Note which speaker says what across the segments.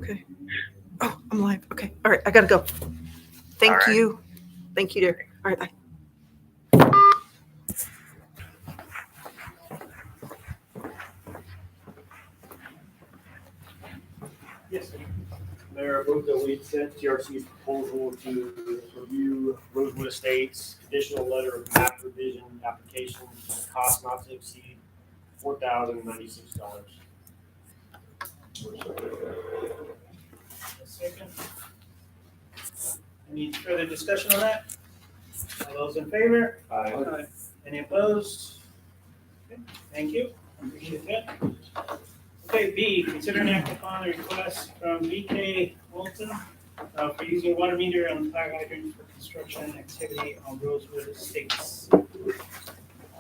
Speaker 1: Okay. Oh, I'm live. Okay. All right. I gotta go. Thank you. Thank you, dear. All right. Bye.
Speaker 2: Yes, Mayor, I move that we accept TRC's proposal to review Rosewood Estates conditional letter of map revision application, cost not to exceed $4,096.
Speaker 3: Second. Any further discussion on that? All those in favor?
Speaker 2: Aye.
Speaker 3: Any opposed? Okay, thank you. I appreciate that. Okay, B, consider and act upon a request from BK Walton for using water meter on fire hydrant for construction activity on Rosewood Estates.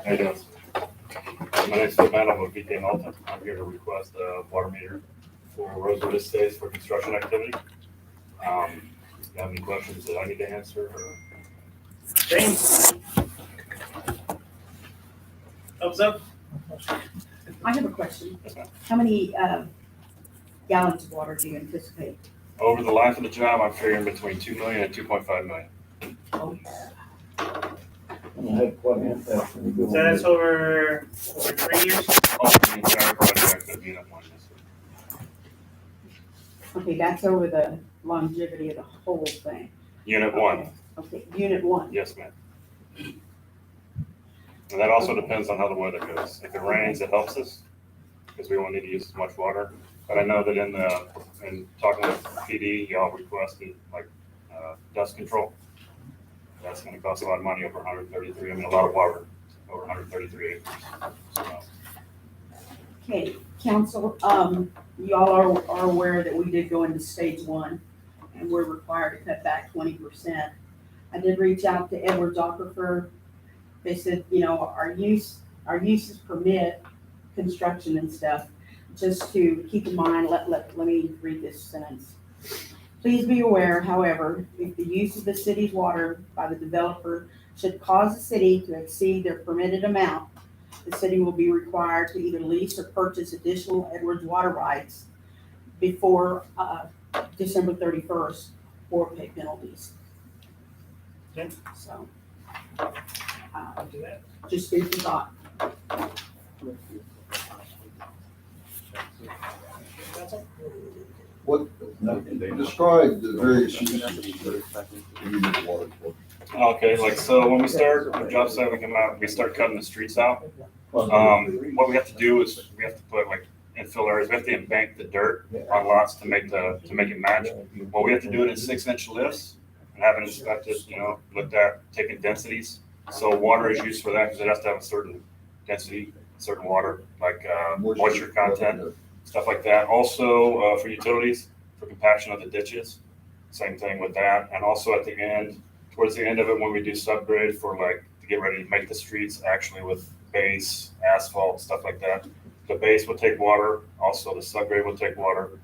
Speaker 4: How you doing? My name's Phil Mantle with BK Malton. I'm here to request a water meter for Rosewood Estates for construction activity. You have any questions that I need to answer? Or?
Speaker 3: James? Thumbs up?
Speaker 5: I have a question.
Speaker 4: Yes, ma'am.
Speaker 5: How many gallons of water do you anticipate?
Speaker 4: Over the life of the job, I'm figuring between 2 million and 2.5 million.
Speaker 5: Oh,
Speaker 3: So that's over 3 years?
Speaker 4: Oh, the entire project of unit 1. Yes, sir.
Speaker 5: okay, that's over the longevity of the whole thing.
Speaker 4: Unit 1.
Speaker 5: Okay, unit 1.
Speaker 4: Yes, ma'am. And that also depends on how the weather goes. If it rains, it helps us because we won't need to use as much water. But I know that in talking with PD, y'all requested like dust control. That's going to cost a lot of money, over 133. I mean, a lot of water, over 133 acres. So,
Speaker 5: Okay, council, y'all are aware that we did go into stage 1 and we're required to cut back 20%. I did reach out to Edwards Aquifer. They said, you know, our uses permit construction and stuff. Just to keep in mind, let me read this sentence. Please be aware, however, if the use of the city's water by the developer should cause the city to exceed their permitted amount, the city will be required to either lease or purchase additional Edwards water rights before December 31st or pay penalties.
Speaker 3: Okay.
Speaker 5: So,
Speaker 3: I'll do that.
Speaker 5: just food for thought.
Speaker 3: That's all.
Speaker 6: What, describe the various uses that you use the water for.
Speaker 4: okay, like so when we start the job site, we come out, we start cutting the streets out. What we have to do is we have to put like infill areas. We have to embank the dirt on lots to make it match. Well, we have to do it in 6-inch lifts and have it inspected, you know, looked at, taking densities. So water is used for that because it has to have a certain density, certain water, like moisture content, stuff like that. Also for utilities, for compaction of the ditches, same thing with that. And also at the end, towards the end of it, when we do subgrade for like to get ready to make the streets actually with base, asphalt, stuff like that. The base will take water, also the subgrade will take water,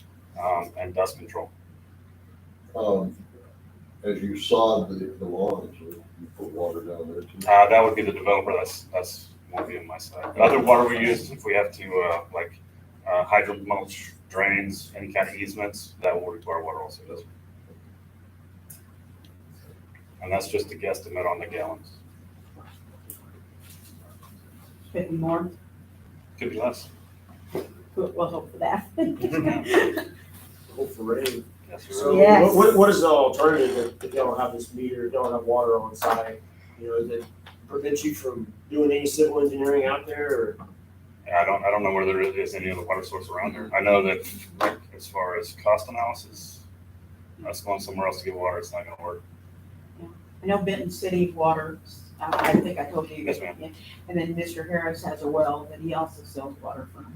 Speaker 4: and dust control.
Speaker 6: As you sod the lawns, you put water down there too.
Speaker 4: That would be the developer. That's won't be on my side. The other water we use is if we have to hydro mulch drains, any kind of easements, that will require water also. And that's just a guesstimate on the gallons.
Speaker 5: 50 more.
Speaker 4: Could be less.
Speaker 5: We'll hope for that.
Speaker 2: Hope for rain.
Speaker 4: Yes,
Speaker 2: So
Speaker 4: sir.
Speaker 5: Yes.
Speaker 2: what is the alternative if you don't have this meter, don't have water on site? You know, does it prevent you from doing any civil engineering out there or?
Speaker 4: I don't know whether there is any other water source around there. I know that like, as far as cost analysis, us going somewhere else to get water, it's not going to work.
Speaker 5: I know Benton City Water, I think I told you.
Speaker 4: Yes, ma'am.
Speaker 5: And then Mr. Harris has a well that he also sells water from.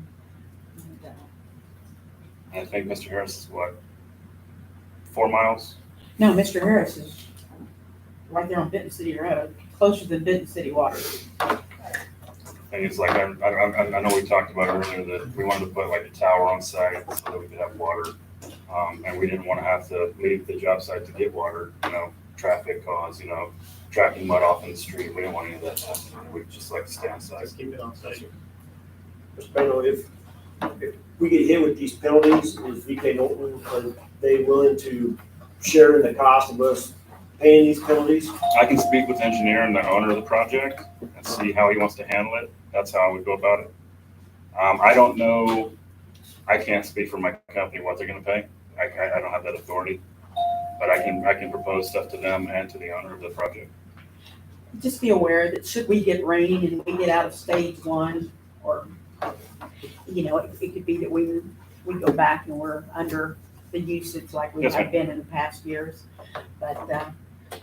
Speaker 5: And,
Speaker 4: I think Mr. Harris is what, 4 miles?
Speaker 5: no, Mr. Harris is right there on Benton City Road, closer than Benton City Water.
Speaker 4: And it's like, I know we talked about earlier that we wanted to put like a tower on site so that we could have water. And we didn't want to have to leave the job site to get water, you know, traffic cause, you know, tracking mud off in the street. We didn't want any of that to happen. We'd just like to stay on site.
Speaker 2: Just keep it on site. Mr. Pano, if we get hit with these penalties, is VK Knowlton, are they willing to share in the cost of us paying these penalties?
Speaker 4: I can speak with the engineer and the owner of the project and see how he wants to handle it. That's how I would go about it. I don't know, I can't speak for my company what they're gonna pay. I don't have that authority, but I can propose stuff to them and to the owner of the project.
Speaker 5: Just be aware that should we get rain and we get out of stage one, or, you know, it could be that we go back and we're under the usage like we
Speaker 4: Yes,
Speaker 5: have
Speaker 4: ma'am.
Speaker 5: been in the past years. But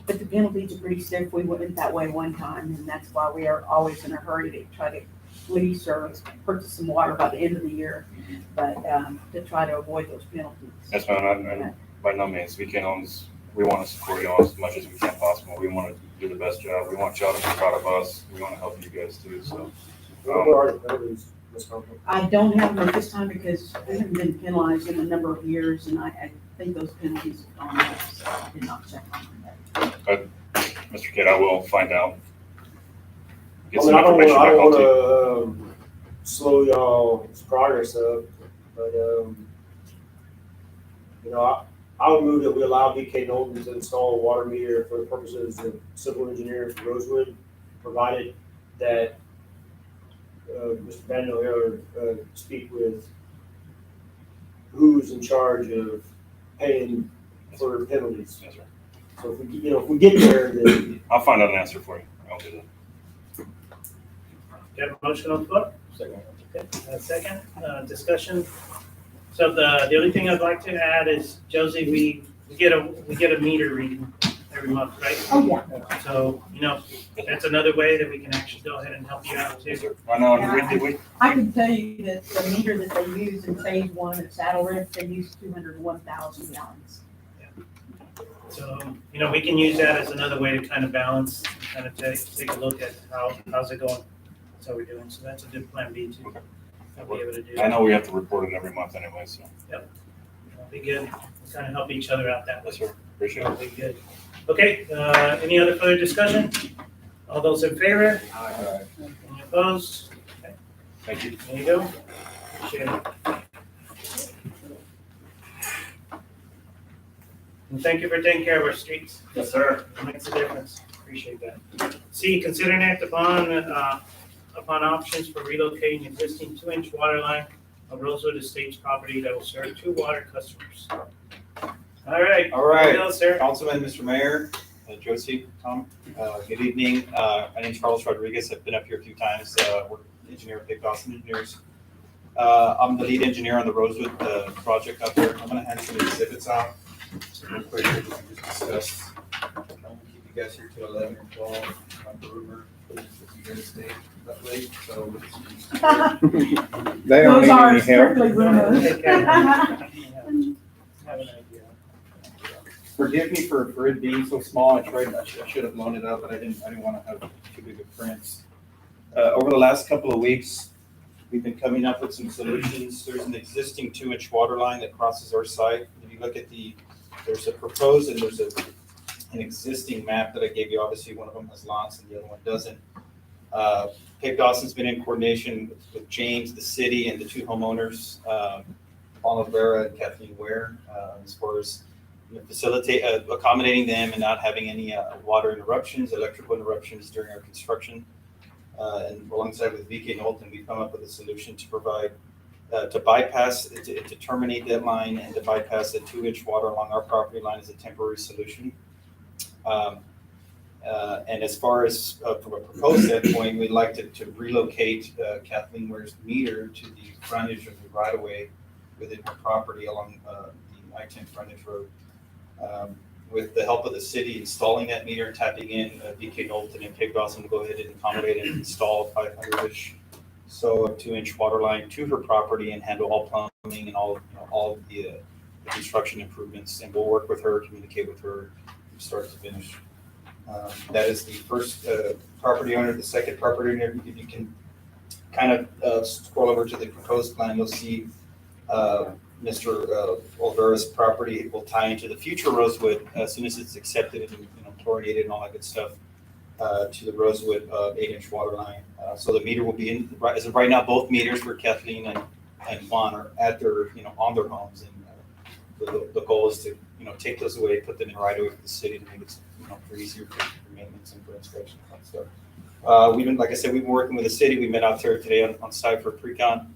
Speaker 5: the penalties are pretty stiff. We went that way one time, and that's why we are always in a hurry to try to lease or purchase some water by the end of the year, but to try to avoid those penalties.
Speaker 4: That's fine, and by no means, we want to support y'all as much as we can possible. We want to do the best job. We want y'all to be proud of us. We want to help you guys too, so.
Speaker 2: What are the penalties, Ms. Conklin?
Speaker 5: I don't have them at this time because we haven't been penalized in a number of years, and I think those penalties are on us, so I did not check on that.
Speaker 4: Mr. Kidd, I will find out. Get
Speaker 2: I
Speaker 4: some
Speaker 2: mean, I
Speaker 4: information back
Speaker 2: don't
Speaker 4: out to you.
Speaker 2: wanna slow y'all's progress up, but, you know, I would move that we allow VK Knowlton to install a water meter for the purposes of civil engineering for Rosewood, provided that, Mr. Daniel here, speak with who's in charge of paying for penalties.
Speaker 4: Yes, sir.
Speaker 2: So if we, if we get there, then
Speaker 4: I'll find out an answer for you. I'll do that.
Speaker 3: Do you have a motion on the floor?
Speaker 2: Second.
Speaker 3: Okay, second, discussion. So the only thing I'd like to add is, Josie, we get a meter reading every month, right?
Speaker 5: Oh, yeah.
Speaker 3: So, that's another way that we can actually go ahead and help you out
Speaker 4: Yes,
Speaker 3: too.
Speaker 4: sir. I know, we,
Speaker 5: I can tell you that the meter that they use in phase one at Saddle Ridge, they use 201,000 gallons.
Speaker 3: So, we can use that as another way to kind of balance, kind of take a look at how's it going. That's how we're doing. So that's a good plan B too.
Speaker 4: Okay.
Speaker 3: I'll be able to do.
Speaker 4: I know we have to report it every month anyway, so.
Speaker 3: That'll be good. We'll kind of help each other out that way.
Speaker 4: Yes, sir. Appreciate
Speaker 3: That'll
Speaker 4: it.
Speaker 3: be good. Okay, any other further discussion? All those in favor? Any opposed?
Speaker 4: Thank you.
Speaker 3: There you go. Appreciate it. And thank you for taking care of our streets.
Speaker 4: Yes, sir.
Speaker 3: It makes a difference. Appreciate that. C, consider an act upon options for relocating existing 2-inch water line of Rosewood Estates property that will serve 2 water customers. All right.
Speaker 7: All right.
Speaker 3: What else, sir?
Speaker 7: Councilman, Mr. Mayor, Josie, Tom, good evening. My name's Carlos Rodriguez. I've been up here a few times. We're engineer at Big Dawson Engineers. I'm the lead engineer on the Rosewood project out there. I'm gonna hand some exhibits out. So real quick, we can just discuss. I won't keep you guys here till 11 or 12. Not the rumor. You guys stay that late, so.
Speaker 8: They don't
Speaker 5: Those
Speaker 8: need
Speaker 5: are
Speaker 8: any help.
Speaker 5: strictly rumors.
Speaker 3: Take care. Have an idea.
Speaker 7: Forgive me for it being so small. I should have blown it up, but I didn't want to have too big of prints. Over the last couple of weeks, we've been coming up with some solutions. There's an existing 2-inch water line that crosses our site. If you look at there's a proposed and there's an existing map that I gave you. Obviously, one of them has lots and the other one doesn't. Cape Dawson's been in coordination with James, the city, and the 2 homeowners, Paul Vera and Kathleen Ware, as far as facilitate accommodating them and not having any water interruptions, electrical interruptions during our construction. And alongside with VK Knowlton, we've come up with a solution to provide to bypass to terminate that line and to bypass the 2-inch water along our property line as a temporary solution. And as far as from a proposed standpoint, we'd like to relocate Kathleen Ware's meter to the frontage of the right of way within her property along the I-10 frontage road. With the help of the city installing that meter, tapping in, VK Knowlton and Cape Dawson will go ahead and accommodate and install 500-ish so a 2-inch water line to her property and handle all plumbing and all of the construction improvements. And we'll work with her, communicate with her from start to finish. That is the first property owner. The second property owner, if you can kind of scroll over to the proposed plan, you'll see Mr. Olvera's property will tie into the future Rosewood as soon as it's accepted and chlorinated and all that good stuff to the Rosewood 8-inch water line. So the meter will be in, as of right now, both meters for Kathleen and want are at their, on their homes. And the goal is to, take those away, put them in right away for the city to make it, for easier for maintenance and for inspection and stuff. We've been, like I said, we've been working with the city. We met out there today on site for pre-con.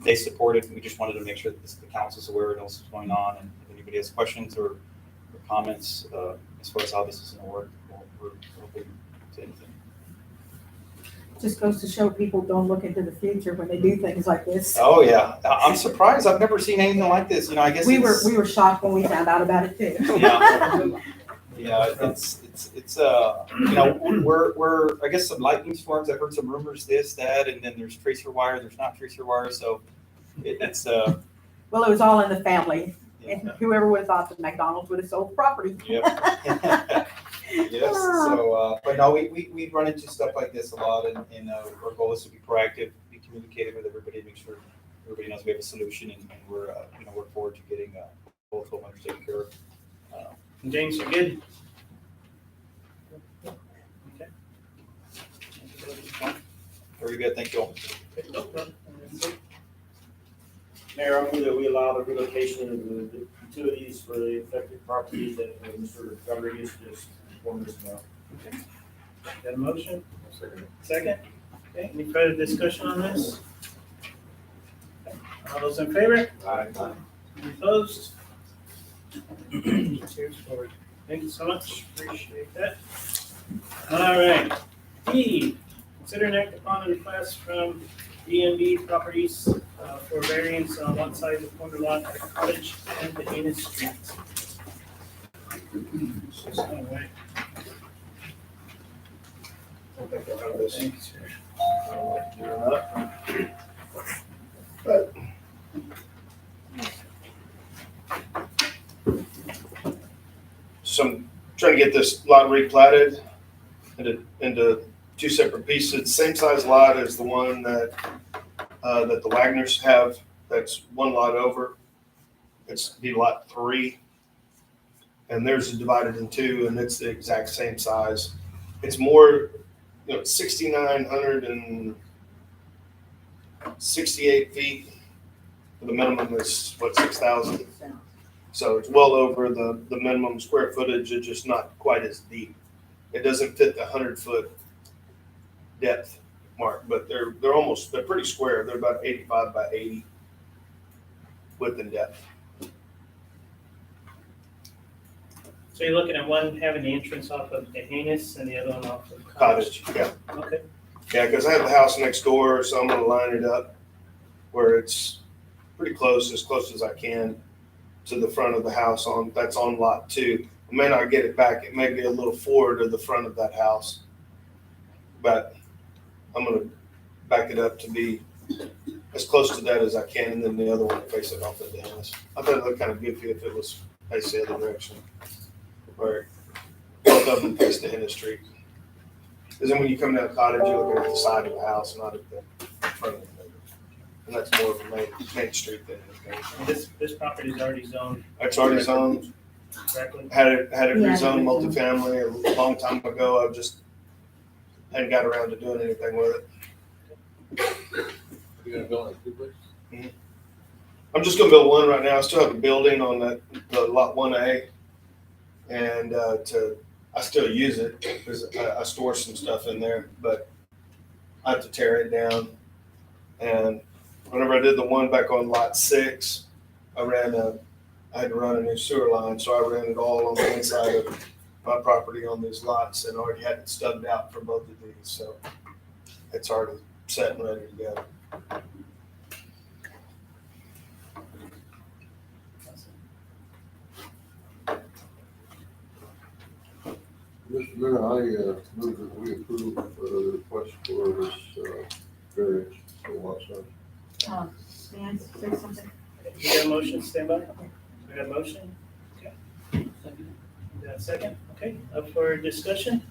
Speaker 7: They supported. We just wanted to make sure that the council's aware of what's going on, and if anybody has questions or comments as far as how this is going to work, we're open to anything.
Speaker 5: Just goes to show people don't look into the future when they do things like this.
Speaker 7: Oh yeah, I'm surprised. I've never seen anything like this. I guess
Speaker 5: We were shocked when we found out about it too.
Speaker 7: Yeah, it's we're I guess some lightning storms. I've heard some rumors, this, that, and then there's tracer wire. There's not tracer wire, so it's
Speaker 5: Well, it was all in the family,
Speaker 7: yeah.
Speaker 5: and whoever would have thought that McDonald's would have sold the property.
Speaker 7: Yep. Yes. So, but no, we run into stuff like this a lot, and our goal is to be proactive, be communicative with everybody, make sure everybody knows we have a solution, and we're look forward to getting both homeowners taken care of.
Speaker 3: James, you're good? Okay.
Speaker 7: Very good. Thank you all.
Speaker 3: No problem.
Speaker 2: Mayor, I move that we allow the relocation of the utilities for the affected properties that Mr. Rodriguez just informed us about.
Speaker 3: Got a motion? Second? Okay, any further discussion on this? All those in favor?
Speaker 2: Aye.
Speaker 3: Any opposed? Cheers forward. Thank you so much. Appreciate that. All right. D, consider and act upon a request from DMB Properties for variance on one side of the corner lot at Cottage and the Ennis Street. All right. Thanks, sir.
Speaker 8: So I'm trying to get this lot replatted into two separate pieces. Same size lot as the one that the Wagners have. That's one lot over. It's be lot 3, and theirs is divided in two, and it's the exact same size. It's more, 6,968 feet. The minimum is 6,000. So it's well over the minimum square footage. It's just not quite as deep. It doesn't fit the 100-foot depth mark, but they're pretty square. They're about 85 by 80 width and depth.
Speaker 3: So you're looking at one having the entrance off of the Ennis and the other one off of
Speaker 8: Cottage, yeah.
Speaker 3: Okay.
Speaker 8: Yeah, because I have the house next door, so I'm gonna line it up where it's pretty close as I can to the front of the house that's on lot 2. I may not get it back. It may be a little forward to the front of that house, but I'm gonna back it up to be as close to that as I can, and then the other one face it off of the Ennis. I thought it looked kind of goofy if it was faced the other direction, where both of them face the Ennis Street. Because then when you come down the Cottage, you're looking at the side of the house, not at the front of the building. And that's more of a main street than anything.
Speaker 3: This property is already zoned
Speaker 8: It's already zoned.
Speaker 3: correctly.
Speaker 8: Had it
Speaker 5: Yeah,
Speaker 8: rezoned
Speaker 5: it's
Speaker 8: multifamily a long time ago. I just hadn't got around to doing anything with it.
Speaker 6: You're gonna build like 2 places?
Speaker 8: I'm just gonna build one right now. I still have a building on the lot 1A, and I still use it because I store some stuff in there, but I have to tear it down. And whenever I did the one back on lot 6, I had to run a new sewer line, so I ran it all on the inside of my property on these lots, and already had it stubbed out for both of these, so it's already set and ready to go.
Speaker 6: Mr. Mayor, I move that we approve the request for this variance for lot size.
Speaker 5: May I say something?
Speaker 3: You got a motion, stand by? We got a motion? Okay. You got a second? Okay, up for discussion?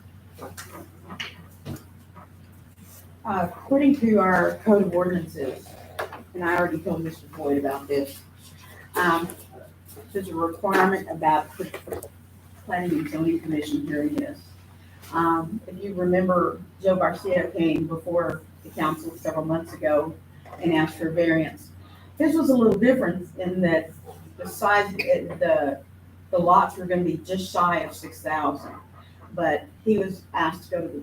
Speaker 5: According to our code of ordinances, and I already told Mr. Boyd about this, there's a requirement about the Planning and Zoning Commission hearing this. If you remember, Joe Garcia came before the council several months ago and asked for variance. This was a little different in that the size, the lots were gonna be just shy of 6,000. But he was asked to go to the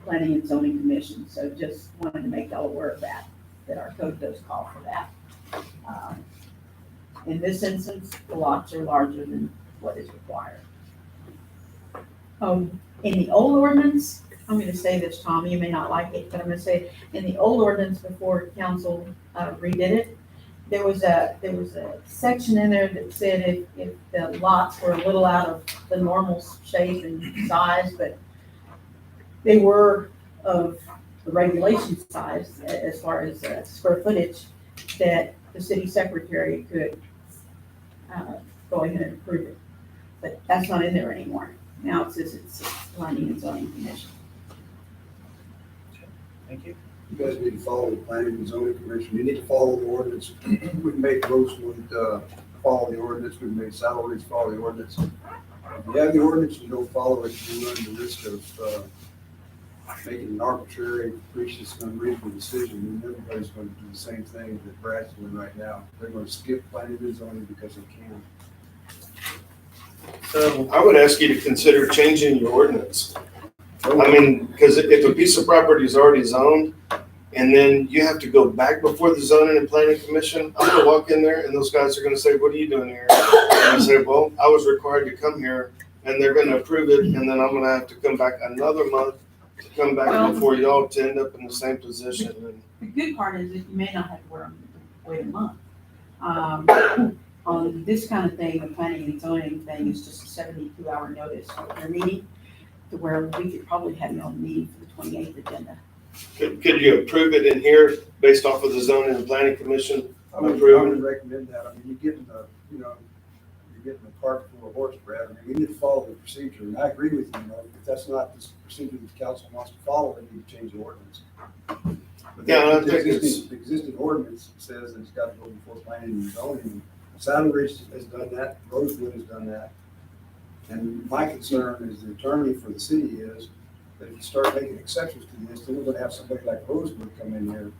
Speaker 5: Planning and Zoning Commission, so just wanted to make y'all aware of that our code does call for that. In this instance, the lots are larger than what is required. In the old ordinance, I'm gonna say this, Tom, you may not like it, but I'm gonna say, in the old ordinance before council redid it, there was a section in there that said if the lots were a little out of the normal shape and size, but they were of the regulation size as far as square footage, that the city secretary could go ahead and approve it. But that's not in there anymore. Now it says it's Planning and Zoning Commission.
Speaker 3: Thank you.
Speaker 9: You guys need to follow the Planning and Zoning Commission. You need to follow the ordinance. We've made Rosewood follow the ordinance. We've made Salaries follow the ordinance. If you have the ordinance and you don't follow it, you run the risk of making an arbitrary, capricious, unreasonable decision. And everybody's going to do the same thing that Brad's doing right now. They're going to skip Planning and Zoning because they can.
Speaker 3: So,
Speaker 8: I would ask you to consider changing your ordinance. I mean, because if a piece of property is already zoned, and then you have to go back before the zoning and planning commission, I'm gonna walk in there and those guys are gonna say, what are you doing here? And I say, well, I was required to come here, and they're gonna approve it, and then I'm gonna have to come back another month to come back before y'all to end up in the same position.
Speaker 5: The good part is that you may not have to wait a month. On this kind of thing, the planning and zoning thing is just a 72-hour notice for their meeting, to where we could probably have you on the meeting for the 28th agenda.
Speaker 8: Could you approve it in here based off of the zoning and planning commission?
Speaker 9: I would recommend that. I mean, you're getting the cart before a horse, Brad. I mean, we need to follow the procedure, and I agree with you. If that's not the procedure that the council wants to follow, they need to change the ordinance. But
Speaker 8: Yeah, I
Speaker 9: the
Speaker 8: think it's.
Speaker 9: the existing ordinance says that it's got to go before planning and zoning. Salaries has done that. Rosewood has done that. And my concern as the attorney for the city is that if you start making exceptions to this, then we're going to have somebody like Rosewood come in here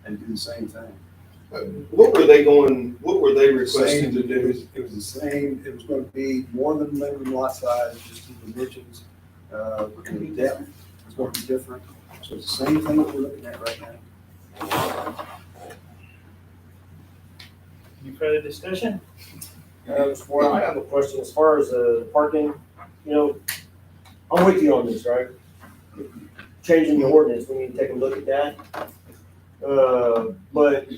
Speaker 9: and do the same thing.
Speaker 8: What were they requesting to do?
Speaker 9: It was the same, it was going to be more than minimum lot size, just the dimensions, the depth is going to be different. So it's the same thing that we're looking at right now.
Speaker 3: any further discussion?
Speaker 2: Well, I have a question as far as parking. You know, I'm with you on this, right? Changing the ordinance, we need to take a look at that. But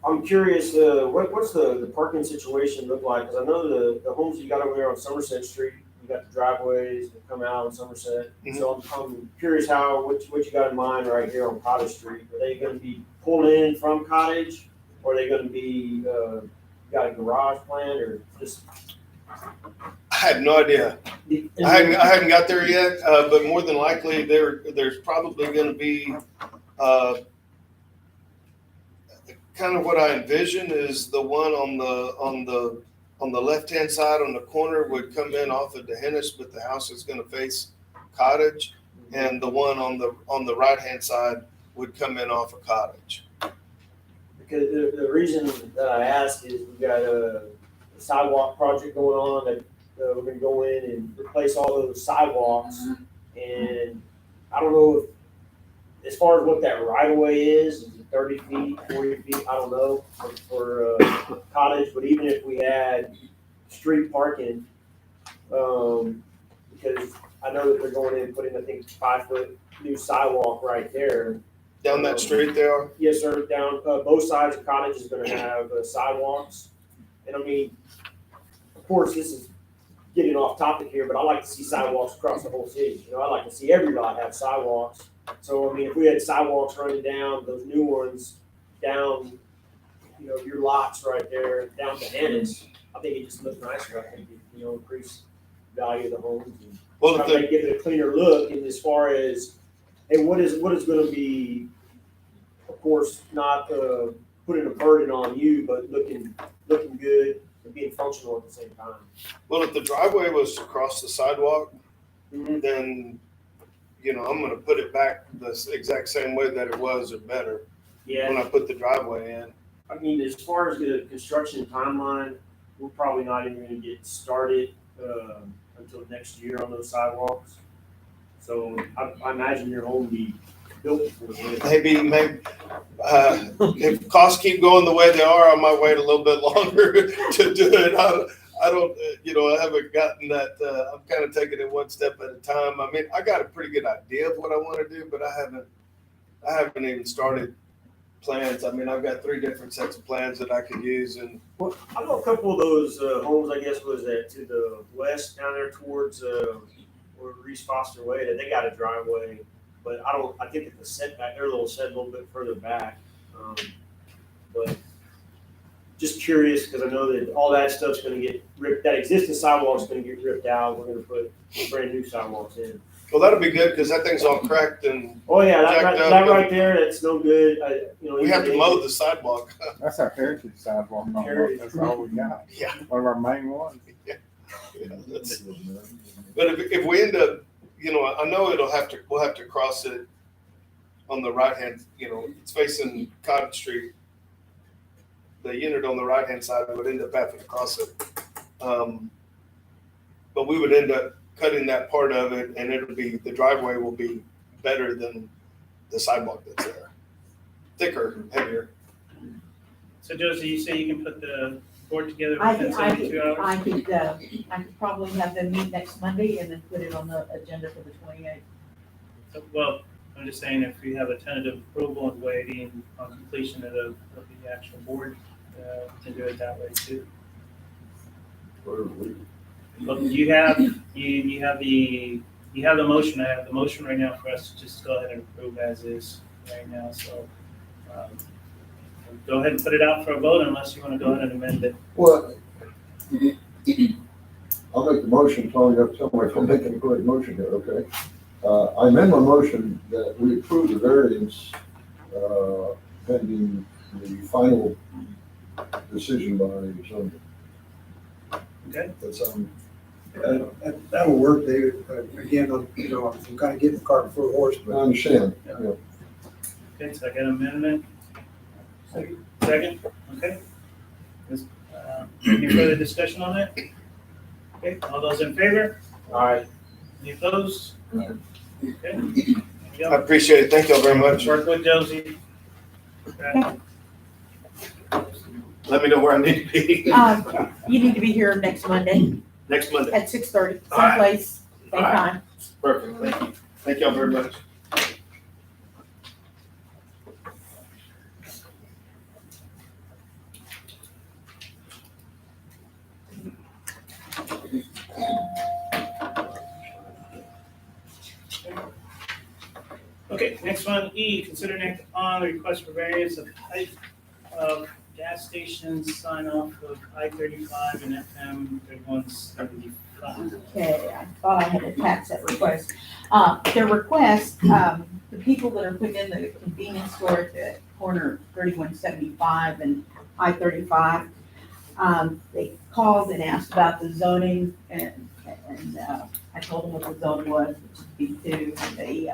Speaker 2: I'm curious, what's the parking situation look like? Because I know the homes you got over there on Somerset Street, you got the driveways that come out on Somerset. So I'm curious what you got in mind right here on Cottage Street. Are they going to be pulled in from Cottage, or are they going to be got a garage plan, or just?
Speaker 8: I have no idea. I hadn't got there yet, but more than likely there's probably going to be kind of what I envision is the one on the left hand side on the corner would come in off of DeHennis, but the house is going to face Cottage, and the one on the right hand side would come in off of Cottage.
Speaker 2: Because the reason that I ask is we've got a sidewalk project going on that we're going to go in and replace all those sidewalks. And I don't know if, as far as what that right of way is it 30 feet, 40 feet? I don't know for Cottage, but even if we had street parking, because I know that they're going in and putting, I think, 5-foot new sidewalk right there.
Speaker 8: Down that street there?
Speaker 2: Yes, sir. Down both sides of Cottage is going to have sidewalks. And I mean, of course, this is getting off topic here, but I like to see sidewalks across the whole city. You know, I like to see every lot have sidewalks. So, I mean, if we had sidewalks running down, those new ones down, you know, your lots right there, down to Hennis, I think it just looks nicer. I think, you know, increase value of the homes. And
Speaker 8: Well,
Speaker 2: give it a cleaner look. And as far as, hey, what is going to be, of course, not putting a burden on you, but looking good and being functional at the same time.
Speaker 8: Well, if the driveway was across the sidewalk, then I'm gonna put it back the exact same way that it was or better
Speaker 2: Yeah,
Speaker 8: when I put the driveway in.
Speaker 2: I mean, as far as the construction timeline, we're probably not even gonna get started, until next year on those sidewalks. So I imagine your home will be built before then.
Speaker 8: Maybe, if costs keep going the way they are, I might wait a little bit longer to do it. I don't, I haven't gotten that, I'm kind of taking it one step at a time. I mean, I got a pretty good idea of what I want to do, but I haven't even started plans. I mean, I've got 3 different sets of plans that I could use, and
Speaker 2: I know a couple of those homes, I guess, was that to the west down there towards or Reese Foster Way, that they got a driveway, but I think it's the setback, they're a little bit further back. But just curious, because I know that all that stuff's gonna get ripped, that existing sidewalk's gonna get ripped out, we're gonna put brand new sidewalks in.
Speaker 8: well, that'll be good because that thing's all cracked and
Speaker 2: Oh, yeah, that
Speaker 8: Jacked up,
Speaker 2: that right there, that's no good,
Speaker 8: we have to mow the sidewalk.
Speaker 10: That's our heritage sidewalk, that's all we got.
Speaker 8: Yeah.
Speaker 10: One of our main ones.
Speaker 8: But if we end up, I know we'll have to cross it on the right hand, it's facing Cottage Street. The unit on the right hand side would end up having to cross it. But we would end up cutting that part of it, and the driveway will be better than the sidewalk that's there. Thicker, heavier.
Speaker 3: So Josie, you say you can put the board together
Speaker 5: I
Speaker 3: within
Speaker 5: could,
Speaker 3: 72 hours?
Speaker 5: I could probably have them meet next Monday and then put it on the agenda for the 28th.
Speaker 3: So, well, I'm just saying if we have a tentative approval and waiting on completion of the actual board, to do it that way too. But you have the motion. I have the motion right now for us to just go ahead and approve as is right now. So go ahead and put it out for a vote unless you want to go ahead and amend it.
Speaker 6: Well, I'll make the motion, Tony, you have to tell me if I'm making a correct motion here, okay? I amend my motion that we approve the variance, pending the final decision by zoning.
Speaker 3: Okay.
Speaker 6: That's,
Speaker 9: That'll work, David. Again, I'm kind of getting the cart before the horse,
Speaker 6: I
Speaker 9: but
Speaker 6: understand,
Speaker 3: Okay, so I got an amendment. Second, okay. Any further discussion on that? Okay, all those in favor?
Speaker 2: Alright,
Speaker 3: Any opposed? Okay. There you
Speaker 8: I
Speaker 3: go.
Speaker 8: appreciate it. Thank y'all very much.
Speaker 3: Work with Josie. Okay.
Speaker 8: Let me know where I need to be
Speaker 5: You need to be here next Monday
Speaker 8: next Monday.
Speaker 5: at 6:30,
Speaker 8: All
Speaker 5: same
Speaker 8: right.
Speaker 5: place, same
Speaker 8: All right.
Speaker 5: time.
Speaker 8: Perfect. Thank you. Thank y'all very much.
Speaker 3: Okay, next one, E, consider an act on the request for variance of height of gas stations, sign off of I-35 and FM 3175.
Speaker 5: Okay, I thought I had attached that request. Their request, the people that are putting in the convenience store at the corner of 3175 and I-35, they called and asked about the zoning, and I told them what the zone was, which is B2. They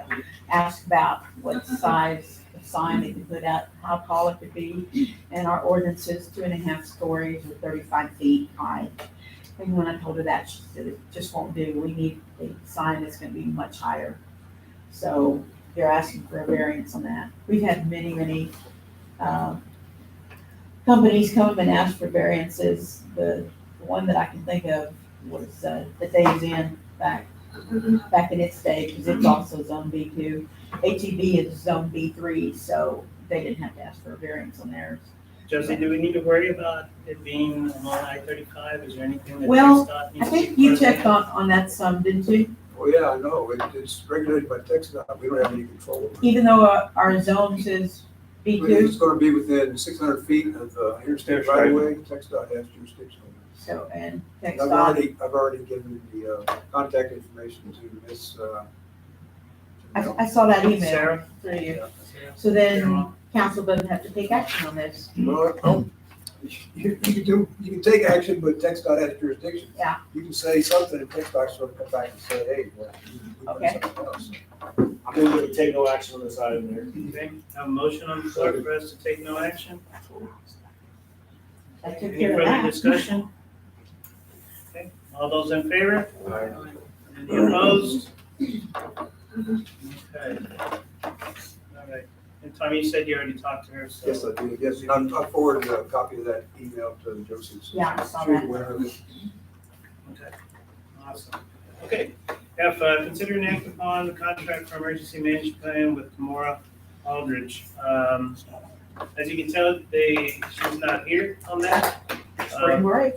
Speaker 5: asked about what size of sign they could put out, how tall it could be, and our ordinance is 2.5 stories or 35 feet high. And when I told her that, she said it just won't do. We need a sign that's gonna be much higher. So they're asking for a variance on that. We've had many companies come and ask for variances. The one that I can think of was the Days Inn back in its day, because it's also zone B2. HEB is zone B3, so they didn't have to ask for a variance on theirs.
Speaker 3: Josie, do we need to worry about it being along I-35? Is there anything that
Speaker 5: Well,
Speaker 3: TxDOT
Speaker 5: I
Speaker 3: needs to
Speaker 5: think
Speaker 3: be
Speaker 5: you
Speaker 3: part of
Speaker 5: checked
Speaker 3: that?
Speaker 5: on that some, didn't you?
Speaker 9: oh yeah, I know, it's regulated by TxDOT. We don't have any control over it.
Speaker 5: Even though our zone says B2,
Speaker 9: It's gonna be within 600 feet of the interstate right of way. TxDOT has jurisdiction over it.
Speaker 5: so, and
Speaker 9: I've
Speaker 5: TxDOT,
Speaker 9: already given the contact information to Miss.
Speaker 5: I saw that email
Speaker 3: Sarah?
Speaker 5: through you.
Speaker 9: Yeah.
Speaker 5: So then council doesn't have to take action on this.
Speaker 9: Well, You can take action, but TxDOT has jurisdiction.
Speaker 5: Yeah.
Speaker 9: You can say something and TxDOT sort of come back and say, hey, well, you
Speaker 5: Okay.
Speaker 9: something else.
Speaker 2: I'm going to take no action on this item there.
Speaker 3: Okay, have a motion on the floor for us to take no action.
Speaker 5: I took
Speaker 3: Any
Speaker 5: care of
Speaker 3: further
Speaker 5: that.
Speaker 3: discussion? Okay, all those in favor? Any opposed? Okay. All right. And Tommy, you said you already talked to her, so.
Speaker 9: Yes, I do. Yes, and I forwarded a copy of that email to Josie. so
Speaker 5: Yeah, I saw
Speaker 9: she's
Speaker 5: that.
Speaker 9: aware of it.
Speaker 3: Okay, awesome. Okay, F, consider and act upon the contract for emergency management plan with Tamora Aldridge. As you can tell, she's not here on that.
Speaker 5: Spring break.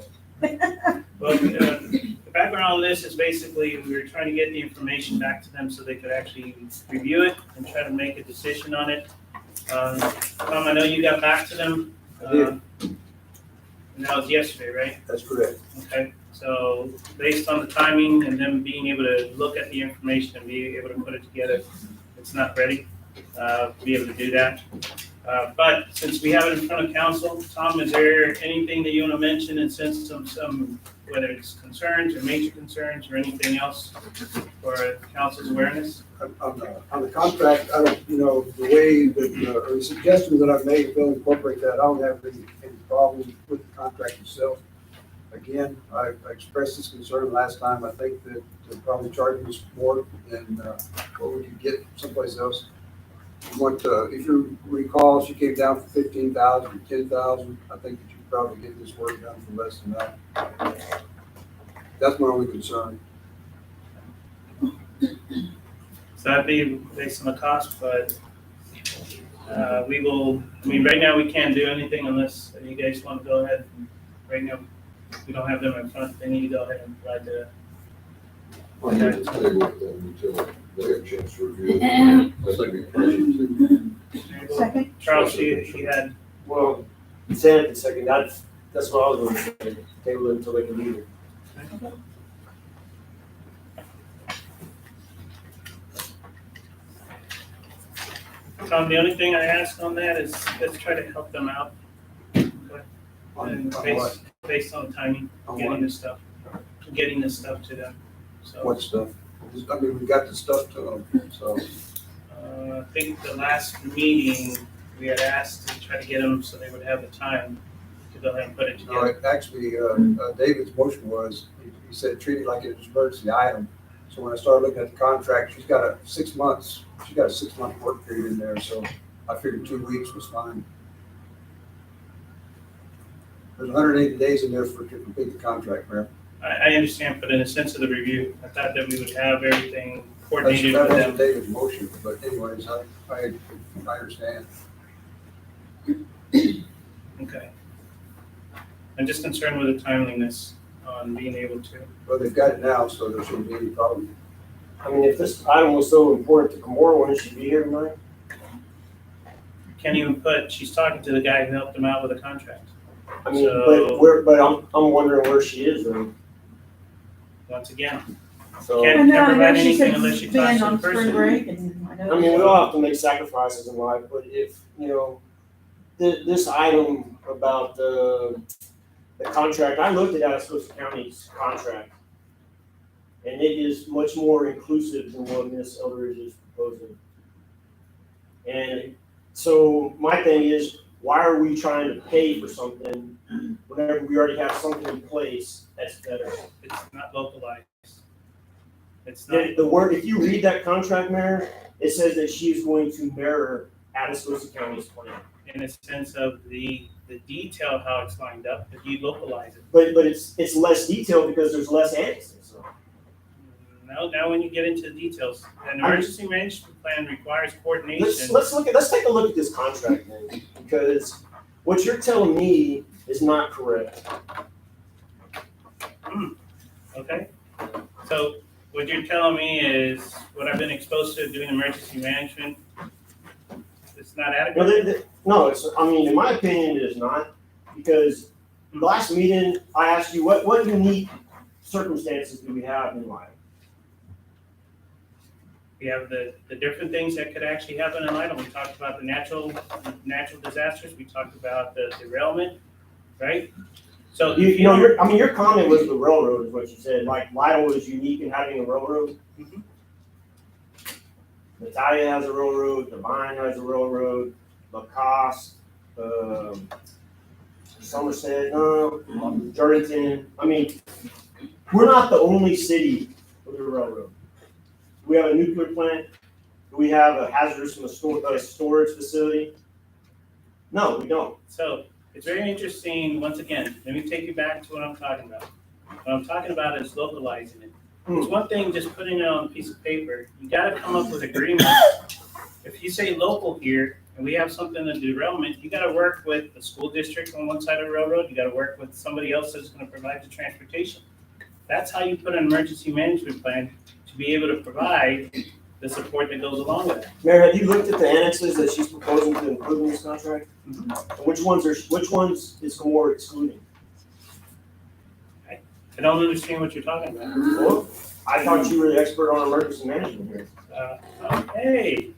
Speaker 3: Well, the background on this is basically we were trying to get the information back to them so they could actually review it and try to make a decision on it. Tom, I know you got back to them.
Speaker 9: I did.
Speaker 3: And that was yesterday, right?
Speaker 9: That's correct.
Speaker 3: Okay, so based on the timing and them being able to look at the information and be able to put it together, it's not ready to be able to do that. But since we have it in front of council, Tom, is there anything that you want to mention and since some, whether it's concerns or major concerns or anything else for council's awareness?
Speaker 9: On the contract, I don't, the way that, or the suggestions that I've made, if they'll incorporate that, I don't have any problem with the contract itself. Again, I expressed this concern last time. I think that they're probably charging us more than what we could get someplace else. If you recall, she came down for 15,000, 10,000. I think that you could probably get this work done for less than that. That's my only concern.
Speaker 3: So that'd be based on the cost, but we will, right now we can't do anything unless you guys want to go ahead. Right now, we don't have them in front. They need to go ahead and provide the.
Speaker 6: Well, you can stay with them until they have a chance to review it. I think we probably
Speaker 5: Second.
Speaker 3: Charles, she had,
Speaker 2: Well, say it in a second. That's what I was going to say. Table it until they can leave it.
Speaker 3: Tom, the only thing I ask on that is let's try to help them out. And based on timing,
Speaker 9: On
Speaker 3: getting
Speaker 9: what?
Speaker 3: this stuff to them. So,
Speaker 9: What stuff? I mean, we got the stuff to them, so.
Speaker 3: I think the last meeting, we had asked to try to get them so they would have the time to go ahead and put it
Speaker 9: No,
Speaker 3: together.
Speaker 9: actually, David's motion was, he said treat it like it was an emergency item. So when I started looking at the contract, she's got a 6 months work period in there, so I figured 2 weeks was fine. There's 180 days in there to complete the contract, Mayor.
Speaker 3: I understand, but in the sense of the review, I thought that we would have everything
Speaker 9: That's
Speaker 3: coordinated with them.
Speaker 9: David's motion, but anyways, I understand.
Speaker 3: Okay. I'm just concerned with the timeliness on being able to.
Speaker 9: Well, they've got it now, so there shouldn't be any problem.
Speaker 2: I mean, if this item was so important to Kimora, wouldn't she be here tonight?
Speaker 3: Can't even put, she's talking to the guy who helped them out with the contract.
Speaker 2: I mean,
Speaker 3: So-
Speaker 2: but I'm wondering where she is then.
Speaker 3: Once again,
Speaker 2: So,
Speaker 3: Can't-
Speaker 5: I know, I know
Speaker 3: provide
Speaker 5: she
Speaker 3: anything
Speaker 5: said
Speaker 3: unless you
Speaker 5: being
Speaker 3: talk to
Speaker 5: on
Speaker 3: the
Speaker 5: spring
Speaker 3: person.
Speaker 5: break and I know.
Speaker 2: I mean, we all have to make sacrifices in life, but if, this item about the contract, I looked at Atascosa County's contract. And it is much more inclusive than what Ms. Eldridge is proposing. And so my thing is, why are we trying to pay for something whenever we already have something in place that's better?
Speaker 3: it's not localized. It's not,
Speaker 2: The word, if you read that contract, Mayor, it says that she is going to mirror Atascosa County's plan.
Speaker 3: in a sense of the detail, how it's lined up, if you localize it.
Speaker 2: But it's less detailed because there's less annexes.
Speaker 3: Now when you get into the details, an emergency management plan requires coordination.
Speaker 2: Let's take a look at this contract then, because what you're telling me is not correct.
Speaker 3: Okay, so what you're telling me is what I've been exposed to doing emergency management, it's not adequate?
Speaker 2: No, in my opinion, it is not, because the last meeting, I asked you, what unique circumstances do we have in life?
Speaker 3: We have the different things that could actually happen in item. We talked about the natural disasters. We talked about the derailment. right? So if
Speaker 2: You know, your comment was the railroad is what you said, like Lytle is unique in having a railroad.
Speaker 3: Mhm.
Speaker 2: Natalia has a railroad, Divine has a railroad, Lacoste, Somerset, Jordanton. I mean, we're not the only city with a railroad. We have a nuclear plant. We have a hazardous storage facility. No, we don't.
Speaker 3: So it's very interesting, once again, let me take you back to what I'm talking about. What I'm talking about is localizing it. It's one thing just putting it on a piece of paper. You gotta come up with agreements. If you say local here, and we have something in derailment, you gotta work with the school district on one side of the railroad, you gotta work with somebody else that's gonna provide the transportation. That's how you put an emergency management plan to be able to provide the support that goes along with it.
Speaker 2: Mayor, have you looked at the annexes that she's proposing to include in this contract? Which ones is more excluding?
Speaker 3: I don't understand what you're talking about.
Speaker 2: Well, I thought you were the expert on emergency management here.
Speaker 3: Okay,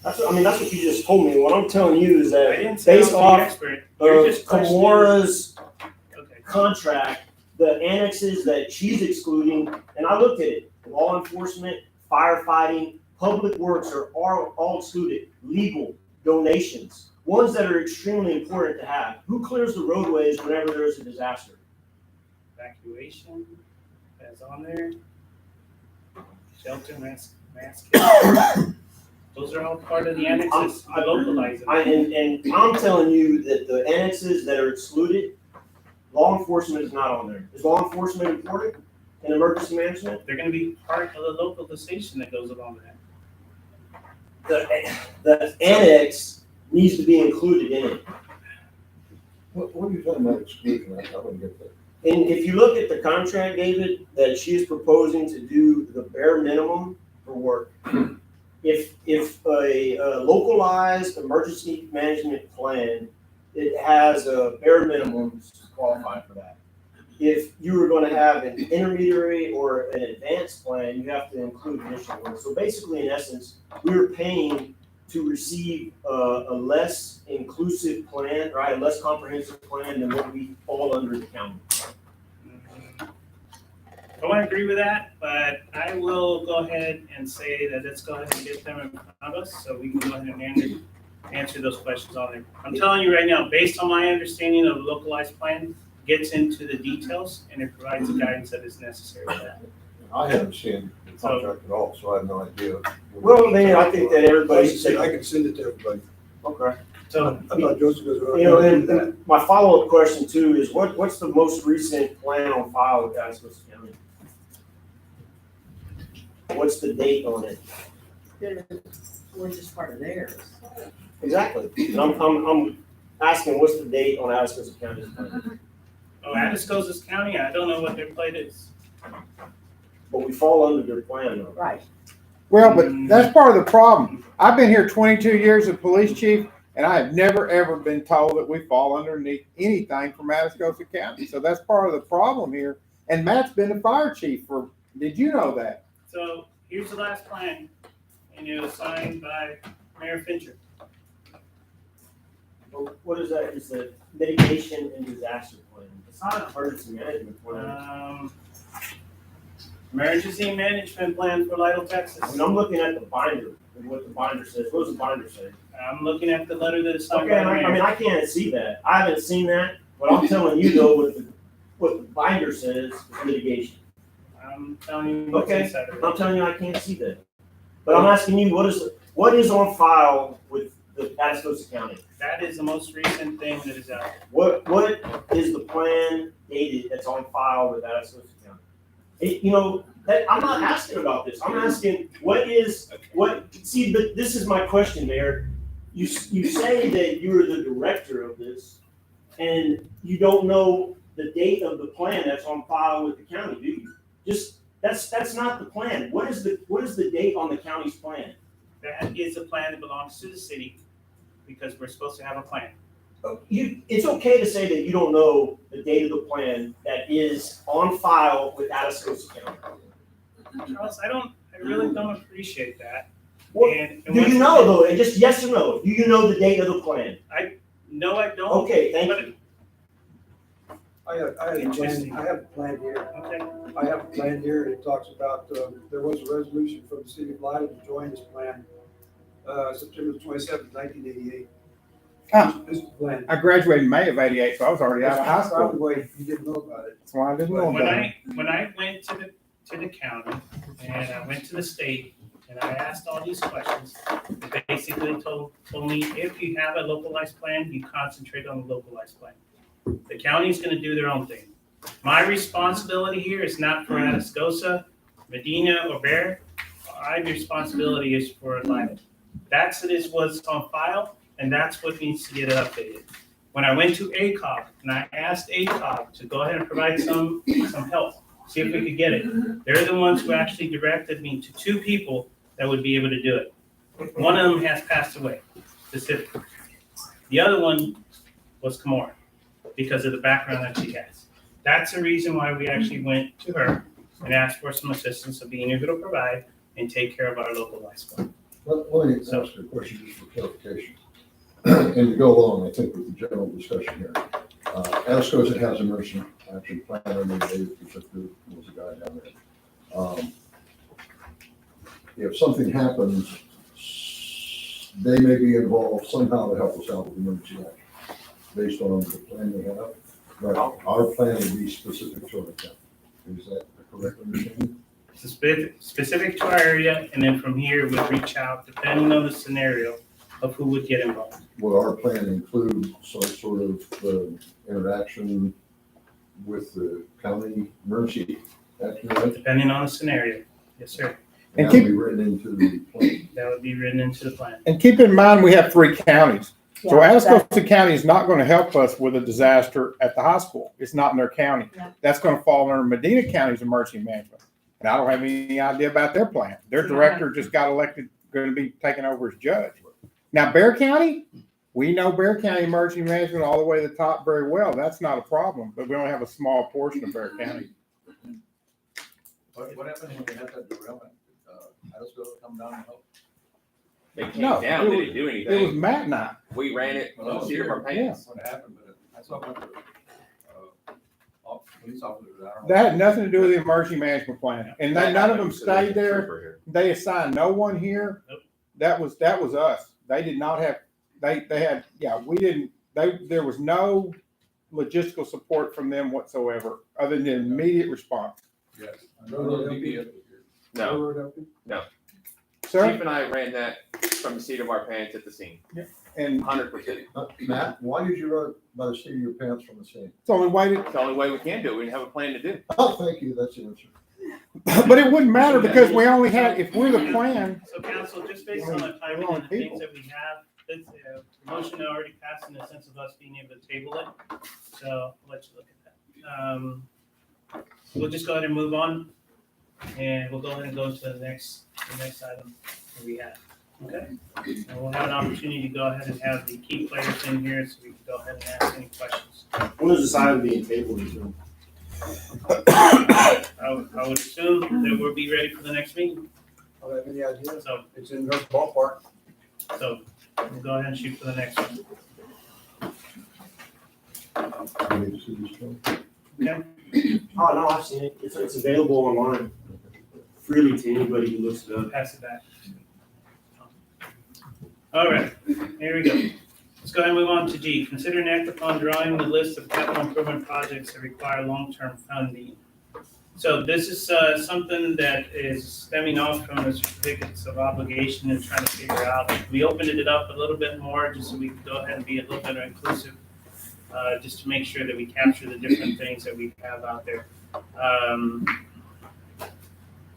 Speaker 2: That's what you just told me. What I'm telling you is
Speaker 3: I
Speaker 2: that
Speaker 3: didn't say I was
Speaker 2: based
Speaker 3: the
Speaker 2: off
Speaker 3: expert. You're just questioning.
Speaker 2: Comora's
Speaker 3: Okay.
Speaker 2: contract, the annexes that she's excluding, and I looked at it, law enforcement, firefighting, public works are all excluded, legal, donations, ones that are extremely important to have. Who clears the roadways whenever there is a disaster?
Speaker 3: Evacuation, that's on there. Shelter, mass care. Those are all part of the annexes, I localize them.
Speaker 2: And I'm telling you that the annexes that are excluded, law enforcement is not on there. Is law enforcement important in emergency management?
Speaker 3: They're gonna be part of the localization that goes along with that.
Speaker 2: The annex needs to be included in it.
Speaker 6: What are you talking about excluding? I wouldn't get that.
Speaker 2: And if you look at the contract, David, that she is proposing to do the bare minimum for work, if a localized emergency management plan, it has a bare minimum to qualify for that. If you were going to have an intermediary or an advanced plan, you have to include additional work. So basically, in essence, we're paying to receive a less inclusive plan, right? A less comprehensive plan than what we fall under the county.
Speaker 3: I don't agree with that, but I will go ahead and say that let's go ahead and get them in front of us so we can go ahead and answer those questions on there. I'm telling you right now, based on my understanding of the localized plan, gets into the details and it provides the guidance that is necessary for that.
Speaker 6: I haven't seen the contract at all, so I have no idea.
Speaker 2: Well, man, I think that everybody should say,
Speaker 9: I can send it to everybody.
Speaker 2: okay.
Speaker 3: So,
Speaker 9: I thought Joseph was
Speaker 2: You know,
Speaker 9: going to do that.
Speaker 2: and my follow-up question too is what's the most recent plan on file with Atascosa County? What's the date on it?
Speaker 5: We're just part of theirs.
Speaker 2: Exactly. And I'm asking, what's the date on Atascosa County's plan?
Speaker 3: oh, Atascosa County, I don't know what their plate is.
Speaker 2: But we fall under their plan though.
Speaker 5: Right.
Speaker 10: Well, but that's part of the problem. I've been here 22 years as police chief, and I have never, ever been told that we fall underneath anything from Atascosa County. So that's part of the problem here. And Matt's been the fire chief for, did you know that?
Speaker 3: So here's the last plan, and it was signed by Mayor Fincher.
Speaker 2: Well, what is that? It's a mitigation and disaster plan. It's not an emergency management plan.
Speaker 3: Emergency management plan for Lytle, Texas.
Speaker 2: I mean, I'm looking at the binder and what the binder says. What does the binder say?
Speaker 3: I'm looking at the letter that is signed
Speaker 2: Okay,
Speaker 3: by the
Speaker 2: I mean,
Speaker 3: mayor.
Speaker 2: I can't see that. I haven't seen that, but I'm telling you though, what the binder says is mitigation.
Speaker 3: I'm telling you what's
Speaker 2: Okay.
Speaker 3: inside of it.
Speaker 2: I'm telling you, I can't see that. But I'm asking you, what is on file with the Atascosa County?
Speaker 3: That is the most recent thing that is out there.
Speaker 2: What is the plan dated that's on file with Atascosa County? I'm not asking about this. I'm asking, but this is my question, Mayor. You say that you're the director of this, and you don't know the date of the plan that's on file with the county, do you? That's not the plan. What is the date on the county's plan?
Speaker 3: That is a plan that belongs to the city because we're supposed to have a plan.
Speaker 2: It's okay to say that you don't know the date of the plan that is on file with Atascosa County.
Speaker 3: Charles, I really don't appreciate that.
Speaker 2: Well,
Speaker 3: And
Speaker 2: do you know though? And just yes or no? Do you know the date of the plan?
Speaker 3: No, I don't.
Speaker 2: Okay, thank you.
Speaker 9: I have a plan here.
Speaker 3: Okay.
Speaker 9: I have a plan here, and it talks about, there was a resolution from the city of Lyda to join this plan, September 27th, 1988.
Speaker 10: Ah.
Speaker 9: This is the plan.
Speaker 10: I graduated in May of '88, so I was already out of high school.
Speaker 9: Probably you didn't know about it.
Speaker 10: That's why I didn't know
Speaker 3: When
Speaker 10: about it.
Speaker 3: when I went to the county and I went to the state and I asked all these questions, they basically told me, if you have a localized plan, you concentrate on the localized plan. The county's gonna do their own thing. My responsibility here is not for Atascosa, Medina, or Bear. My responsibility is for Lyman. That's what's on file, and that's what needs to get updated. When I went to ACOG and I asked ACOG to go ahead and provide some help, see if we could get it, they're the ones who actually directed me to 2 people that would be able to do it. One of them has passed away, specifically. The other one was Kamora, because of the background that she has. That's the reason why we actually went to her and asked for some assistance of being able to provide and take care of our localized plan.
Speaker 6: Let me ask you a question just for clarification. And to go along, I think, with the general discussion here. Atascosa has emergency action plan, I mean, there was a guy down there. If something happens, they may be involved somehow to help us out with emergency action, based on the plan they have. But our plan would be specific to our town. Is that the correct understanding?
Speaker 3: It's specific to our area, and then from here, we'll reach out, depending on the scenario, of who would get involved.
Speaker 6: Will our plan include some sort of interaction with the county emergency action?
Speaker 3: Depending on the scenario. Yes, sir.
Speaker 10: And
Speaker 6: That would be written into the plan.
Speaker 3: That would be written into the plan.
Speaker 10: And keep in mind, we have 3 counties. So
Speaker 5: Yeah,
Speaker 10: Atascosa County is not going to help us with a disaster at the high school. It's not in their county.
Speaker 5: Yeah.
Speaker 10: That's going to fall under Medina County's emergency management. And I don't have any idea about their plan. Their director just got elected, going to be taking over as judge. Now, Bear County, we know Bear County emergency management all the way to the top very well. That's not a problem, but we only have a small portion of Bear County.
Speaker 11: What happened when we had that derailment? Atascosa come down and help?
Speaker 12: They came
Speaker 10: No,
Speaker 12: down,
Speaker 10: it
Speaker 12: they
Speaker 10: was-
Speaker 12: didn't do
Speaker 10: It was
Speaker 12: anything.
Speaker 10: Matt and I.
Speaker 12: We ran it,
Speaker 11: Well, I was
Speaker 12: seat of
Speaker 11: here.
Speaker 12: our pants.
Speaker 11: What happened, but I saw a bunch of, police officers, I don't know.
Speaker 10: That had nothing to do with the emergency management plan. And then none of them stayed there. They assigned no one here.
Speaker 3: Nope.
Speaker 10: That was us. They did not have, they had, we didn't, there was no logistical support from them whatsoever, other than immediate response.
Speaker 11: Yes. I know the DPS was here.
Speaker 12: No,
Speaker 10: Sir,
Speaker 12: Chief and I ran that from the seat of our pants at the scene,
Speaker 10: and
Speaker 12: 100%.
Speaker 6: Matt, why did you run by the seat of your pants from the scene?
Speaker 10: it's the only way
Speaker 12: It's the only way we can do it. We didn't have a plan to do.
Speaker 6: Oh, thank you, that's the answer.
Speaker 10: but it wouldn't matter because we only had, if we're the plan,
Speaker 3: So council, just based on the timing and the things that we have, this, the motion already passed in the sense of us being able to table it. So let's look at that. We'll just go ahead and move on, and we'll go ahead and go to the next item that we have. Okay? And we'll have an opportunity to go ahead and have the key players in here, so we can go ahead and ask any questions.
Speaker 2: When is this item being tabled until?
Speaker 3: I would assume that we'll be ready for the next meeting.
Speaker 9: I don't have any idea.
Speaker 3: So,
Speaker 9: It's in her ballpark.
Speaker 3: we'll go ahead and shoot for the next one.
Speaker 6: You need to see this one?
Speaker 3: Okay?
Speaker 2: Oh, no, I've seen it. It's available online freely to anybody who looks it up.
Speaker 3: Pass it back. All right, here we go. Let's go ahead and move on to G. Consider and act upon drawing the list of capital improvement projects that require long-term funding. So this is something that is stemming off from the certificates of obligation and trying to figure out. We opened it up a little bit more just so we can go ahead and be a little bit inclusive, just to make sure that we capture the different things that we have out there. I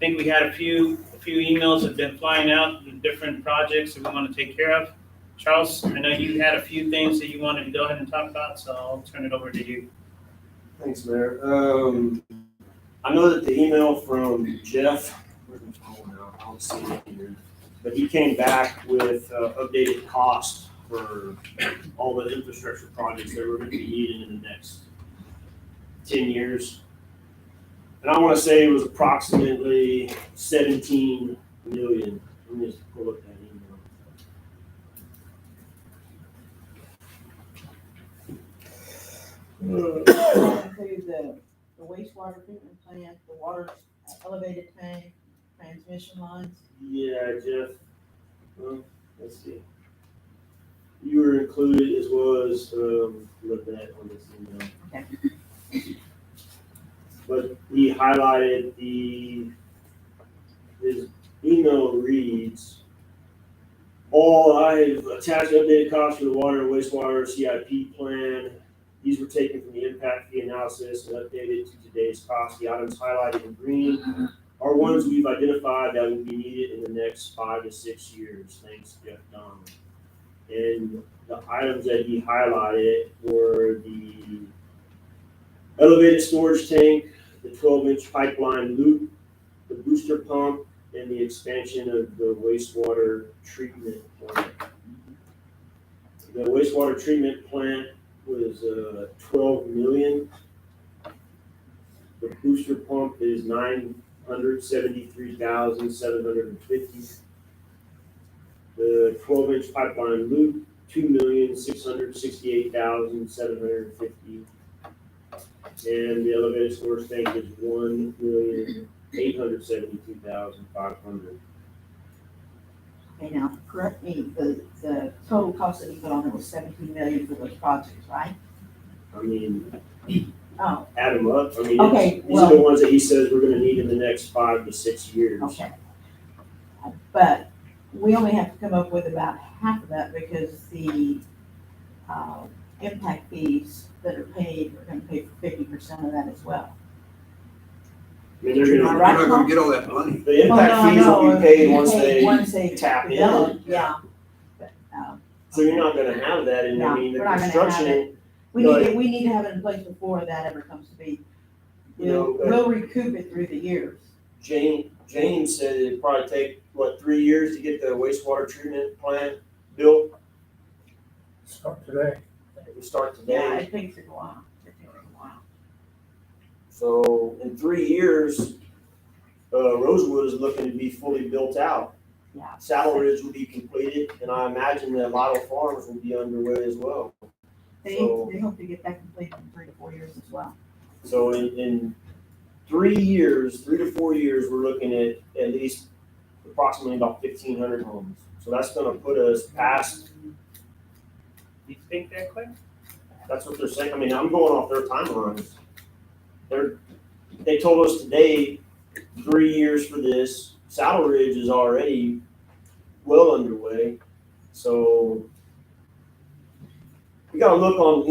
Speaker 3: think we had a few emails that have been flying out, the different projects that we want to take care of. Charles, I know you had a few things that you wanted to go ahead and talk about, so I'll turn it over to you.
Speaker 2: Thanks, Mayor. I know that the email from Jeff, where's my phone now? I don't see it here. But he came back with updated cost for all the infrastructure projects that we're going to be needing in the next 10 years. And I want to say it was approximately 17 million. Let me just pull up that email.
Speaker 5: Include the wastewater treatment plant, the water elevated tank, transmission lines.
Speaker 2: Yeah, Jeff, let's see. You were included as well as, Lynette on this email.
Speaker 5: Okay.
Speaker 2: But he highlighted his email reads, all I've attached updated costs for the water and wastewater CIP plan. These were taken from the impact fee analysis and updated to today's cost. The items highlighted in green are ones we've identified that will be needed in the next 5 to 6 years. Thanks, Jeff Don. And the items that he highlighted were the elevated storage tank, the 12-inch pipeline loop, the booster pump, and the expansion of the wastewater treatment plant. The wastewater treatment plant was $12 million. The booster pump is $973,750. The 12-inch pipeline loop, $2,668,750. And the elevated storage tank is $1,872,500.
Speaker 5: Okay, now, correct me, the total cost that he put on it was 17 million for those projects, right?
Speaker 2: I mean,
Speaker 5: Oh,
Speaker 2: add them up. I mean,
Speaker 5: Okay,
Speaker 2: these are the ones that he says we're gonna need in the next 5 to 6 years.
Speaker 5: okay. But we only have to come up with about half of that because the, impact fees that are paid, are gonna pay for 50% of that as well.
Speaker 2: I mean, they're
Speaker 9: You're
Speaker 2: gonna,
Speaker 9: not gonna get all that money.
Speaker 2: the impact fees will be paid once they tap
Speaker 5: develop,
Speaker 2: in.
Speaker 5: Yeah. But,
Speaker 2: So you're not gonna have that, and I
Speaker 5: No,
Speaker 2: mean, the
Speaker 5: we're not gonna have
Speaker 2: construction,
Speaker 5: we
Speaker 2: But-
Speaker 5: we need to have it in place before that ever comes to be.
Speaker 2: You know,
Speaker 5: We'll recoup it through the years.
Speaker 2: James said it'd probably take, 3 years to get the wastewater treatment plant built.
Speaker 11: Start today.
Speaker 2: We start
Speaker 5: Yeah,
Speaker 2: today.
Speaker 5: it takes a while. It takes a while.
Speaker 2: So in 3 years, Rosewood is looking to be fully built out.
Speaker 5: Yeah.
Speaker 2: Saddle Ridge will be completed, and I imagine that Lotto Farms will be underway as well.
Speaker 5: They
Speaker 2: So-
Speaker 5: hope to get that completed in 3 to 4 years as well.
Speaker 2: So in 3 years, 3 to 4 years, we're looking at least approximately about 1,500 homes. So that's gonna put us past,
Speaker 3: You think that quick?
Speaker 2: that's what they're saying. I mean, I'm going off their timelines. They told us today, 3 years for this. Saddle Ridge is already well underway. So we gotta look on,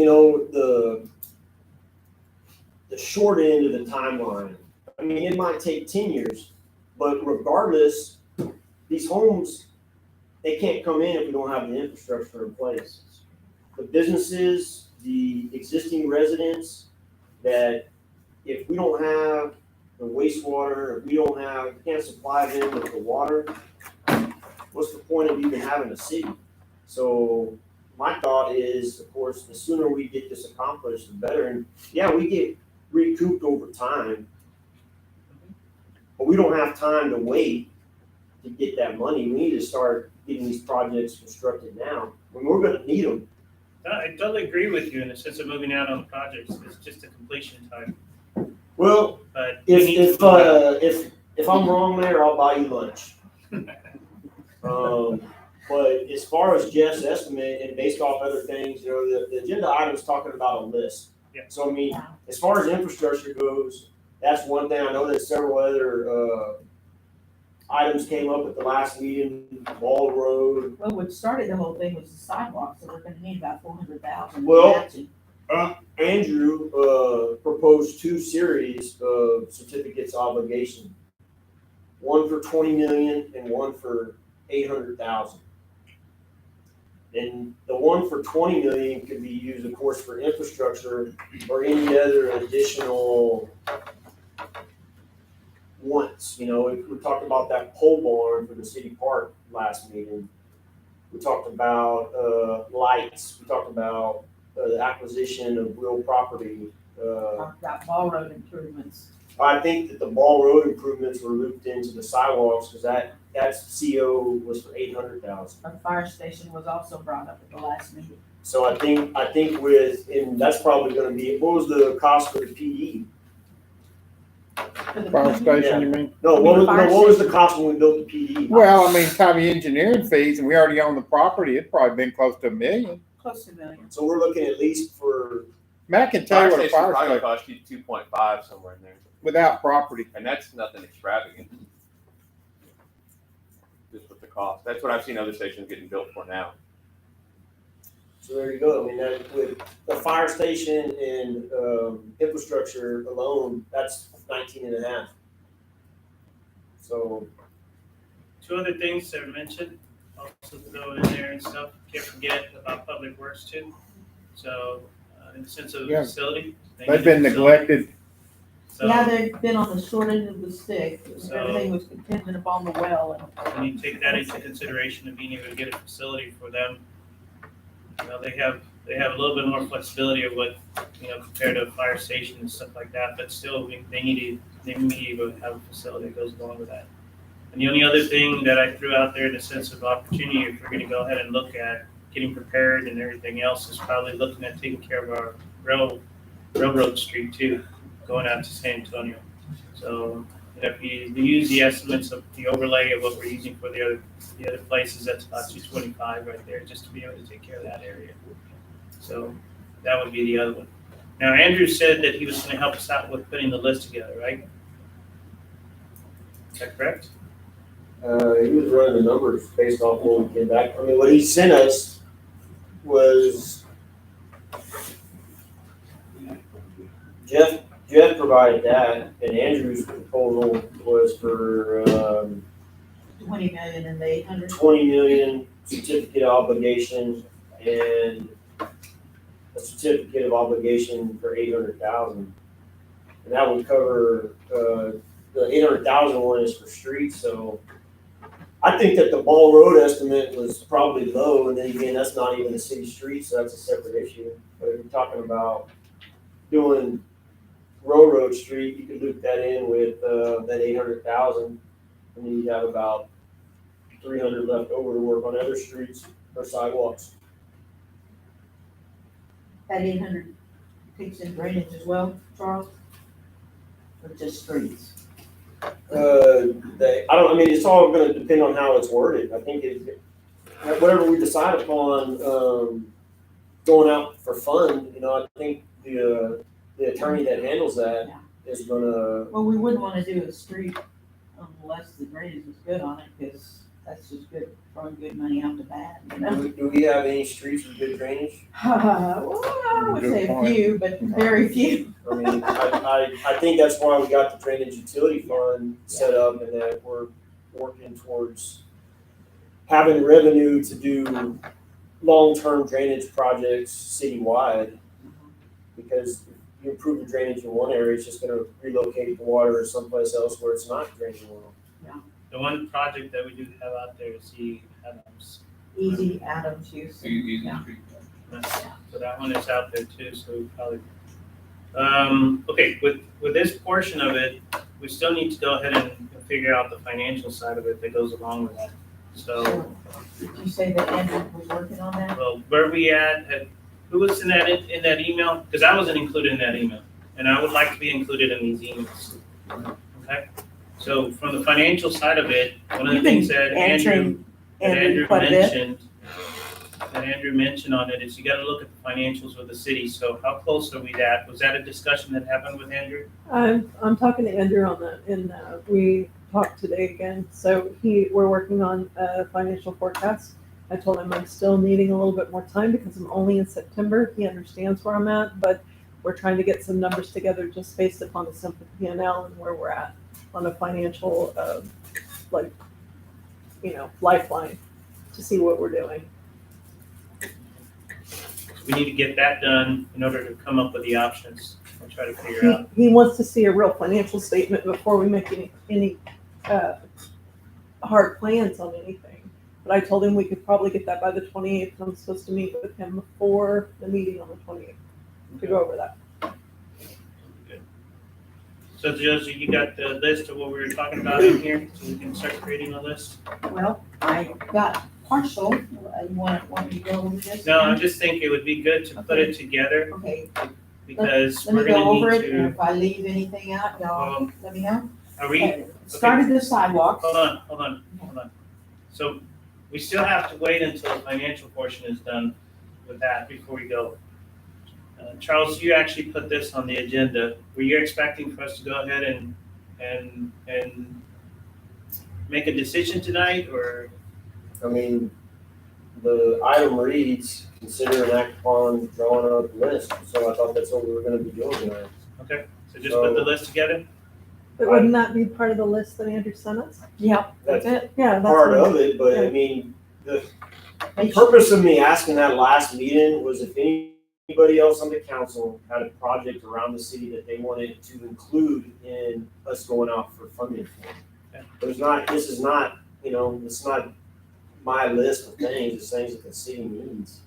Speaker 2: the short end of the timeline. I mean, it might take 10 years, but regardless, these homes, they can't come in if we don't have the infrastructure in place. The businesses, the existing residents, that if we don't have the wastewater, if we can't supply them with the water, what's the point of even having a city? So my thought is, of course, the sooner we get this accomplished, the better. And yeah, we get recouped over time, but we don't have time to wait to get that money. We need to start getting these projects constructed now, when we're gonna need them.
Speaker 3: I totally agree with you in the sense of moving out on the projects. It's just a completion time.
Speaker 2: Well,
Speaker 3: But we need
Speaker 2: if
Speaker 3: to-
Speaker 2: if I'm wrong there, I'll buy you lunch. But as far as Jeff's estimate and based off other things, the agenda item is talking about a list.
Speaker 3: Yeah.
Speaker 2: So I mean, as far as infrastructure goes, that's one thing. I know that several other items came up at the last meeting, Ball Road.
Speaker 5: Well, what started the whole thing was the sidewalk, so we're gonna need about 400,000.
Speaker 2: Well, Andrew proposed 2 series of certificates of obligation. One for 20 million and one for 800,000. And the one for 20 million could be used, of course, for infrastructure or any other additional wants. We talked about that pole barn for the city park last meeting. We talked about lights. We talked about the acquisition of real property.
Speaker 5: Talked about Ball Road improvements.
Speaker 2: I think that the Ball Road improvements were looped into the sidewalks because that CO was for 800,000.
Speaker 5: Our fire station was also brought up at the last meeting.
Speaker 2: So I think and that's probably gonna be, what was the cost for the PD?
Speaker 5: For the
Speaker 10: Fire
Speaker 5: PD.
Speaker 10: station, you mean?
Speaker 2: No, what was the cost when we built the PD?
Speaker 10: Well, I mean, time of engineering fees, and we already own the property, it'd probably been close to $1 million.
Speaker 5: Close to $1 million.
Speaker 2: So we're looking at least for,
Speaker 10: Matt can tell
Speaker 12: Fire
Speaker 10: you what a
Speaker 12: station
Speaker 10: fire
Speaker 12: probably
Speaker 10: station,
Speaker 12: cost you 2.5 somewhere in there,
Speaker 10: without property.
Speaker 12: and that's nothing extravagant. Just with the cost. That's what I've seen other stations getting built for now.
Speaker 2: so there you go. I mean, that with the fire station and, infrastructure alone, that's 19.5. So,
Speaker 3: Two other things that are mentioned, also throw in there and stuff, can't forget about public works too. So, in the sense of
Speaker 10: Yeah.
Speaker 3: facility. they
Speaker 10: They've
Speaker 3: need
Speaker 10: been
Speaker 3: a facility.
Speaker 10: neglected.
Speaker 3: So,
Speaker 5: Yeah, they've been on the short end of the stick.
Speaker 3: So-
Speaker 5: Everything was contingent upon the well, and
Speaker 3: when you take that into consideration of being able to get a facility for them, you know, they have a little bit more flexibility of what, you know, compared to a fire station and stuff like that, but still, they need to have a facility that goes along with that. And the only other thing that I threw out there in the sense of opportunity, if we're gonna go ahead and look at getting prepared and everything else, is probably looking at taking care of our railroad street too, going out to San Antonio. So, you know, if you use the estimates of the overlay of what we're using for the other places, that's about 225 right there, just to be able to take care of that area. So that would be the other one. Now, Andrew said that he was gonna help us out with putting the list together, right? Is that correct?
Speaker 2: he was running the numbers based off what we came back. I mean, what he sent us was Jeff provided that, and Andrew's proposal was for,
Speaker 5: 20 million and the 800.
Speaker 2: 20 million certificate of obligation and a certificate of obligation for 800,000. And that would cover, the 800,000 one is for streets, so I think that the Ball Road estimate was probably low, and then again, that's not even a city street, so that's a separate issue. But if you're talking about doing Railroad Street, you could loop that in with, that 800,000, and then you'd have about 300 left over to work on other streets or sidewalks.
Speaker 5: That 800 takes in drainage as well, Charles? Or just streets?
Speaker 2: I mean, it's all gonna depend on how it's worded. I think whatever we decide upon, going out for fund, you know, I think the attorney that handles that is gonna,
Speaker 5: Well, we wouldn't want to do a street unless the drainage was good on it, because that's just good, throwing good money out the bat, you know?
Speaker 2: do we have any streets with good drainage?
Speaker 5: Well, I would say a few, but very few.
Speaker 2: I mean, I think that's why we got the drainage utility fund set up, and that we're working towards having revenue to do long-term drainage projects citywide. Because if you improve the drainage in one area, it's just gonna relocate the water someplace else where it's not draining well.
Speaker 3: The one project that we do have out there is the Adams.
Speaker 5: Easy Adams use. Yeah.
Speaker 3: So that one is out there too, so we probably, okay, with this portion of it, we still need to go ahead and figure out the financial side of it that goes along with that. So,
Speaker 5: Did you say that Andrew was working on that?
Speaker 3: well, where we at, who was in that email? Because I wasn't included in that email, and I would like to be included in these emails. Okay? So from the financial side of it, one of the things that Andrew
Speaker 5: quite a bit.
Speaker 3: mentioned on it is you gotta look at the financials with the city. So how close are we at? Was that a discussion that happened with Andrew?
Speaker 13: I'm talking to Andrew on that, and we talked today again. So we're working on a financial forecast. I told him I'm still needing a little bit more time because I'm only in September. He understands where I'm at, but we're trying to get some numbers together just based upon the simple P&L and where we're at on a financial, lifeline to see what we're doing.
Speaker 3: We need to get that done in order to come up with the options and try to figure out.
Speaker 13: He wants to see a real financial statement before we make any hard plans on anything. But I told him we could probably get that by the 28th. I'm supposed to meet with him before the meeting on the 28th to go over that.
Speaker 3: So Josie, you got the list of what we were talking about in here, so we can start creating a list?
Speaker 5: Well, I got partial, you want me to go over this?
Speaker 3: No, I just think it would be good to put it together
Speaker 5: Okay,
Speaker 3: because
Speaker 5: let
Speaker 3: we're
Speaker 5: me go
Speaker 3: gonna
Speaker 5: over
Speaker 3: need
Speaker 5: it, and
Speaker 3: to,
Speaker 5: if I leave anything out, y'all let me know.
Speaker 3: are we,
Speaker 5: Okay, started the sidewalks.
Speaker 3: hold on. So we still have to wait until the financial portion is done with that before we go. Charles, you actually put this on the agenda. Were you expecting for us to go ahead and make a decision tonight, or?
Speaker 2: I mean, the item reads, consider and act upon drawing up a list, so I thought that's what we were gonna be doing tonight.
Speaker 3: Okay, so just put the list together?
Speaker 13: But wouldn't that be part of the list that Andrew sent us?
Speaker 5: Yep,
Speaker 2: That's
Speaker 5: that's it.
Speaker 13: Yeah, that's
Speaker 2: part
Speaker 13: what
Speaker 2: of it, but I
Speaker 13: yeah.
Speaker 2: mean, the purpose of me asking that last meeting was if anybody else on the council had a project around the city that they wanted to include in us going out for funding for.
Speaker 3: Okay.
Speaker 2: This is not, it's not my list of things, it's things that the city needs.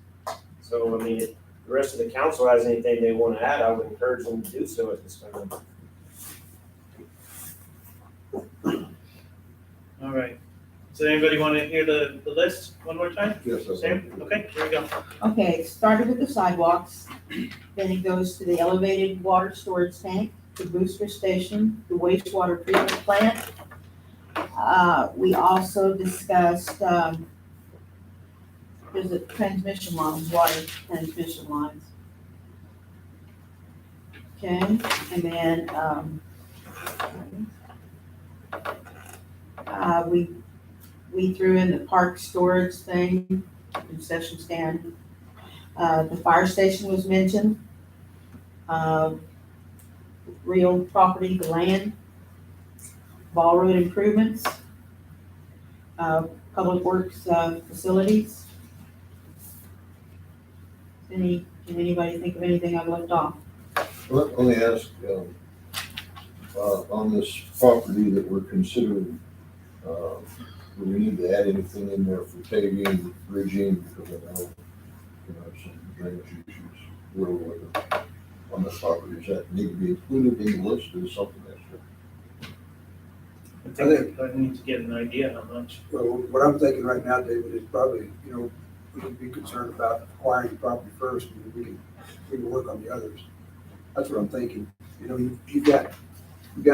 Speaker 2: So, I mean, if the rest of the council has anything they want to add, I would encourage them to do so at this time.
Speaker 3: All right. So anybody want to hear the list one more time?
Speaker 6: Yes, that's.
Speaker 3: Sam? Okay, here we go.
Speaker 5: Okay, it started with the sidewalks, then it goes to the elevated water storage tank, the booster station, the wastewater treatment plant. We also discussed, there's a transmission lines, water transmission lines. Okay, and then, we threw in the park storage thing, concession stand. The fire station was mentioned. Real property, the land. Ball road improvements. Public works, facilities. Can anybody think of anything I've left off?
Speaker 6: Let me ask, on this property that we're considering, do we need to add anything in there for paving, bridging, because I know, some drainage issues on this property, does that need to be included in the list or something extra?
Speaker 3: I think I need to get an idea how much.
Speaker 9: Well, what I'm thinking right now, David, is probably, we should be concerned about acquiring the property first, and then we can work on the others. That's what I'm thinking. You've got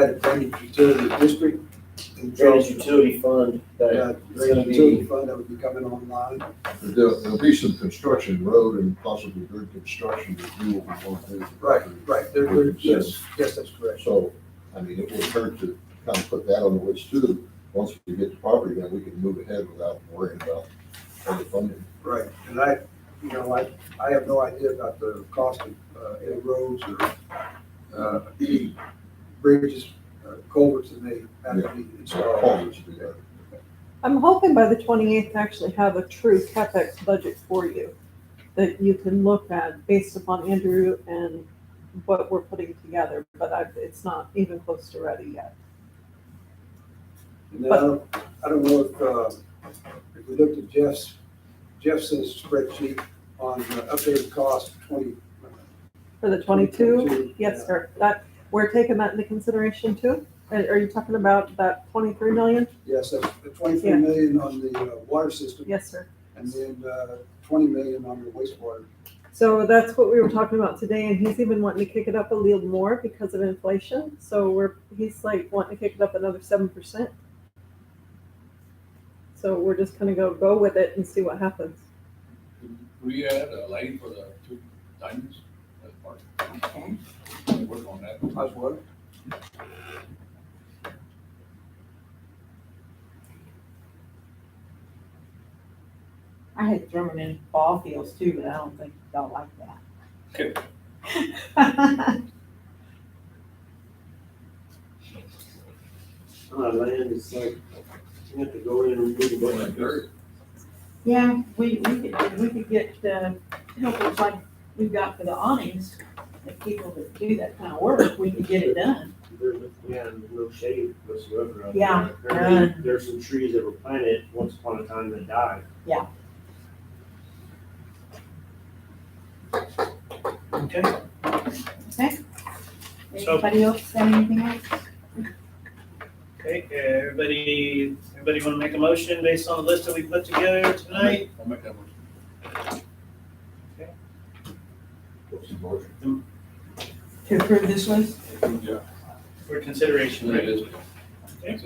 Speaker 9: a drainage utility district.
Speaker 2: Drainage utility fund
Speaker 9: Yeah,
Speaker 2: that is gonna
Speaker 9: drainage utility
Speaker 2: be,
Speaker 9: fund that would be coming online.
Speaker 6: There'll be some construction, road and possibly bridge construction to do what we want to do. with the property.
Speaker 9: Right, yes, that's correct.
Speaker 6: So, I mean, it would hurt to kind of put that on the list too. Once we get the property, then we can move ahead without worrying about other funding.
Speaker 9: Right, and I have no idea about the cost of any roads or any bridges, culverts that may have to be installed.
Speaker 6: Culverts would be better.
Speaker 13: I'm hoping by the 28th to actually have a true CapEx budget for you that you can look at based upon Andrew and what we're putting together, but it's not even close to ready yet.
Speaker 9: And then I don't know if we looked at Jeff's spreadsheet on the updated cost of 20.
Speaker 13: For the 22,
Speaker 9: 22,
Speaker 13: yes,
Speaker 9: yeah.
Speaker 13: sir. That, we're taking that into consideration too? Are you talking about that 23 million?
Speaker 9: Yes, that's the 23 million on the water system,
Speaker 13: Yes, sir.
Speaker 9: and then 20 million on the wastewater.
Speaker 13: So that's what we were talking about today, and he's even wanting to kick it up a little more because of inflation. So he's like wanting to kick it up another 7%. So we're just gonna go with it and see what happens.
Speaker 11: We had a lighting for the 2 diamonds at the park.
Speaker 5: Okay.
Speaker 11: We work on that.
Speaker 9: How's what?
Speaker 5: I had thrown them in ball fields too, but I don't think y'all like that.
Speaker 11: Okay.
Speaker 2: land is like, you have to go in and remove a bunch of dirt.
Speaker 5: Yeah, we could get helpers like we've got for the awnings, the people that do that kind of work, we could get it done.
Speaker 2: There's no shade whatsoever. out
Speaker 5: Yeah,
Speaker 2: there. Apparently, there's some trees that were planted once upon a time that died.
Speaker 5: Yeah.
Speaker 3: Okay.
Speaker 5: Okay?
Speaker 3: So-
Speaker 5: Anybody else say anything else?
Speaker 3: Okay, everybody want to make a motion based on the list that we put together tonight?
Speaker 11: I'll make that motion.
Speaker 6: What's the motion?
Speaker 5: To approve this list?
Speaker 11: Yeah.
Speaker 3: For consideration,
Speaker 11: It
Speaker 3: right?
Speaker 11: is.
Speaker 3: Okay.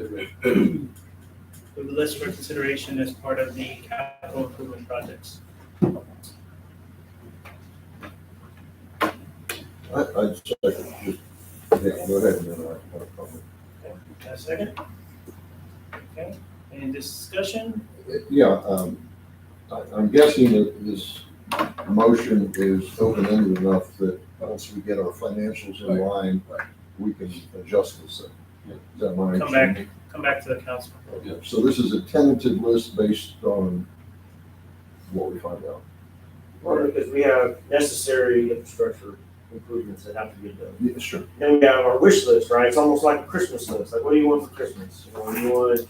Speaker 3: For the list for consideration as part of the capital improvement projects.
Speaker 6: I'd second, just, yeah, go ahead and then I have a comment.
Speaker 3: Got a second? Okay, any discussion?
Speaker 6: Yeah, I'm guessing that this motion is open-ended enough that once we get our financials in line, we can adjust this thing. Is that my understanding?
Speaker 3: Come back to the council.
Speaker 6: Yeah, so this is a tentative list based on what we find out.
Speaker 2: Well, because we have necessary infrastructure improvements that have to get done.
Speaker 6: Yeah, sure.
Speaker 2: Then we have our wish list, right? It's almost like a Christmas list. Like, what do you want for Christmas? You want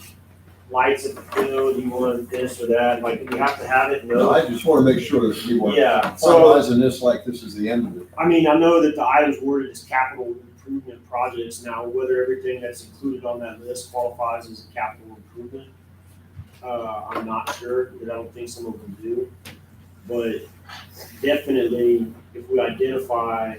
Speaker 2: lights at the field? Do you want this or that? Like, we have to have it.
Speaker 6: No, I just want to make sure that we weren't
Speaker 2: Yeah. So,
Speaker 6: finalizing this like this is the end of it.
Speaker 2: I mean, I know that the items worded as capital improvement projects. Now, whether everything that's included on that list qualifies as a capital improvement, I'm not sure, because I don't think some of them do. But definitely, if we identify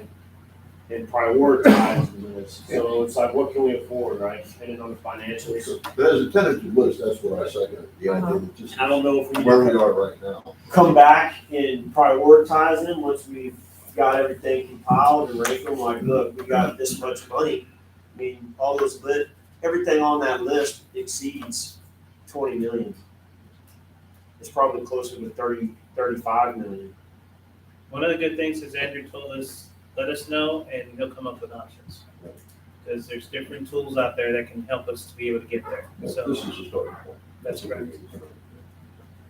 Speaker 2: and prioritize this, so it's like, what can we afford, right? Depending on the financials.
Speaker 6: But as a tentative list, that's what I second. The idea that just
Speaker 2: I don't know if we
Speaker 6: where we are right now.
Speaker 2: come back and prioritize them once we've got everything compiled and rank them, like, look, we got this much money. I mean, all those everything on that list exceeds 20 million. It's probably closer to 30, 35 million.
Speaker 3: One of the good things is Andrew told us, let us know and he'll come up with options. Because there's different tools out there that can help us to be able to get there. So
Speaker 6: This is a starting point.
Speaker 3: that's correct.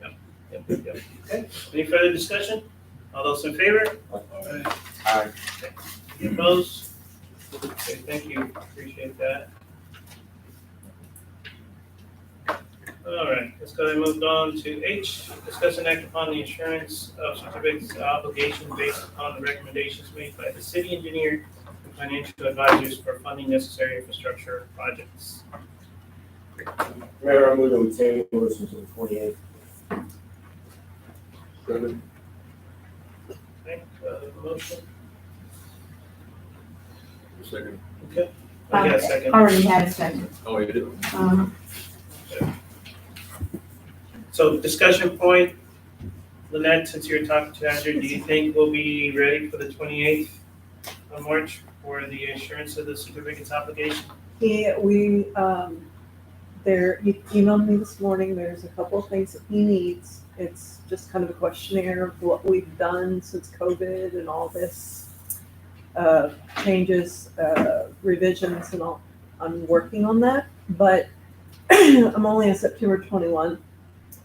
Speaker 3: Yep. Okay, any further discussion? All those in favor?
Speaker 2: Aye.
Speaker 3: Any opposed? Okay, thank you, appreciate that. All right, let's go ahead and move on to H, discuss and act upon the insurance of certificates of obligation based upon the recommendations made by the city engineer and financial advisors for funding necessary infrastructure projects.
Speaker 2: Mayor, I move that we table this until the 28th.
Speaker 3: Okay, motion,
Speaker 11: Second.
Speaker 3: okay. I got a second.
Speaker 5: Already had a second.
Speaker 11: Oh, you did?
Speaker 3: So discussion point, Lynette, since you're talking to Andrew, do you think we'll be ready for the 28th of March for the assurance of the certificates obligation?
Speaker 13: He emailed me this morning, there's a couple of things that he needs. It's just kind of a questionnaire of what we've done since COVID and all this, changes, revisions and all. I'm working on that, but I'm only on September 21.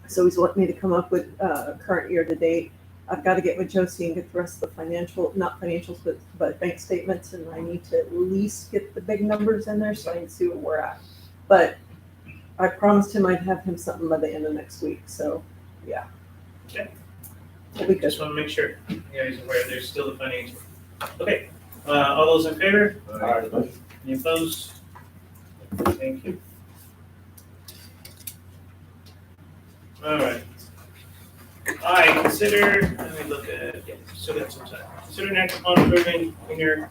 Speaker 13: So he's wanting me to come up with, current year to date. I've got to get with Josie and get the rest of the not financials, but bank statements, and I need to at least get the big numbers in there so I can see where we're at. But I promised him I'd have him something by the end of next week, so, yeah.
Speaker 3: Okay.
Speaker 13: We'll be good.
Speaker 3: Just want to make sure you guys are aware there's still the financial. Okay, all those in favor? Any opposed? Thank you. All right. Let me look at, yeah, so that's some time. Consider an act upon approving your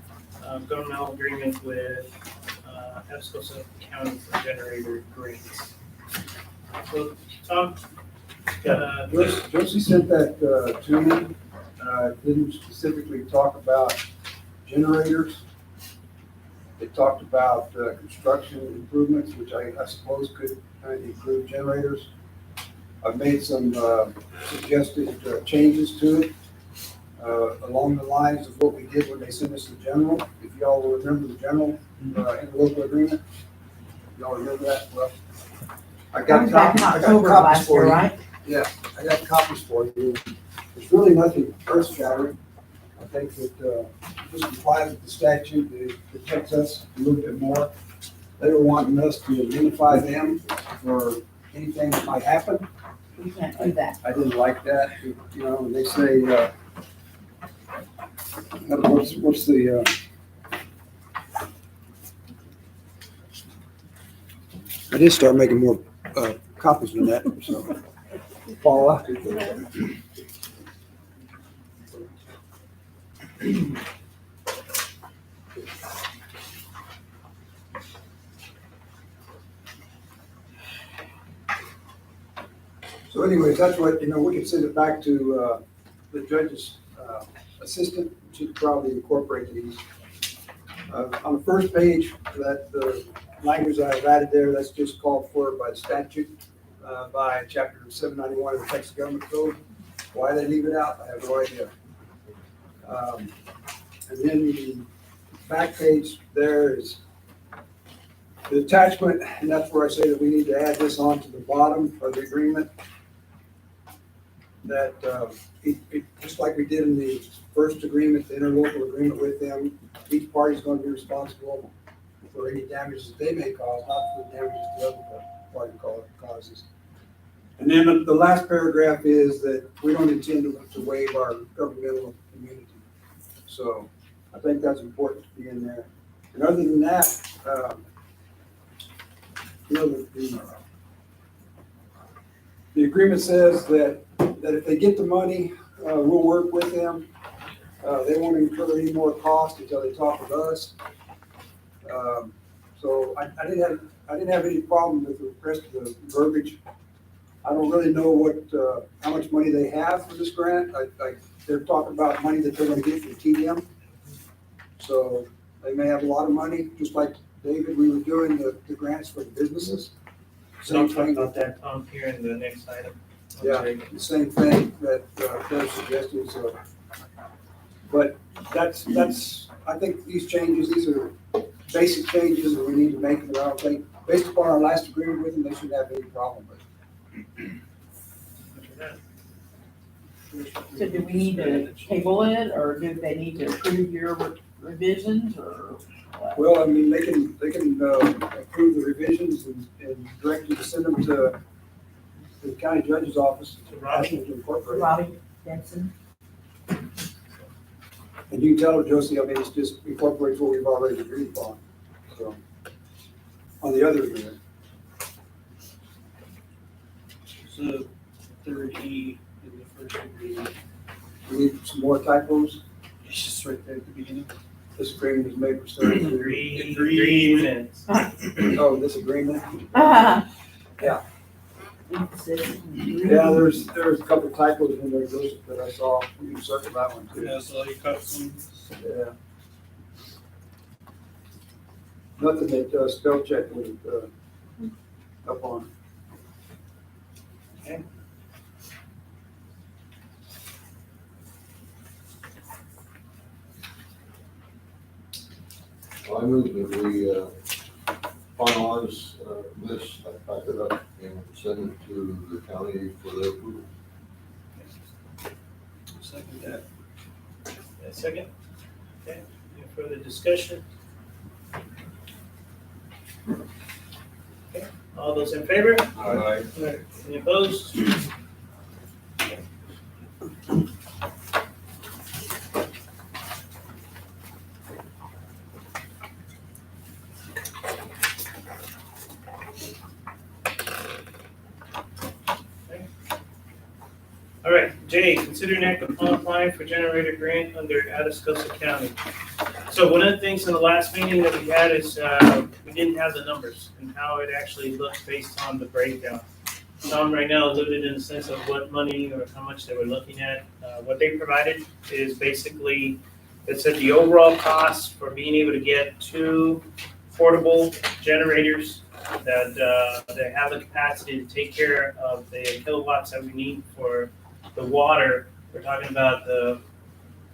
Speaker 3: governmental agreement with Epsco County for generator grants. So, Tom?
Speaker 9: Josie sent that to me. Didn't specifically talk about generators. It talked about construction improvements, which I suppose could include generators. I've made some suggested changes to it along the lines of what we did when they sent us the general. If y'all will remember the general interlocal agreement, y'all remember that? Well, I got copies for you.
Speaker 5: Right?
Speaker 9: Yeah, I got copies for you. There's really nothing earth-shattering. I think that just complies with the statute. It protects us a little bit more. They were wanting us to identify them for anything that might happen.
Speaker 5: We can't do that.
Speaker 9: I didn't like that. You know, they say, what's the, I did start making more copies than that, so. Paula? So anyways, that's what, we can send it back to the judge's assistant. She'd probably incorporate these. On the first page, that the language that I've added there, that's just called for by statute, by chapter 791 of the Texas Government Code. Why they leave it out, I have no idea. And then the back page there is the attachment, and that's where I say that we need to add this on to the bottom of the agreement. That just like we did in the first agreement, the interlocal agreement with them, each party is going to be responsible for any damages they may cause, not for the damages the other party causes. And then the last paragraph is that we don't intend to waive our governmental immunity. So I think that's important to be in there. And other than that, the agreement says that if they get the money, we'll work with them. They won't incur any more cost until they talk with us. So I didn't have any problem with the rest of the verbiage. I don't really know how much money they have for this grant. They're talking about money that they're going to get from TDM. So they may have a lot of money, just like David, we were doing the grants for the businesses.
Speaker 3: So I'll talk about that, Tom, here in the next item.
Speaker 9: Yeah, the same thing that they're suggesting, so. But that's, I think these are basic changes that we need to make, and I don't think, based upon our last agreement with them, they shouldn't have any problem with it.
Speaker 5: So do we need to table it, or do they need to approve your revisions, or what?
Speaker 9: Well, I mean, they can approve the revisions and direct you to send them to the county judge's office.
Speaker 3: To Robbie?
Speaker 9: Ask them to incorporate.
Speaker 5: Robbie Benson?
Speaker 9: And you can tell her, Josie, I mean, it's just incorporates what we've already agreed upon, so, on the other agreement.
Speaker 3: So 30 in the first agreement.
Speaker 9: We need some more typos.
Speaker 3: It's just right there at the beginning.
Speaker 9: This agreement is made pursuant to.
Speaker 3: Agreements.
Speaker 9: Oh, this agreement?
Speaker 5: Yeah.
Speaker 9: Yeah, there's a couple typos in there, Joseph, that I saw. You can circle that one too.
Speaker 3: Yeah, so you cut some.
Speaker 9: Yeah. Nothing that spell check would up on.
Speaker 3: Okay.
Speaker 6: I move that we finalize this, I pack it up and send it to the county for their approval.
Speaker 3: Second that. Second? Okay, any further discussion? Okay, all those in favor?
Speaker 6: Aye.
Speaker 3: Any opposed? All right, J, consider an act upon applying for generator grant under Atascosa County. So one of the things in the last meeting that we had is we didn't have the numbers and how it actually looks based on the breakdown. Tom right now alluded in the sense of what money or how much they were looking at. What they provided is basically, it said the overall cost for being able to get 2 portable generators that have the capacity to take care of the kilowatts that we need for the water. We're talking about the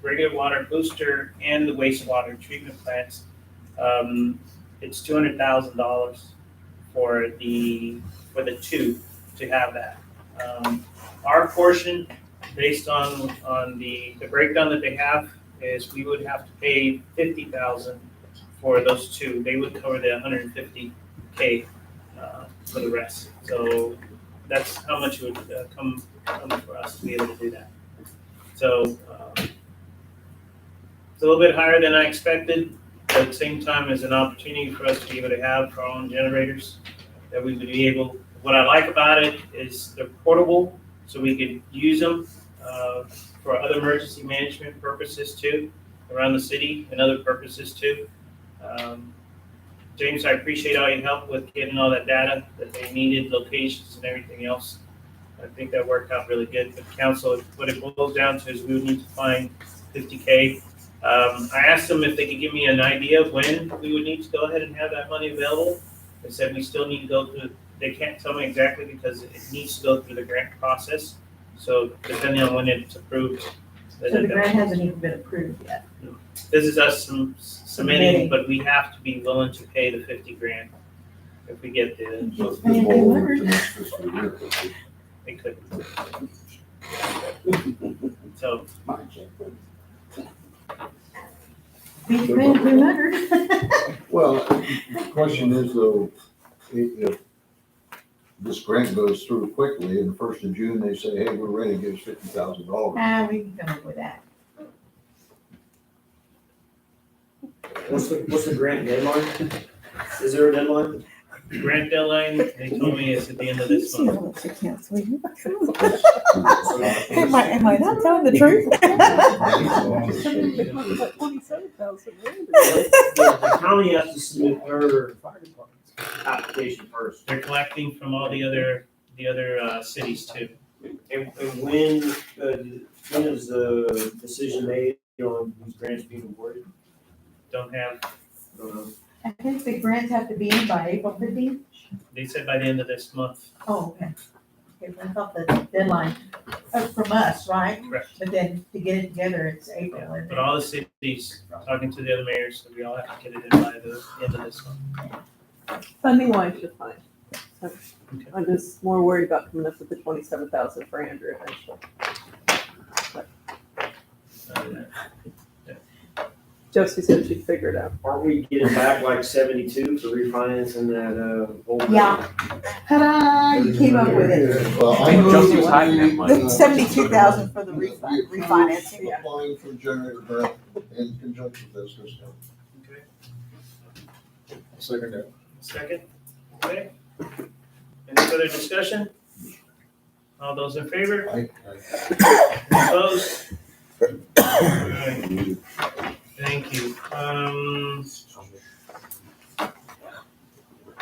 Speaker 3: regular water booster and the wastewater treatment plants. It's $200,000 for the 2 to have that. Our portion, based on the breakdown that they have, is we would have to pay $50,000 for those 2. They would cover the $150K for the rest. So that's how much it would come for us to be able to do that. So it's a little bit higher than I expected, but at the same time, it's an opportunity for us to be able to have our own generators. that we would be able, what I like about it is they're portable, so we could use them for other emergency management purposes too, around the city and other purposes too. James, I appreciate all your help with getting all that data that they needed, locations and everything else. I think that worked out really good. But council, what it boils down to is we would need to find 50K. I asked them if they could give me an idea of when we would need to go ahead and have that money available. They said we still need to go through, they can't tell me exactly because it needs to go through the grant process. So depending on when it's approved.
Speaker 5: So the grant hasn't even been approved yet.
Speaker 3: This is us submitting, but we have to be willing to pay the 50 grand if we get the,
Speaker 6: So it's just roll over to next fiscal year.
Speaker 3: they could. So,
Speaker 6: Well, the question is though, if this grant goes through quickly and the 1st of June, they say, hey, we're ready, give us $50,000.
Speaker 5: We can come up with that.
Speaker 2: What's the grant deadline? Is there a deadline?
Speaker 3: grant deadline, they told me it's at the end of this month.
Speaker 13: Am I not telling the truth?
Speaker 2: The county has to submit their application first.
Speaker 3: They're collecting from all the other cities too.
Speaker 2: And when is the decision made on these grants being awarded?
Speaker 3: Don't have,
Speaker 5: I think the grants have to be in by April 15th.
Speaker 3: they said by the end of this month.
Speaker 5: Oh, okay. Okay, I thought the deadline from us, right?
Speaker 3: Correct.
Speaker 5: But then to get it together, it's April. and
Speaker 3: But
Speaker 5: then-
Speaker 3: all the cities, talking to the other mayors, so we all have to get it in by the end of this month.
Speaker 13: Funding wise, you're fine. I'm just more worried about coming up with the 27,000 for Andrew eventually. Josie said she'd figure it out.
Speaker 2: Aren't we getting back like 72 for refinancing that old?
Speaker 5: Yeah. Ta-da, you came up with it.
Speaker 6: Well, I know.
Speaker 12: Josie's hiding that money.
Speaker 5: The 72,000 for the refinancing.
Speaker 6: We applying for the generator grant in conjunction with this discount.
Speaker 3: Okay.
Speaker 10: Second that.
Speaker 3: Second, okay. Any further discussion? All those in favor? Opposed? Alright. Thank you.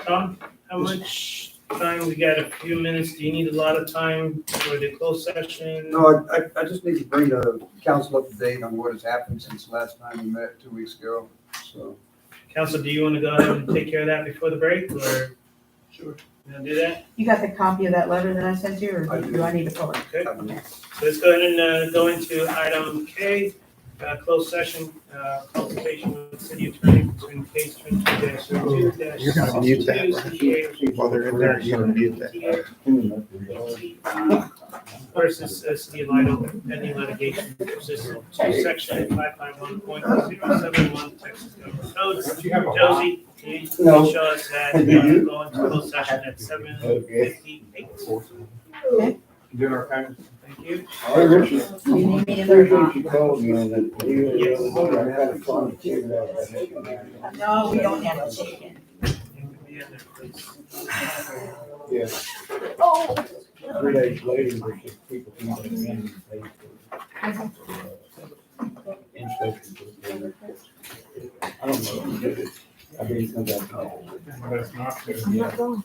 Speaker 3: Tom, how much time? We got a few minutes. Do you need a lot of time for the closed session?
Speaker 9: No, I just need to bring the council up to date on what has happened since the last time we met 2 weeks ago, so.
Speaker 3: Council, do you want to go ahead and take care of that before the break, or? Sure. You want to do that?
Speaker 5: You got the copy of that letter that I sent you, or do I need to pull it?
Speaker 3: Okay. So let's go ahead and go into item K, closed session, consultation with the city attorney between case 22-02-.
Speaker 10: You're gonna mute that, While they're in there, you're gonna mute that.
Speaker 3: Versus city of Lido pending litigation persistent to section 551.071 Texas Government Code. Josie, can you show us that, go into closed session at 7:58?
Speaker 10: Doing our kind of.
Speaker 3: Thank you.
Speaker 5: You need me in there, huh? No, we don't have to take it.
Speaker 3: Be in there, please.
Speaker 10: Yeah.
Speaker 5: Oh.
Speaker 10: 3 days later, there's just people coming in and pay I don't know. I mean, it's not that. But it's not.
Speaker 13: I'm not wrong.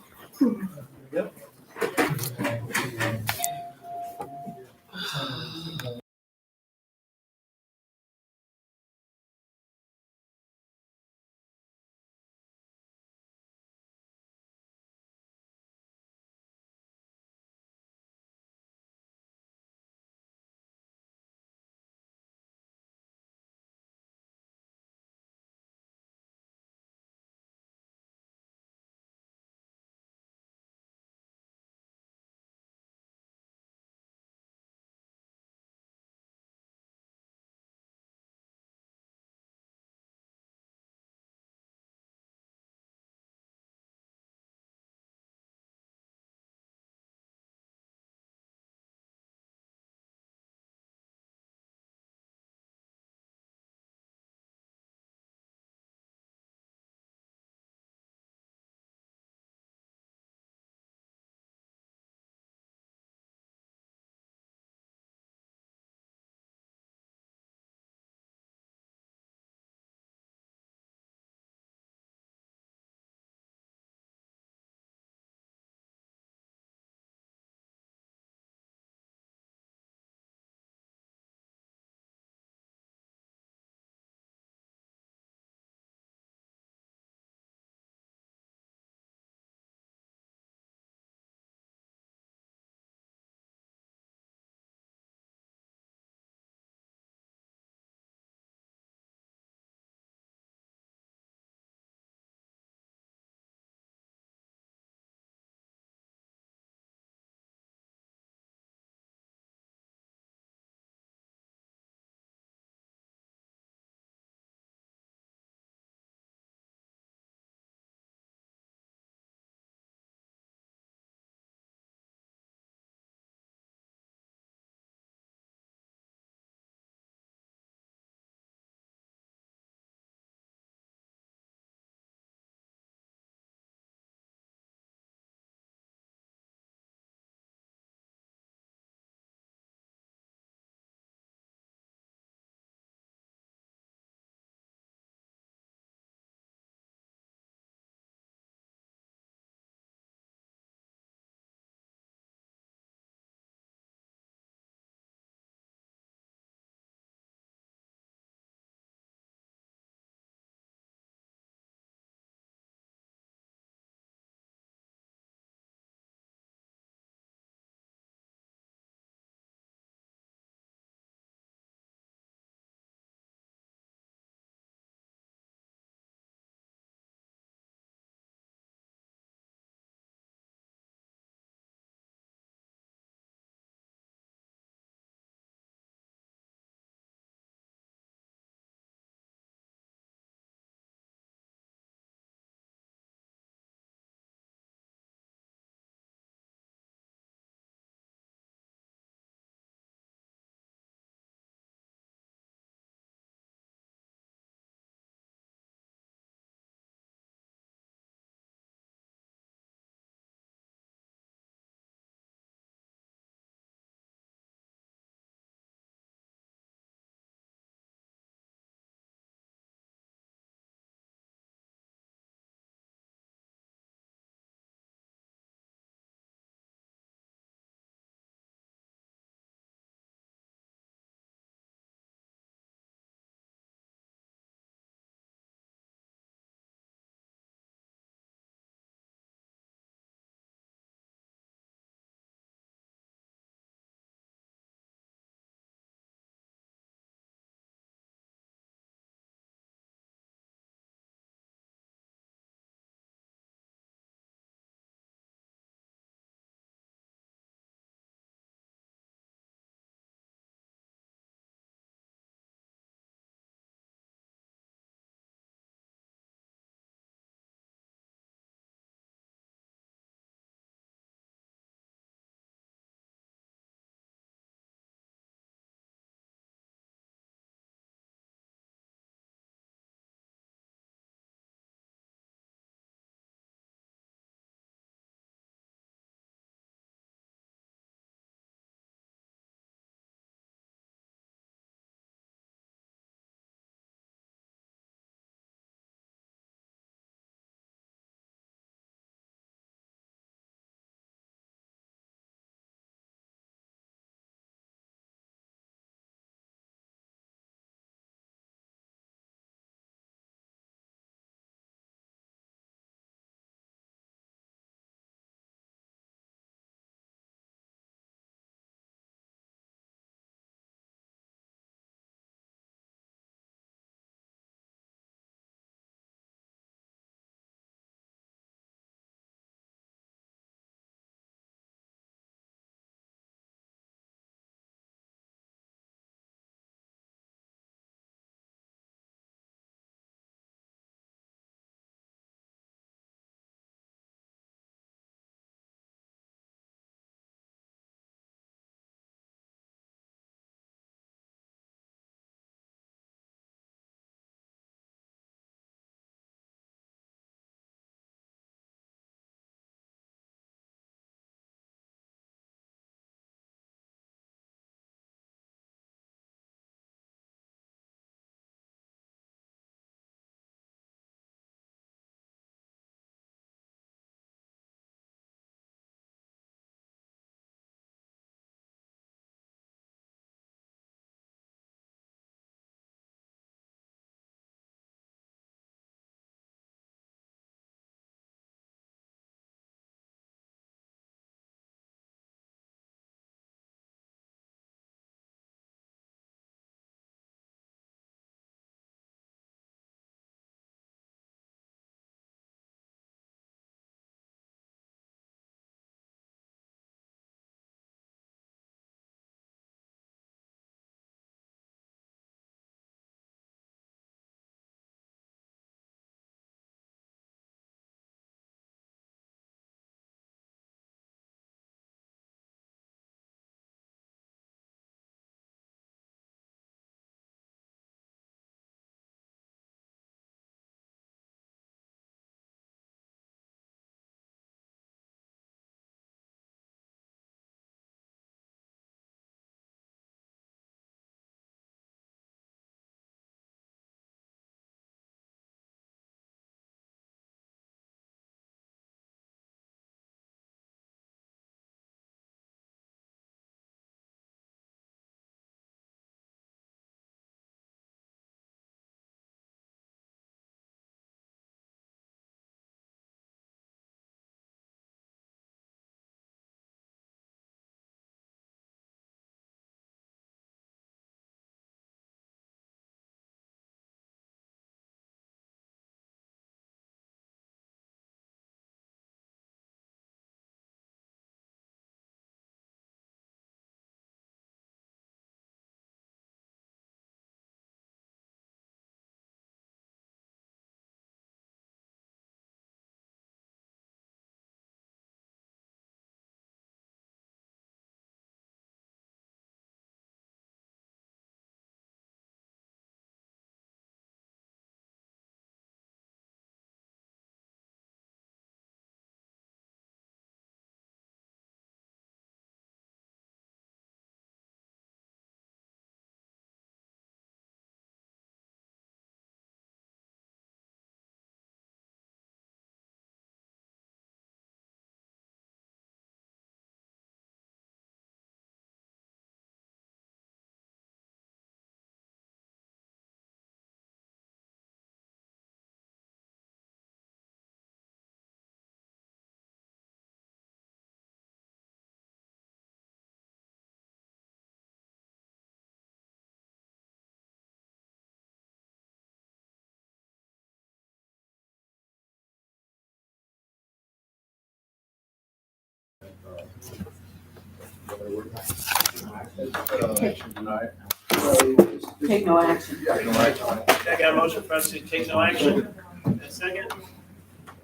Speaker 5: Take no action.
Speaker 3: I got a motion for us to take no action. A second?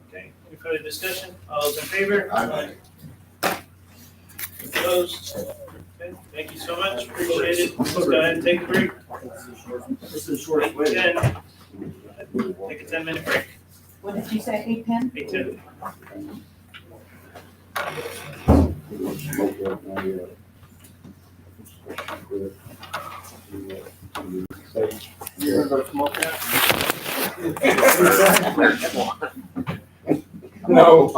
Speaker 3: Okay, any further discussion? All those in favor?
Speaker 6: Aye.
Speaker 3: Opposed? Okay, thank you so much, appreciate it. Let's go ahead and take a break.
Speaker 8: This is short.
Speaker 3: 8:10. Take a 10-minute break.
Speaker 5: What did you say, 8:10?
Speaker 3: 8:10.
Speaker 10: You're gonna go smoke that? No.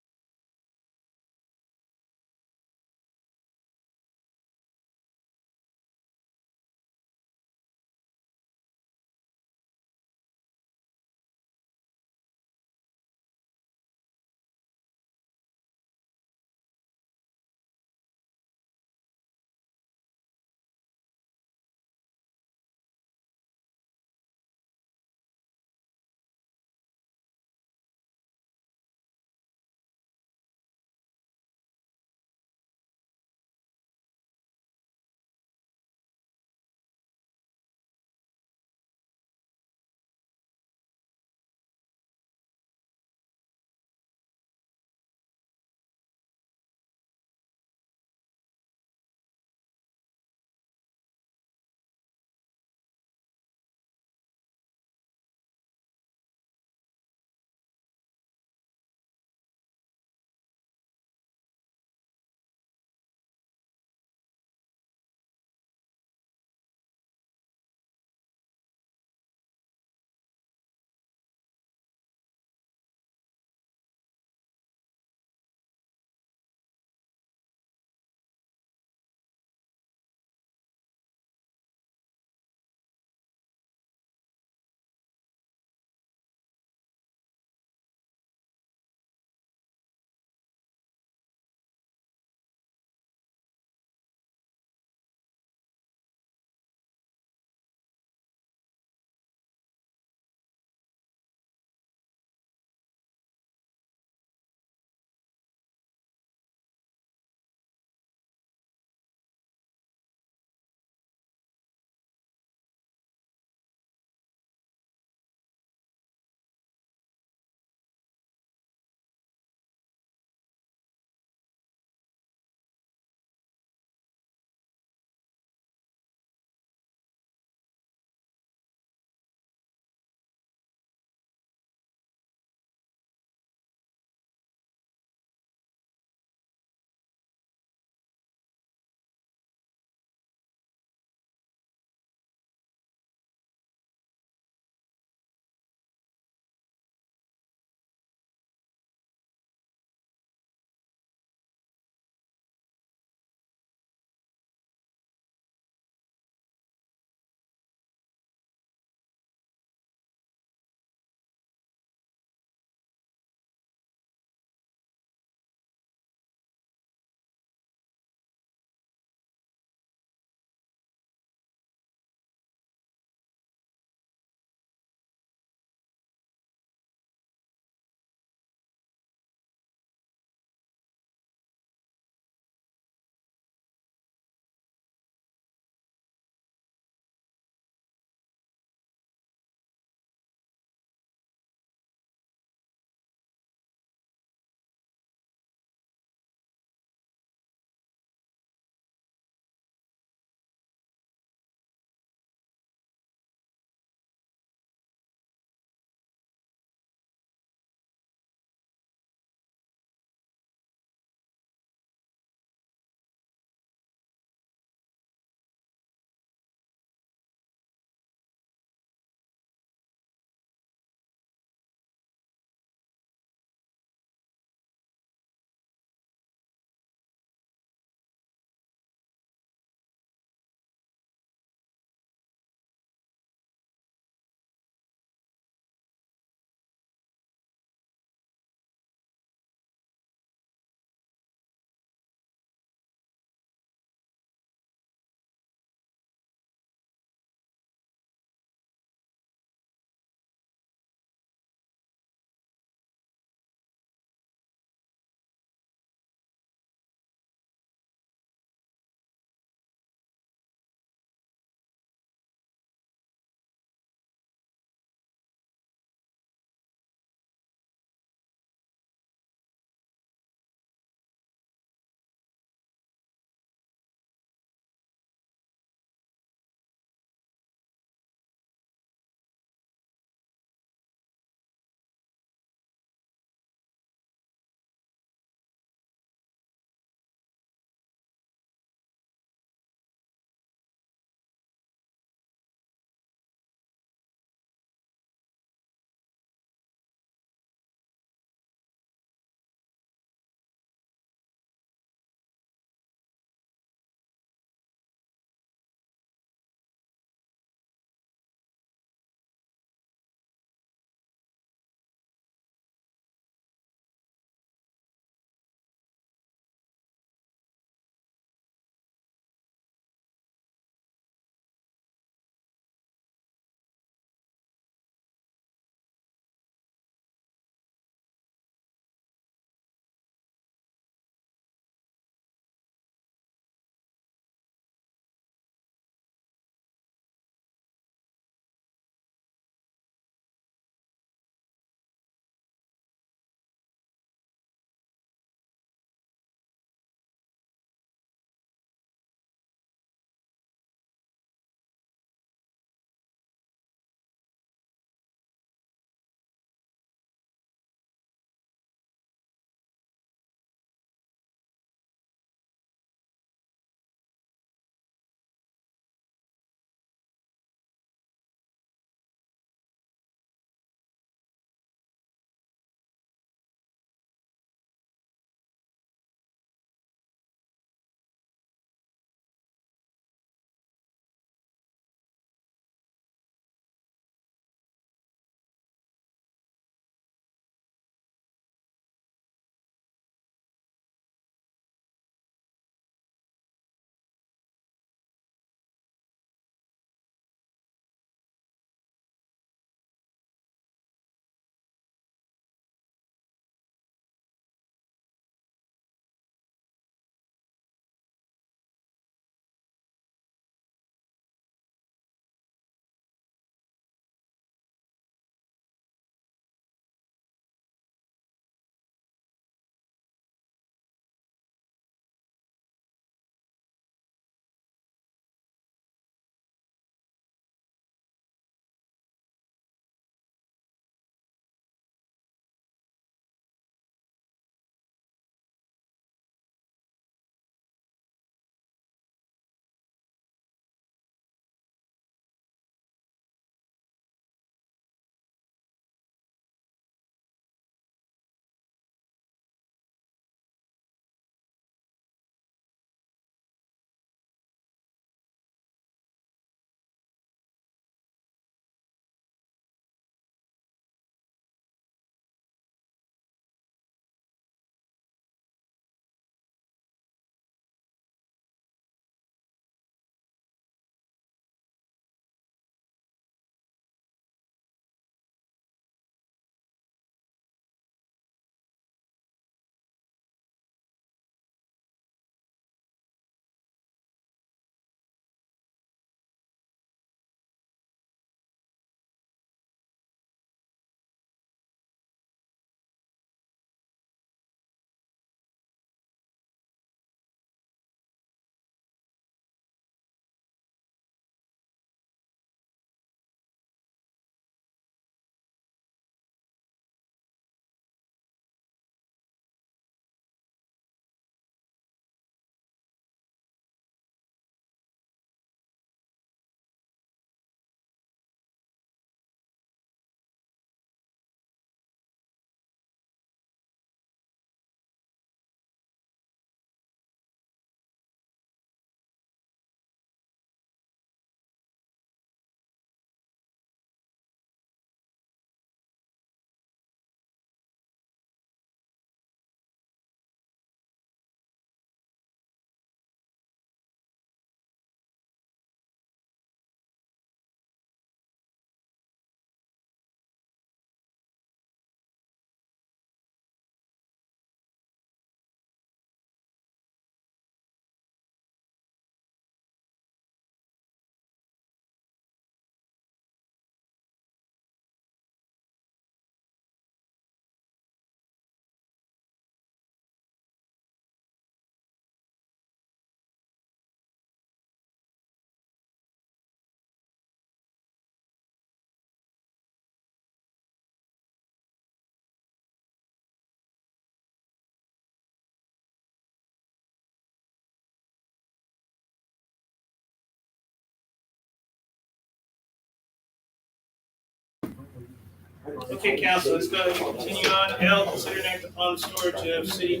Speaker 3: Okay, council, let's go ahead and continue on. L, consider an act upon storage of city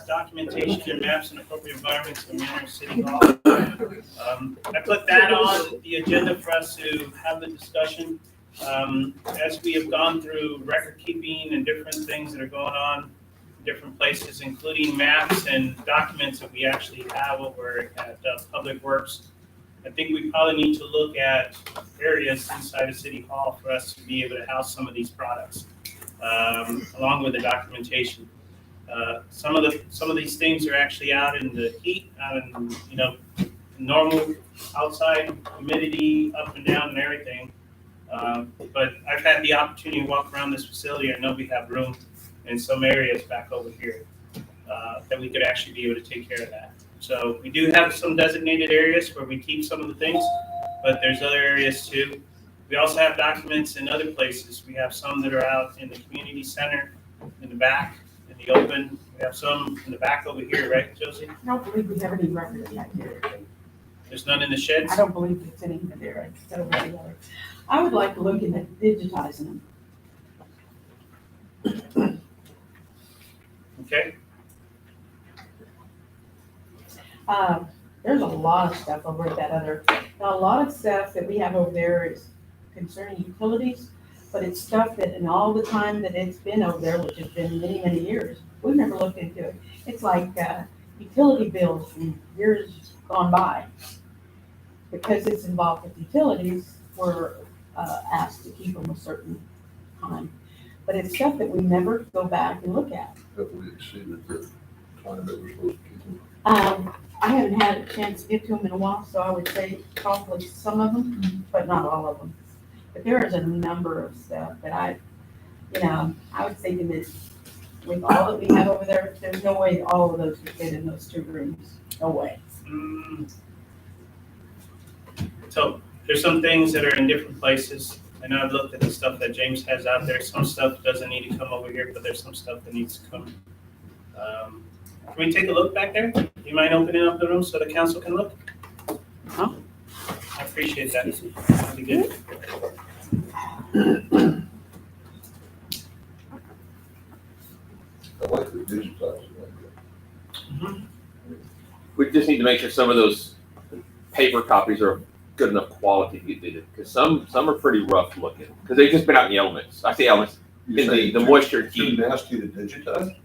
Speaker 3: documentation and maps in appropriate environments in Monroe City Hall. I put that on the agenda for us to have the discussion. As we have gone through record keeping and different things that are going on in different places, including maps and documents that we actually have over at Public Works, I think we probably need to look at areas inside of City Hall for us to be able to house some of these products, along with the documentation. Some of these things are actually out in the heat, out in, normal outside humidity up and down and everything. But I've had the opportunity to walk around this facility. I know we have room in some areas back over here that we could actually be able to take care of that. So we do have some designated areas where we keep some of the things, but there's other areas too. We also have documents in other places. We have some that are out in the community center, in the back, in the open. We have some in the back over here, right, Josie?
Speaker 5: I don't believe we have any records back there.
Speaker 3: There's none in the sheds?
Speaker 5: I don't believe it's any in there. It's over there. I would like to look into digitizing them.
Speaker 3: Okay.
Speaker 5: There's a lot of stuff over at that other, now a lot of stuff that we have over there is concerning utilities, but it's stuff that in all the time that it's been over there, which has been many, many years, we've never looked into it. It's like, utility bills from years gone by. Because it's involved with utilities, we're, asked to keep them a certain time. But it's stuff that we never go back and look at.
Speaker 6: Have we exceeded the time that we're supposed to keep them?
Speaker 5: I haven't had a chance to get to them in a while, so I would say probably some of them, but not all of them. But there is a number of stuff that I was thinking that with all that we have over there, there's no way all of those could fit in those two rooms. No way.
Speaker 3: So there's some things that are in different places. I know I've looked at the stuff that James has out there. Some stuff doesn't need to come over here, but there's some stuff that needs to come. Can we take a look back there? Do you mind opening up the room so the council can look?
Speaker 5: Huh?
Speaker 3: I appreciate that. That'd be good.
Speaker 6: I like the digitizing.
Speaker 12: We just need to make sure some of those paper copies are good enough quality to get did because some are pretty rough looking because they've just been out in the elements. I say elements in the moisture and
Speaker 6: Too
Speaker 12: heat.
Speaker 6: nasty to digitize?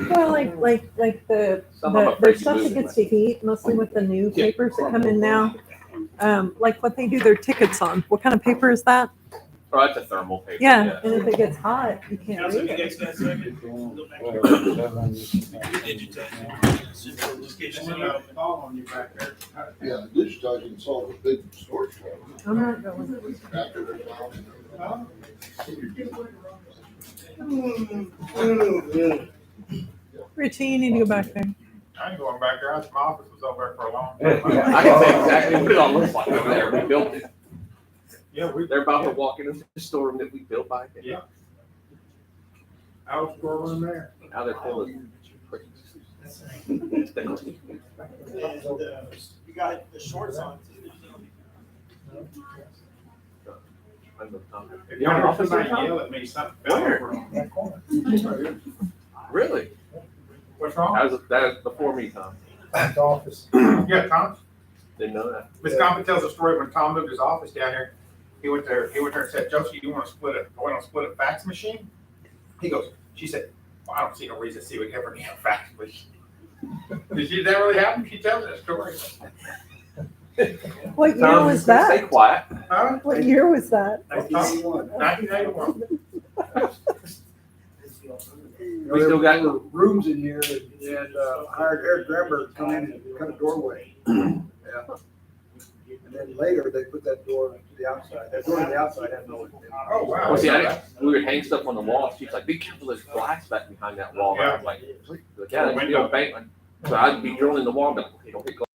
Speaker 13: Well, like the
Speaker 12: Some I'm afraid to
Speaker 13: stuff
Speaker 12: move.
Speaker 13: that gets to heat, mostly with the new
Speaker 12: Yeah.
Speaker 13: papers that come in now. Like what they do their tickets on. What kind of paper is that?
Speaker 12: Oh, that's a thermal paper.
Speaker 13: Yeah, and if it gets hot, you can't
Speaker 3: Council,
Speaker 13: read
Speaker 3: you
Speaker 13: it.
Speaker 3: guys got a second? Go back here. Digitizing. Central location.
Speaker 10: on you back there.
Speaker 6: Yeah, digitizing solve a big storage problem.
Speaker 13: I'm not going.
Speaker 6: After they're down.
Speaker 13: Richie, you need to go back there.
Speaker 10: I ain't going back there. My office was over there for a long
Speaker 12: I
Speaker 10: time.
Speaker 12: can say exactly what it all looks like over there. We built it.
Speaker 10: Yeah,
Speaker 12: They're about to walk into the storeroom that we built by.
Speaker 10: Yeah. I was scrolling there.
Speaker 12: Now they're full of bricks.
Speaker 2: You got the shorts on too.
Speaker 10: If y'all heard somebody yell at me, something fell over on that corner.
Speaker 12: Really?
Speaker 10: What's wrong?
Speaker 12: That was before me, Tom.
Speaker 10: Back office. Yeah, Tom.
Speaker 12: Didn't know that.
Speaker 10: Miss Compton tells a story when Tom moved his office down here. He went there and said, Josie, you want to split a fax machine? She said, well, I don't see no reason to see we ever need a fax machine. Did that really happen? She tells that story.
Speaker 13: What year
Speaker 12: Tom,
Speaker 13: was
Speaker 12: stay
Speaker 13: that?
Speaker 12: quiet.
Speaker 10: Huh?
Speaker 13: What year was that?
Speaker 10: 1981.
Speaker 12: We still got
Speaker 9: There were rooms in here and hired Eric Gramberg to come in and cut a doorway. Yeah. And then later, they put that door to the outside. That door to the outside had no.
Speaker 10: Oh, wow.
Speaker 12: Well, see, we would hang stuff on the wall. She's like, be careful, there's glass back behind that wall. And I was like, yeah, there's no bank. So I'd be drilling the wall, but okay, don't hit glass.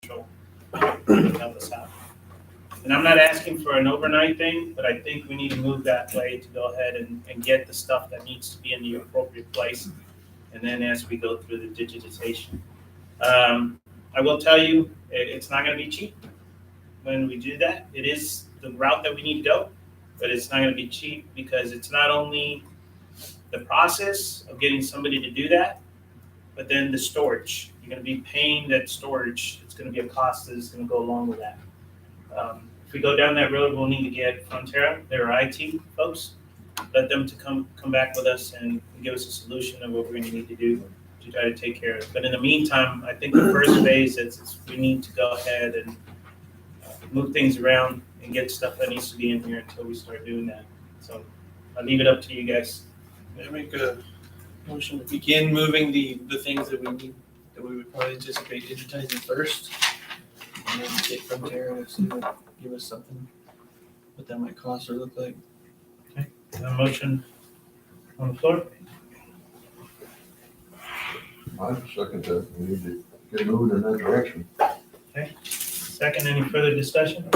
Speaker 3: Patrol. To help us out. And I'm not asking for an overnight thing, but I think we need to move that way to go ahead and get the stuff that needs to be in the appropriate place. And then as we go through the digitization. I will tell you, it's not gonna be cheap when we do that. It is the route that we need to go, but it's not gonna be cheap because it's not only the process of getting somebody to do that, but then the storage. You're gonna be paying that storage. It's gonna be a cost that is gonna go along with that. If we go down that road, we'll need to get Frontera, their IT folks, let them to come back with us and give us a solution of what we're gonna need to do to try to take care of it. But in the meantime, I think the first phase is we need to go ahead and move things around and get stuff that needs to be in here until we start doing that. So I'll leave it up to you guys.
Speaker 14: I make a motion to begin moving the things that we need, that we would probably anticipate digitizing first. And then get from there and see what, give us something, what that might cost or look like.
Speaker 3: A motion on the floor?
Speaker 6: I second that. We need to get moving in that direction.
Speaker 3: Second, any further discussion?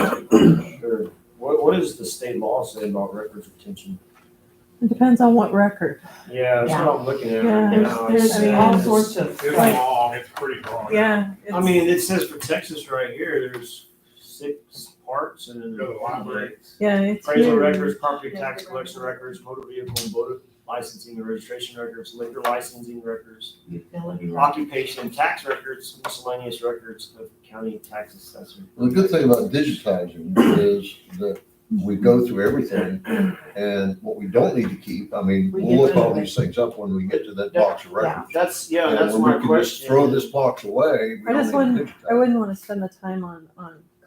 Speaker 2: Sure. What does the state law say about records retention?
Speaker 13: It depends on what record.
Speaker 2: Yeah, that's what I'm looking at
Speaker 13: Yeah.
Speaker 2: right now.
Speaker 5: There's
Speaker 2: It
Speaker 5: all
Speaker 2: says-
Speaker 5: sorts of,
Speaker 11: It's
Speaker 13: Like-
Speaker 11: long, it's pretty long.
Speaker 13: Yeah.
Speaker 2: I mean, it says for Texas right here, there's 6 parts and then
Speaker 11: Go to the library.
Speaker 13: Yeah, it's
Speaker 2: appraisal
Speaker 13: huge.
Speaker 2: records, property tax collection records, motor vehicle and motor licensing and registration records, liquor licensing records, occupation and tax records, miscellaneous records of county tax assessment.
Speaker 6: Well, the good thing about digitizing is that we go through everything, and what we don't need to keep, I mean,
Speaker 5: We
Speaker 6: we'll
Speaker 5: get
Speaker 6: look
Speaker 5: rid of
Speaker 6: all
Speaker 5: it.
Speaker 6: these things up when we get to that box of records.
Speaker 2: That's
Speaker 6: And
Speaker 2: that's
Speaker 6: when
Speaker 2: my
Speaker 6: we can just
Speaker 2: question.
Speaker 6: throw this box away, we
Speaker 13: I
Speaker 6: don't
Speaker 13: just
Speaker 6: need
Speaker 13: wouldn't,
Speaker 6: to
Speaker 13: I
Speaker 6: digitize.
Speaker 13: wouldn't want to spend the time on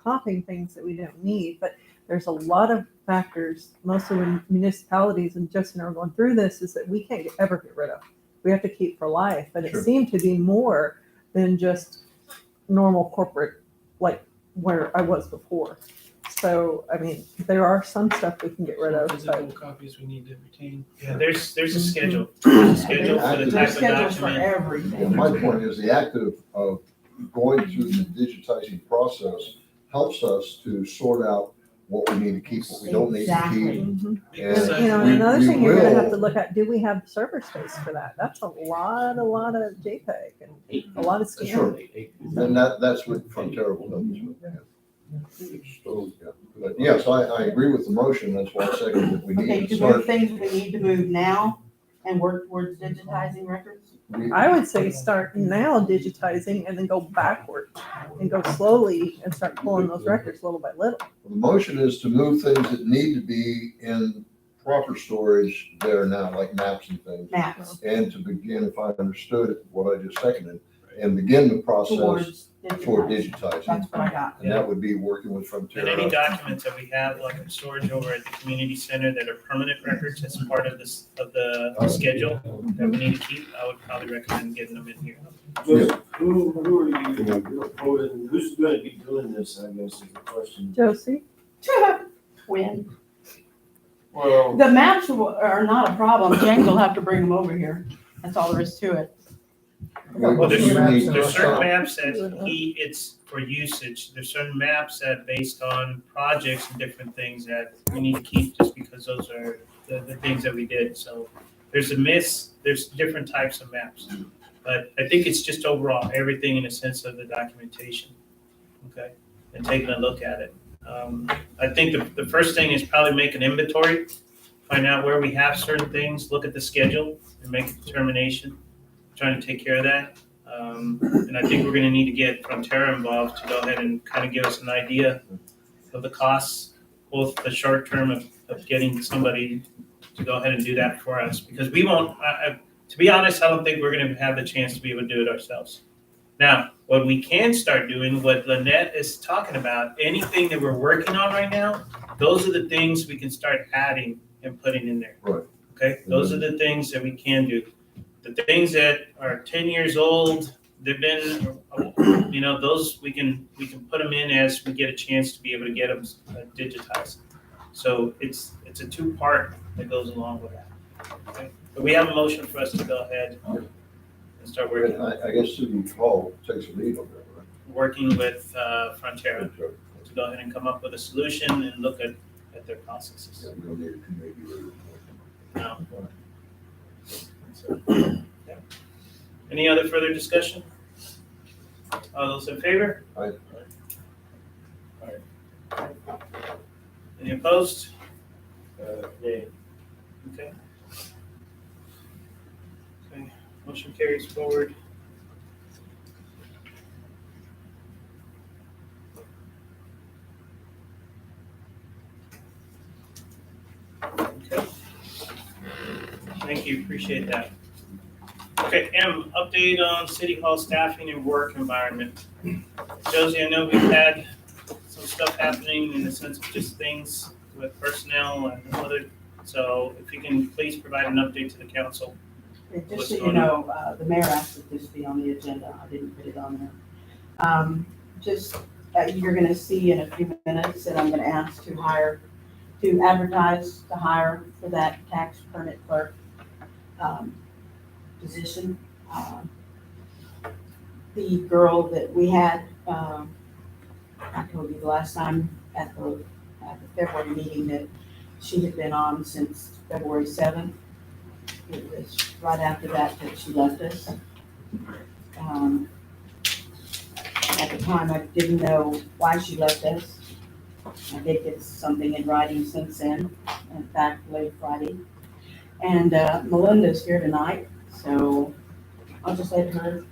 Speaker 13: copying things that we don't need, but there's a lot of factors, mostly when municipalities and Justin are going through this, is that we can't ever get rid of. We have to keep for life, but it
Speaker 6: Sure.
Speaker 13: seemed to be more than just normal corporate, like where I was before. So, I mean, there are some stuff we can get rid of,
Speaker 14: Physical
Speaker 13: but
Speaker 14: copies we need to retain.
Speaker 3: Yeah, there's a schedule. There's a schedule for the
Speaker 5: there's
Speaker 3: type of
Speaker 5: schedules for
Speaker 3: document.
Speaker 6: Yeah,
Speaker 5: everything.
Speaker 6: my point is the act of going through the digitizing process helps us to sort out what we need to keep, what we don't need to
Speaker 5: Exactly.
Speaker 6: keep.
Speaker 13: Mhm.
Speaker 14: Because,
Speaker 6: And
Speaker 13: You know,
Speaker 6: we-
Speaker 13: and another
Speaker 6: we
Speaker 13: thing you're gonna have to
Speaker 6: will-
Speaker 13: look at, do we have server space for that? That's a lot of JPEG and a lot of
Speaker 6: Sure.
Speaker 13: scan.
Speaker 6: And that's what Frontera will help us with, yeah. So, yeah. But yes, I agree with the motion, that's why I second that we
Speaker 5: Okay,
Speaker 6: need to
Speaker 5: do there
Speaker 6: start.
Speaker 5: things we need to move now and work towards digitizing records?
Speaker 13: I would say start now digitizing and then go backward and go slowly and start pulling those records little by little.
Speaker 6: The motion is to move things that need to be in proper storage there now, like maps and things.
Speaker 5: Maps
Speaker 6: And to begin, if I understood it, what I just seconded, and begin the process
Speaker 5: towards
Speaker 6: for
Speaker 5: digitizing.
Speaker 6: digitizing.
Speaker 5: That's what I got.
Speaker 6: And that would be working with
Speaker 3: And any
Speaker 6: Frontera.
Speaker 3: documents that we have, like in storage over at the community center that are permanent records as part of this, of the schedule that we need to keep, I would probably recommend getting them in here.
Speaker 2: Just who are you proposing, who's gonna be doing this, I guess is the question.
Speaker 13: Josie?
Speaker 5: When?
Speaker 2: Well,
Speaker 5: The maps are not a problem. James will have to bring them over here. That's all there is to it.
Speaker 3: Well, there's
Speaker 6: We need-
Speaker 3: there's certain maps that it's for usage. There's certain maps that based on projects and different things that we need to keep just because those are the things that we did. So there's there's different types of maps. But I think it's just overall, everything in a sense of the documentation, okay? And taking a look at it. I think the first thing is probably make an inventory, find out where we have certain things, look at the schedule and make a determination, trying to take care of that. And I think we're gonna need to get Frontera involved to go ahead and kind of give us an idea of the costs, both the short term of getting somebody to go ahead and do that for us, because we won't, to be honest, I don't think we're gonna have the chance to be able to do it ourselves. Now, what we can start doing, what Lynette is talking about, anything that we're working on right now, those are the things we can start adding and putting in there.
Speaker 6: Right.
Speaker 3: Okay, those are the things that we can do. The things that are 10 years old, they've been, those we can put them in as we get a chance to be able to get them digitized. So it's a two-part that goes along with that. Okay? But we have a motion for us to go ahead and start working on it.
Speaker 6: I guess City Hall takes a lead on that, right?
Speaker 3: working with Frontera to go ahead and come up with a solution and look at their processes.
Speaker 6: Yeah, we don't need a committee or.
Speaker 3: No. So, yeah. Any other further discussion? All those in favor?
Speaker 6: Aye.
Speaker 3: Any opposed?
Speaker 2: Yay.
Speaker 3: Okay. Okay, motion carries forward. Okay. Thank you, appreciate that. Okay, M, update on City Hall staffing and work environment. Josie, I know we've had some stuff happening in the sense of just things with personnel and other, so if you can please provide an update to the council.
Speaker 5: Just so you know, the mayor asked that this be on the agenda. I didn't put it on there. You're gonna see in a few minutes that I'm gonna ask to advertise to hire for that tax permit clerk position. The girl that we had, I told you the last time at the February meeting that she had been on since February 7th. It was right after that she left us. At the time, I didn't know why she left us. I did get something in writing since then, in fact, late Friday. And Melinda's here tonight, so I'll just let her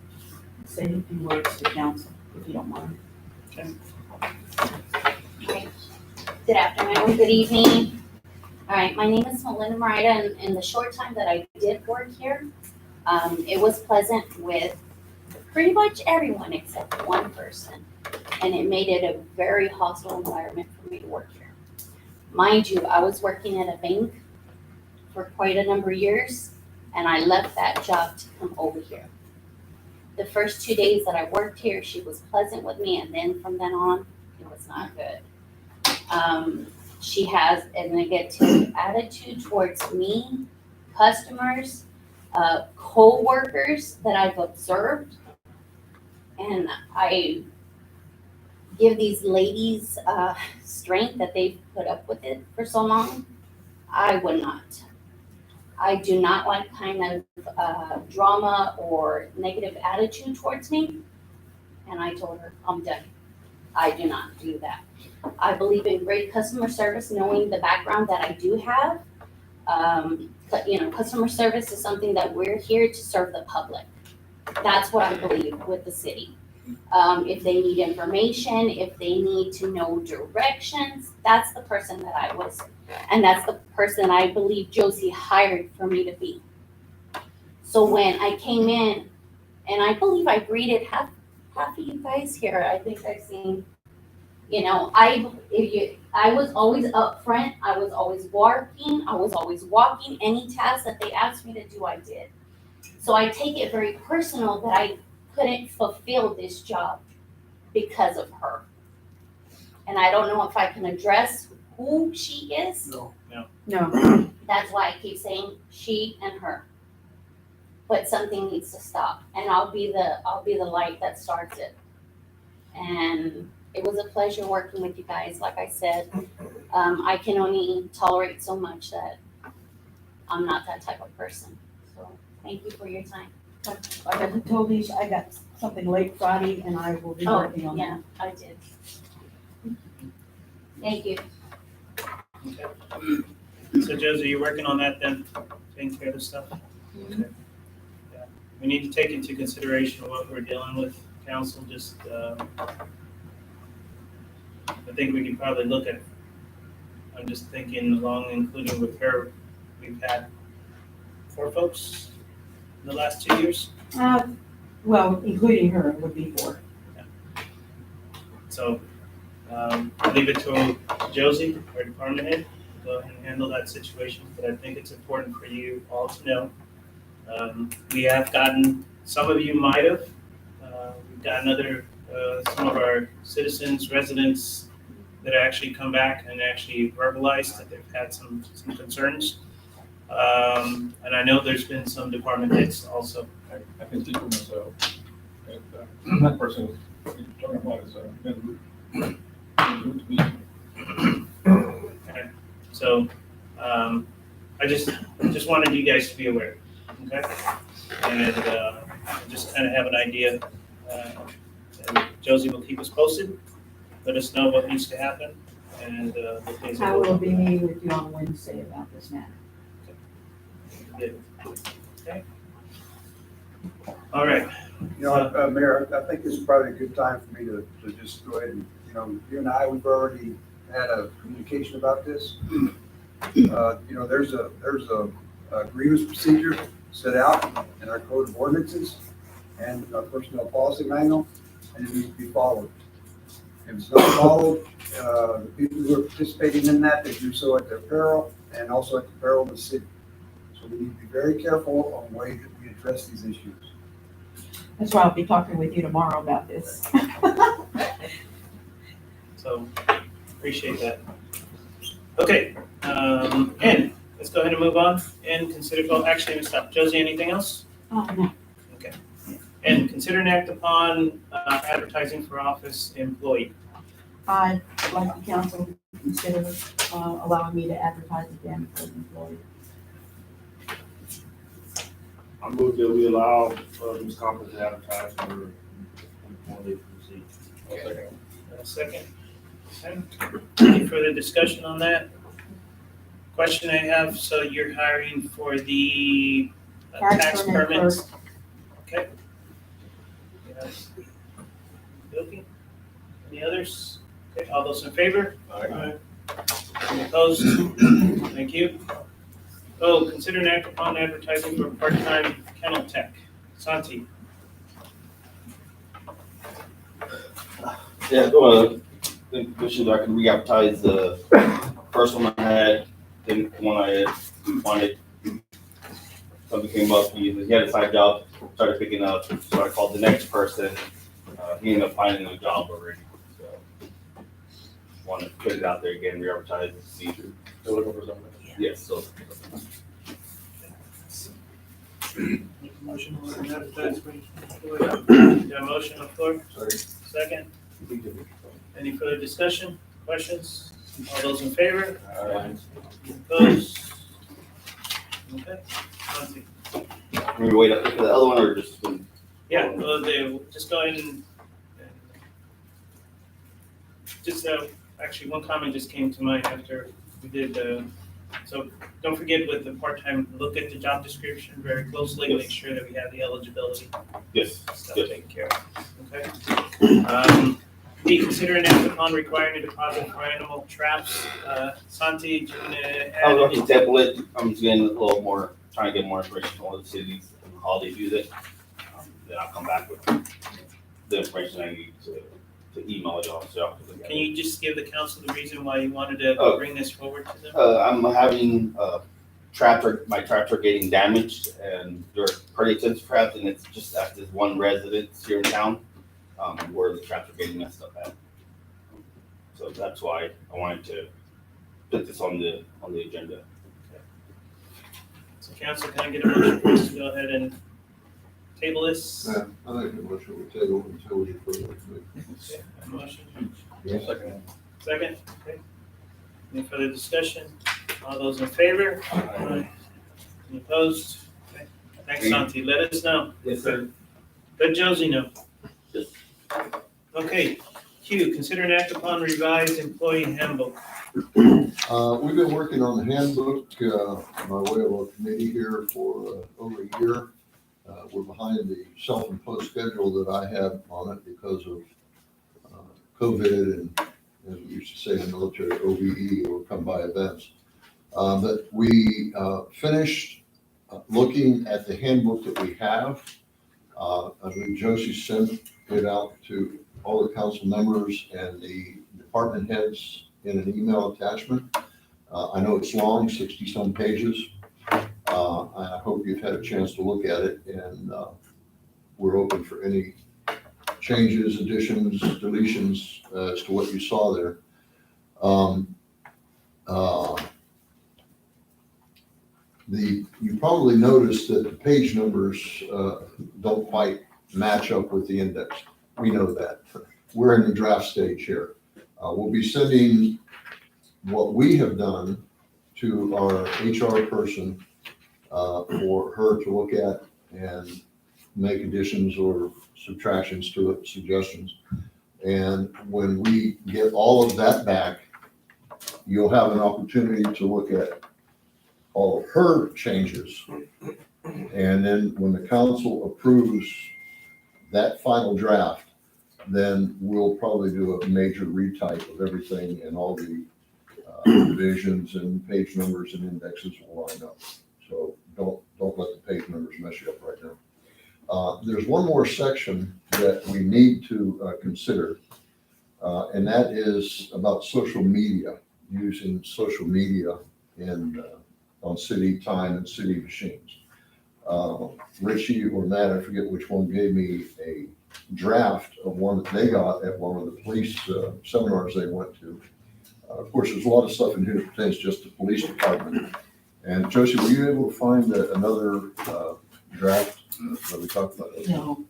Speaker 5: say a few words to council, if you don't mind.
Speaker 15: Okay. Good afternoon, good evening. All right, my name is Melinda Marita, and in the short time that I did work here, it was pleasant with pretty much everyone except one person. And it made it a very hostile environment for me to work here. Mind you, I was working at a bank for quite a number of years, and I left that job to come over here. The first 2 days that I worked here, she was pleasant with me, and then from then on, it was not good. She has a negative attitude towards me, customers, co-workers that I've observed. And I give these ladies strength that they've put up with it for so long. I would not. I do not like kind of drama or negative attitude towards me. And I told her, I'm done. I do not do that. I believe in great customer service, knowing the background that I do have. Customer service is something that we're here to serve the public. That's what I believe with the city. If they need information, if they need to know directions, that's the person that I was. And that's the person I believe Josie hired for me to be. So when I came in, and I believe I greeted half of you guys here, I think I've seen, I was always up front, I was always working, I was always walking. Any task that they asked me to do, I did. So I take it very personal that I couldn't fulfill this job because of her. And I don't know if I can address who she is.
Speaker 5: No.
Speaker 15: That's why I keep saying she and her. But something needs to stop, and I'll be the light that starts it. And it was a pleasure working with you guys. Like I said, I can only tolerate so much that I'm not that type of person. So thank you for your time.
Speaker 5: Like I told you, I got something late Friday, and I will be working on that.
Speaker 15: Yeah, I did. Thank you.
Speaker 3: Okay. So Josie, you're working on that then, taking care of this stuff? Okay. Yeah. We need to take into consideration what we're dealing with, council, just, I think we can probably look at, I'm just thinking along, including with her, we've had 4 folks in the last 2 years.
Speaker 5: Well, including her would be 4.
Speaker 3: So, leave it to Josie, our department head, to go ahead and handle that situation, but I think it's important for you all to know. We have gotten, some of you might have, we've gotten some of our citizens, residents that actually come back and actually verbalize that they've had some concerns. And I know there's been some department heads also.
Speaker 11: I can speak for myself. That person Talking about is,
Speaker 3: Okay. So, I just wanted you guys to be aware, okay? And, just kind of have an idea. And Josie will keep us posted, let us know what needs to happen, and, the things that
Speaker 5: I will be meeting with you on Wednesday about this matter.
Speaker 3: Good. Okay. All right.
Speaker 9: You know, Mayor, I think this is probably a good time for me to just go ahead and, you know, you and I, we've already had a communication about this. You know, there's a grievance procedure set out in our code of ordinances and our personnel policy manual, and it needs to be followed. If it's not followed, the people who are participating in that, they do so at their peril and also at the peril of the city. So we need to be very careful on the way that we address these issues.
Speaker 5: That's why I'll be talking with you tomorrow about this.
Speaker 3: So, appreciate that. Okay, and let's go ahead and move on and consider, well, actually, let's stop. Josie, anything else?
Speaker 5: No.
Speaker 3: Okay. And consider and act upon advertising for office employee.
Speaker 5: I'd like the council to consider allowing me to advertise again for an employee.
Speaker 2: I move that we allow Ms. Compton to advertise for employee seat.
Speaker 3: Second. Okay. Any further discussion on that? Question I have, so you're hiring for the tax permits? Okay. Yes. Okay. Any others? Okay, all those in favor?
Speaker 11: Aye.
Speaker 3: Any opposed? Thank you. Oh, consider an act upon advertising for part-time kennel tech. Santi.
Speaker 16: Yeah, the commission, I can re-advertise the first one I had, then one I had wanted. Something came up, he had a side job, started picking up, so I called the next person. He ended up finding a job already, so. Want to put it out there again, re-advertise, see.
Speaker 11: Still looking for something?
Speaker 16: Yes, so.
Speaker 3: Motion to advertise for employee. Got a motion on the floor? Second. Any further discussion, questions? All those in favor? Opposed? Okay. Santi.
Speaker 16: We wait up for the other one or just?
Speaker 3: Yeah, well, just go ahead and just, actually, one comment just came to mind after we did, so don't forget with the part-time, look at the job description very closely,
Speaker 16: Yes.
Speaker 3: make sure that we have the eligibility
Speaker 16: Yes.
Speaker 3: stuff
Speaker 16: Yes.
Speaker 3: taken care of, okay? B, consider an act upon requiring a deposit for animal traps. Santi, do you want to add
Speaker 16: I'll go
Speaker 3: any?
Speaker 16: to template, I'm just getting a little more, trying to get more information on the cities and how they use it. Then I'll come back with the information I need to email it off, so y'all can look at
Speaker 3: Can
Speaker 16: it.
Speaker 3: you just give the council the reason why you wanted to
Speaker 16: Oh.
Speaker 3: bring this forward to them?
Speaker 16: I'm having, my traps are getting damaged and they're pretty expensive traps and it's just at this one residence here in town, where the traps are getting messed up at. So that's why I wanted to put this on the agenda.
Speaker 3: So council, can I get a motion for us to go ahead and table this?
Speaker 6: I think the motion will table until we further.
Speaker 3: Okay, a motion.
Speaker 6: Yes.
Speaker 3: Second, okay. Any further discussion? All those in favor? Aye. Any opposed? Okay. Thanks, Santi. Let us know.
Speaker 16: Yes, sir.
Speaker 3: Let Josie know.
Speaker 16: Yes.
Speaker 3: Okay, Q, consider an act upon revised employee handbook.
Speaker 6: We've been working on the handbook, by way of a committee here for over a year. We're behind the self-imposed schedule that I have on it because of COVID and, as we used to say in the military, OBE, or come by events. But we finished looking at the handbook that we have. I believe Josie sent it out to all the council members and the department heads in an email attachment. I know it's long, 60-some pages. I hope you've had a chance to look at it, and we're open for any changes, additions, deletions as to what you saw there. You probably noticed that the page numbers don't quite match up with the index. we know that. We're in the draft stage here. We'll be sending what we have done to our HR person for her to look at and make additions or subtractions to it, suggestions. And when we get all of that back, you'll have an opportunity to look at all of her changes. And then when the council approves that final draft, then we'll probably do a major retype of everything, and all the divisions and page numbers and indexes will line up. So don't let the page numbers mess you up right now. There's one more section that we need to consider, and that is about social media, using social media on city time and city machines. Richie or Matt, I forget which one, gave me a draft of one that they got at one of the police seminars they went to. Of course, there's a lot of stuff in here that pertains just to police department. And Josie, were you able to find another draft that we talked about?
Speaker 5: No.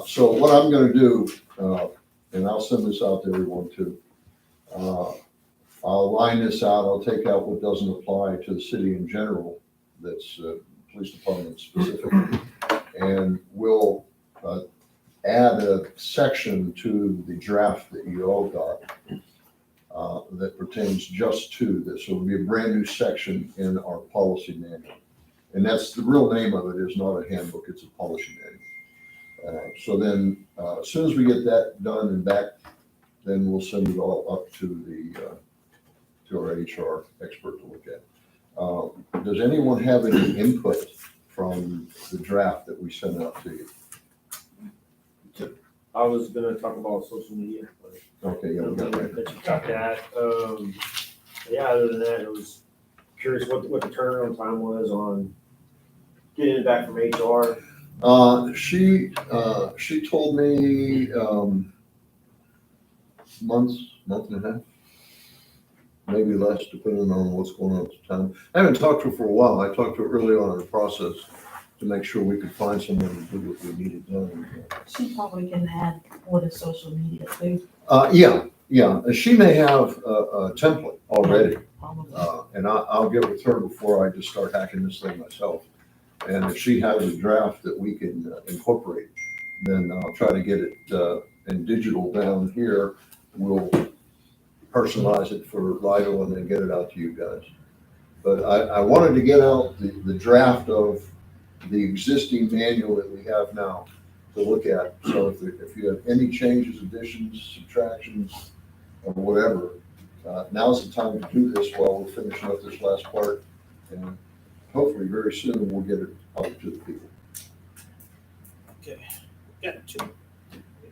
Speaker 6: So what I'm gonna do, and I'll send this out to everyone too. I'll line this out. I'll take out what doesn't apply to the city in general. That's police department specifically. And we'll add a section to the draft that you all got that pertains just to this. So it'll be a brand new section in our policy manual. And that's the real name of it, is not a handbook, it's a policy manual. So then as soon as we get that done and back, then we'll send it all up to our HR expert to look at. Does anyone have any input from the draft that we sent out to you?
Speaker 2: I was gonna talk about social media, but.
Speaker 6: Okay, yeah, we got that.
Speaker 2: That you talked at, yeah, other than that, I was curious what the turnaround time was on getting it back from HR.
Speaker 6: She told me, month and a half, maybe less, depending on what's going on at the time. I haven't talked to her for a while. I talked to her early on in the process to make sure we could find someone to do what we needed done.
Speaker 5: She probably can add what is social media too.
Speaker 6: Yeah. She may have a template already. And I'll get with her before I just start hacking this thing myself. And if she has a draft that we can incorporate, then I'll try to get it in digital down here. We'll personalize it for Lido and then get it out to you guys. But I wanted to get out the draft of the existing manual that we have now to look at. So if you have any changes, additions, subtractions, or whatever, now's the time to do this while we're finishing up this last part. And hopefully very soon we'll get it out to the people.
Speaker 3: Okay, yeah, two.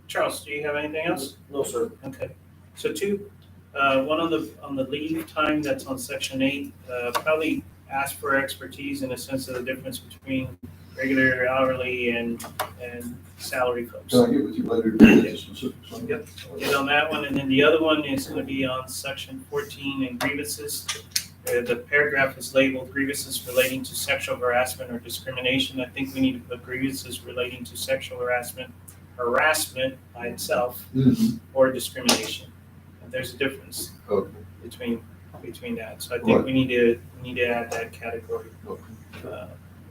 Speaker 3: Charles, do you have anything else?
Speaker 2: No, sir.
Speaker 3: Okay, so two, one on the leave time that's on section 8, probably ask for expertise in a sense of the difference between regular, hourly, and salary folks.
Speaker 6: Can I get with you later to get specifics on that?
Speaker 3: Yep, get on that one, and then the other one is gonna be on section 14 and grievances. The paragraph is labeled grievances relating to sexual harassment or discrimination. I think we need to put grievances relating to sexual harassment by itself, or discrimination. And there's a difference between that. So I think we need to add that category.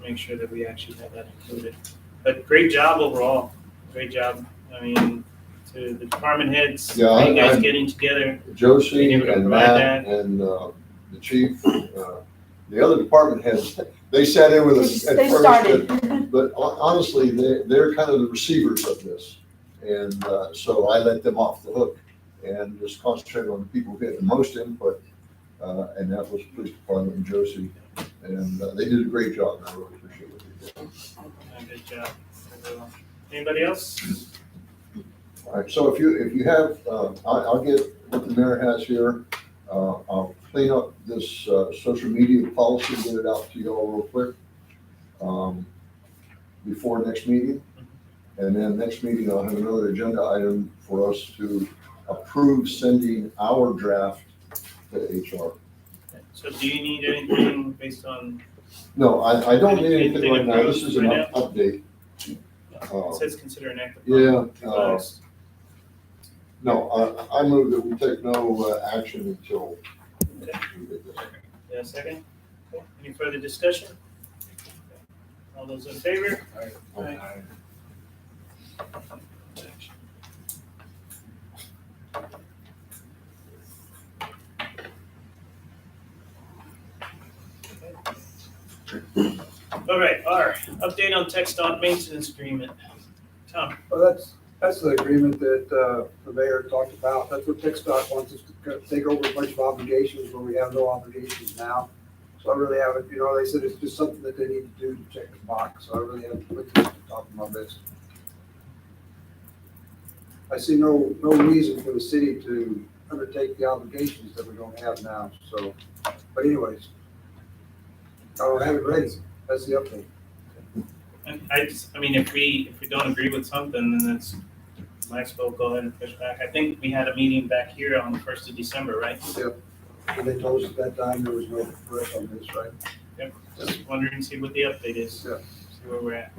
Speaker 3: Make sure that we actually have that included. But great job overall. Great job. I mean, to the department heads, you guys getting together.
Speaker 6: Josie and Matt and the chief, the other department heads, they sat in with us at first. But honestly, they're kind of the receivers of this. And so I let them off the hook and just concentrate on the people who had the most input. And that was the police department and Josie. And they did a great job, and I really appreciate what they did.
Speaker 3: Good job. Anybody else?
Speaker 6: All right, so if you have, I'll get what the mayor has here. I'll clean up this social media policy, get it out to you all real quick before next meeting. And then next meeting, I'll have another agenda item for us to approve sending our draft to HR.
Speaker 3: So do you need anything based on?
Speaker 6: No, I don't need anything right now. This is an update.
Speaker 3: It says consider an act
Speaker 6: Yeah,
Speaker 3: upon request.
Speaker 6: No, I move that we take no action until
Speaker 3: Okay.
Speaker 6: we get this.
Speaker 3: Yeah, second? Okay. Any further discussion? All those in favor? Aye. All right, R, update on text dot maintenance agreement. Tom,
Speaker 9: Well, that's the agreement that, the mayor talked about. That's what TxDOT wants us to take over a bunch of obligations where we have no obligations now. So I really haven't, they said it's just something that they need to do to check the box, so I really haven't put this at the top of my list. I see no reason for the city to undertake the obligations that we don't have now, so, but anyways. I don't have it ready. That's the update.
Speaker 3: I mean, if we don't agree with something, then that's, might as well go ahead and push back. I think we had a meeting back here on the 1st of December, right?
Speaker 9: Yep. And they told us at that time there was no press on this, right?
Speaker 3: Yep. Just wondering, see what the update is.
Speaker 9: Yeah.
Speaker 3: See where we're at.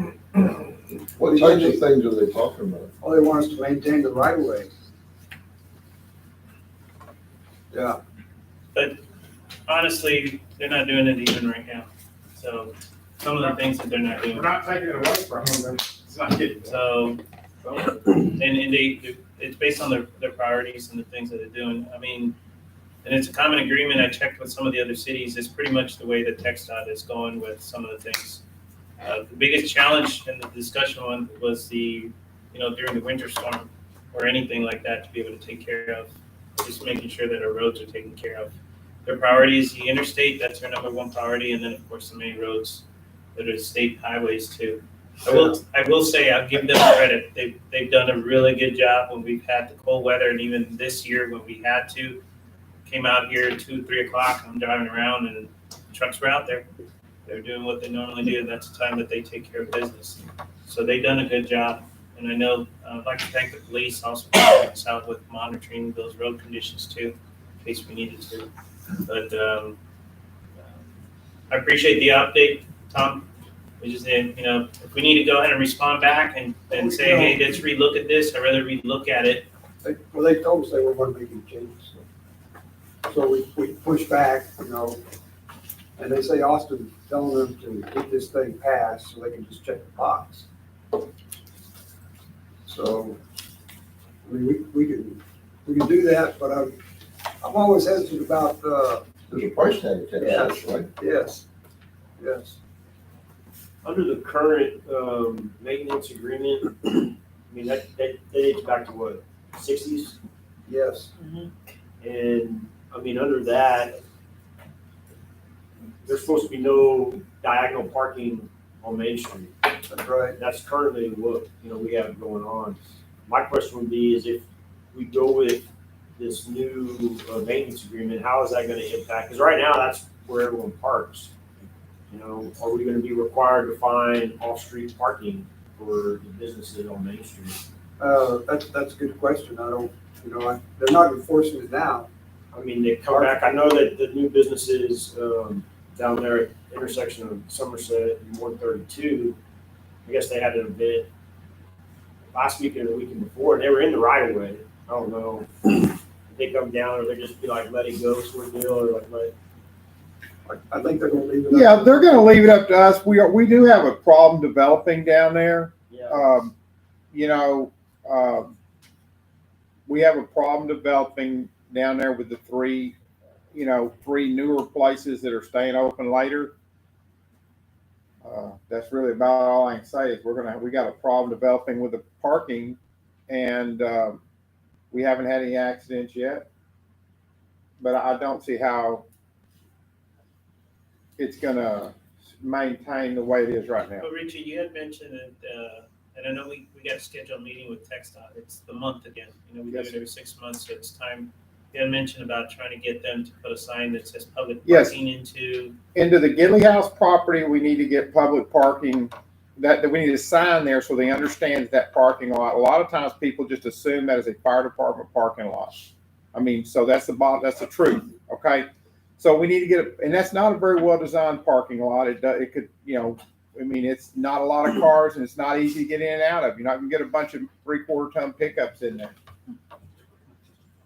Speaker 6: What types of things are they talking about?
Speaker 9: All they want us to maintain the right of way. Yeah.
Speaker 3: But honestly, they're not doing it even right now. So some of the things that they're not doing.
Speaker 10: We're not taking it away from them, it's not getting.
Speaker 3: So, and it's based on their priorities and the things that they're doing. I mean, and it's a common agreement. I checked with some of the other cities. It's pretty much the way that TxDOT is going with some of the things. The biggest challenge in the discussion one was during the winter storm or anything like that to be able to take care of, just making sure that our roads are taken care of. Their priority is the interstate. That's their number one priority. And then of course the main roads that are state highways too. I will say, I'll give them credit. They've done a really good job when we've had the cold weather, and even this year when we had to, came out here at 2, 3 o'clock. I'm driving around and trucks were out there. They're doing what they normally do. That's the time that they take care of business. So they've done a good job. And I know, I'd like to thank the police also for helping us out with monitoring those road conditions too, in case we needed to. But I appreciate the update, Tom. We just need, if we need to go ahead and respond back and say, hey, let's relook at this, I'd rather relook at it.
Speaker 9: They told us they were going to make any changes. So we push back, and they say Austin telling them to get this thing passed so they can just check the box. So, I mean, we can do that, but I'm always hesitant about,
Speaker 6: There's a price tag attached,
Speaker 9: Yes.
Speaker 6: right?
Speaker 9: yes.
Speaker 2: Under the current maintenance agreement, I mean, that dates back to what, 60s?
Speaker 9: Yes.
Speaker 2: And, I mean, under that, there's supposed to be no diagonal parking on Main Street.
Speaker 9: That's right.
Speaker 2: That's currently what, we have going on. My question would be is if we go with this new maintenance agreement, how is that gonna impact? Because right now, that's where everyone parks. Are we gonna be required to find off-street parking for the businesses on Main Street?
Speaker 9: That's a good question. I don't, they're not enforcing it now.
Speaker 2: I mean, they come back, I know that the new businesses down there at the intersection of Somerset and 132, I guess they had an event last weekend or the weekend before, and they were in the right of way. I don't know if they come down or they just be like, let it go sort of deal, or like,
Speaker 9: I think they're gonna leave it up.
Speaker 10: Yeah, they're gonna leave it up to us. We do have a problem developing down there.
Speaker 2: yeah.
Speaker 10: We have a problem developing down there with the three newer places that are staying open later. That's really about all I can say is we got a problem developing with the parking, and we haven't had any accidents yet, but I don't see how it's gonna maintain the way it is right now.
Speaker 3: But Richie, you had mentioned that, and I know we got to schedule a meeting with TxDOT. It's the month again. We do it every 6 months, so it's time. You had mentioned about trying to get them to put a sign that says public parking into
Speaker 10: the Gidley House property. We need to get public parking. That we need a sign there so they understand that parking lot. A lot of times people just assume that is a fire department parking lot. I mean, so that's the truth. Okay. So we need to get and that's not a very well designed parking lot. It could, I mean, it's not a lot of cars and it's not easy to get in and out of. You're not gonna get a bunch of 3/4 ton pickups in there.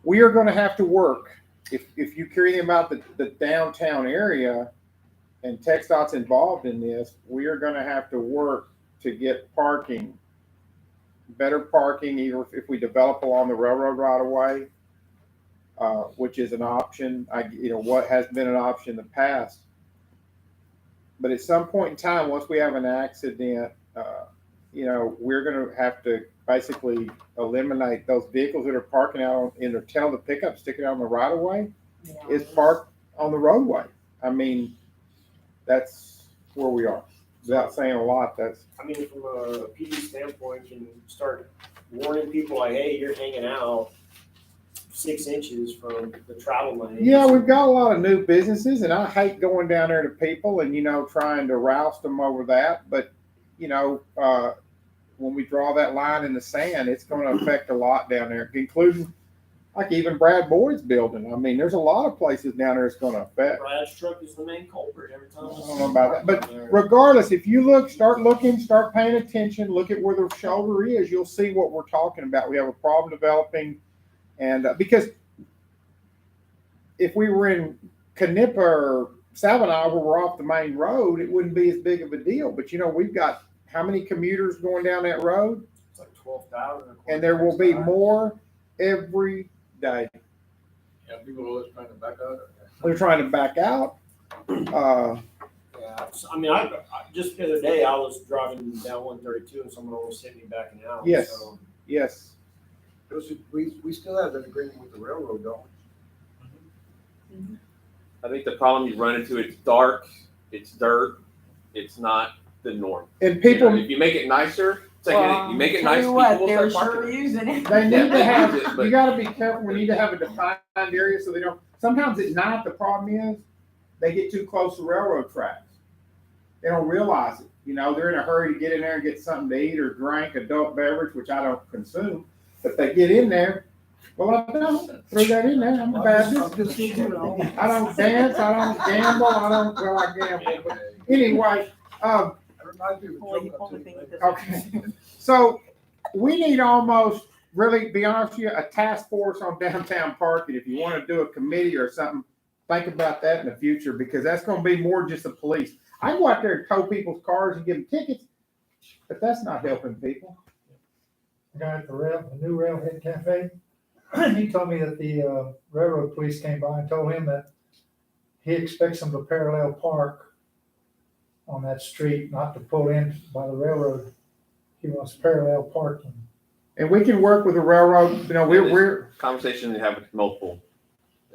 Speaker 10: We are gonna have to work, if you care anything about the downtown area and TxDOT's involved in this, we are gonna have to work to get parking, better parking, either if we develop along the railroad right away, which is an option, what has been an option in the past. But at some point in time, once we have an accident, we're going to have to basically eliminate those vehicles that are parking out in their tail, the pickup sticking out on the right of way is parked on the roadway. I mean, that's where we are. Without saying a lot, that's.
Speaker 2: I mean, from a PD standpoint, can start warning people like, hey, you're hanging out 6 inches from the travel lane.
Speaker 10: Yeah, we've got a lot of new businesses, and I hate going down there to people and, trying to roust them over that. But, when we draw that line in the sand, it's going to affect a lot down there, including like even Brad Boyd's building. I mean, there's a lot of places down there it's going to affect.
Speaker 2: Brad's truck is the main culprit every time.
Speaker 10: I don't know about that. But regardless, if you start paying attention, look at where the shoulder is, you'll see what we're talking about. We have a problem developing. And because if we were in Canepa or Savannah, where we're off the main road, it wouldn't be as big of a deal. But we've got how many commuters going down that road?
Speaker 2: It's like 12,000.
Speaker 10: And there will be more every day.
Speaker 11: Yeah, people are always trying to back out.
Speaker 10: They're trying to back out.
Speaker 2: Yeah, so, I mean, I just the other day I was driving down 132 and someone almost hit me backing out.
Speaker 10: Yes.
Speaker 2: So.
Speaker 10: Yes.
Speaker 9: We still have that agreement with the railroad, don't we?
Speaker 12: I think the problem you run into, it's dark, it's dirt, it's not the norm.
Speaker 10: And people,
Speaker 12: if you make it nicer, you make it nice, people will start parking.
Speaker 5: Using it.
Speaker 10: they need to have,
Speaker 12: Yeah, but-
Speaker 10: you got to be careful. We need to have a defined area so they don't. Sometimes at night, the problem is they get too close to railroad tracks. They don't realize it. They're in a hurry to get in there and get something to eat or drink, adult beverage, which I don't consume. But they get in there. Well, I don't throw that in there. I'm a Baptist. I don't dance. I don't gamble. I gamble. But anyway, okay. So we need almost, really, be honest with you, a task force on downtown parking. If you want to do a committee or something, think about that in the future, because that's going to be more just the police. I go out there and tow people's cars and give them tickets, but that's not helping people.
Speaker 17: The guy at the new Railhead Cafe, he told me that the railroad police came by and told him that he expects them to parallel park on that street, not to pull in by the railroad. He wants parallel parking.
Speaker 10: And we can work with the railroad. We're
Speaker 12: conversation to have with multiple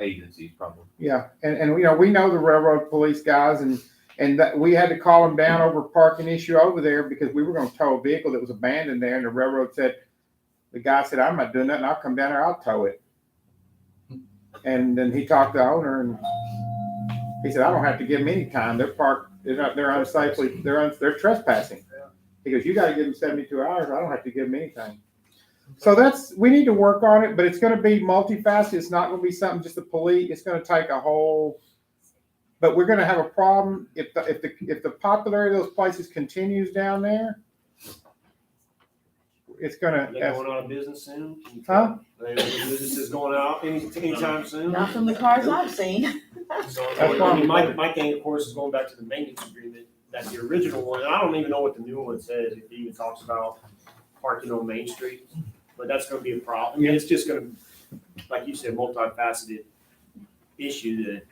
Speaker 12: agencies, probably.
Speaker 10: Yeah, and we know the railroad police guys, and that we had to call them down over a parking issue over there because we were going to tow a vehicle that was abandoned there, and the railroad said, the guy said, I'm not doing that, and I'll come down there, I'll tow it. And then he talked to the owner, and he said, I don't have to give them any time. They're parked. They're unsafely. They're trespassing. He goes, you got to give them 72 hours. I don't have to give them anything. So we need to work on it, but it's going to be multifaceted. It's not going to be something just the police. It's going to take a whole. But we're going to have a problem if the popularity of those places continues down there. It's going to.
Speaker 2: They're going out of business soon.
Speaker 10: Huh?
Speaker 2: The business is going out anytime soon.
Speaker 5: Not from the cars I've seen.
Speaker 2: So, I mean, my thing, of course, is going back to the maintenance agreement. That's the original one. I don't even know what the new one says. It even talks about parking on Main Street, but that's going to be a problem. I mean, it's just going to, like you said, multifaceted issue that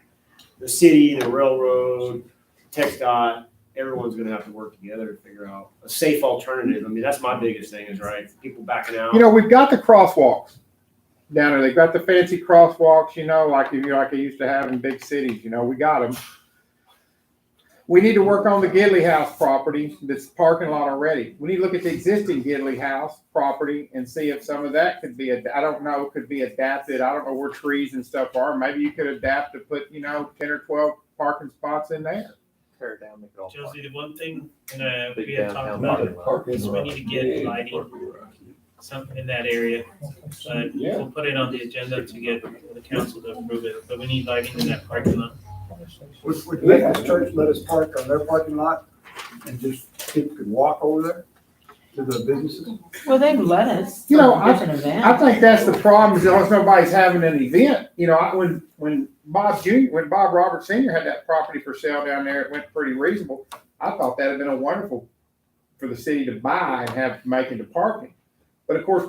Speaker 2: the city, the railroad, TxDOT, everyone's going to have to work together to figure out a safe alternative. I mean, that's my biggest thing is, right, people backing out.
Speaker 10: We've got the crosswalks down there. They've got the fancy crosswalks, like they used to have in big cities. We got them. We need to work on the Gidley House property that's parking lot already. We need to look at the existing Gidley House property and see if some of that could be, could be adapted. I don't know where trees and stuff are. Maybe you could adapt to put, 10 or 12 parking spots in there.
Speaker 12: Tear it down, make it all.
Speaker 3: Josie, the one thing,
Speaker 12: Big
Speaker 3: we had talked
Speaker 12: downtown
Speaker 3: about
Speaker 12: parking
Speaker 3: is we need to get lighting in that area. But we'll put it on the agenda to get the council to approve it, but we need lighting in that parking lot.
Speaker 9: Would Methodist Church let us park on their parking lot and just people could walk over there to the businesses?
Speaker 5: Well, they've let us.
Speaker 10: You know,
Speaker 5: for different events.
Speaker 10: I think that's the problem, is as nobody's having an event. You know, when Bob Roberts Senior had that property for sale down there, it went pretty reasonable. I thought that'd have been a wonderful for the city to buy and make into parking. But of course,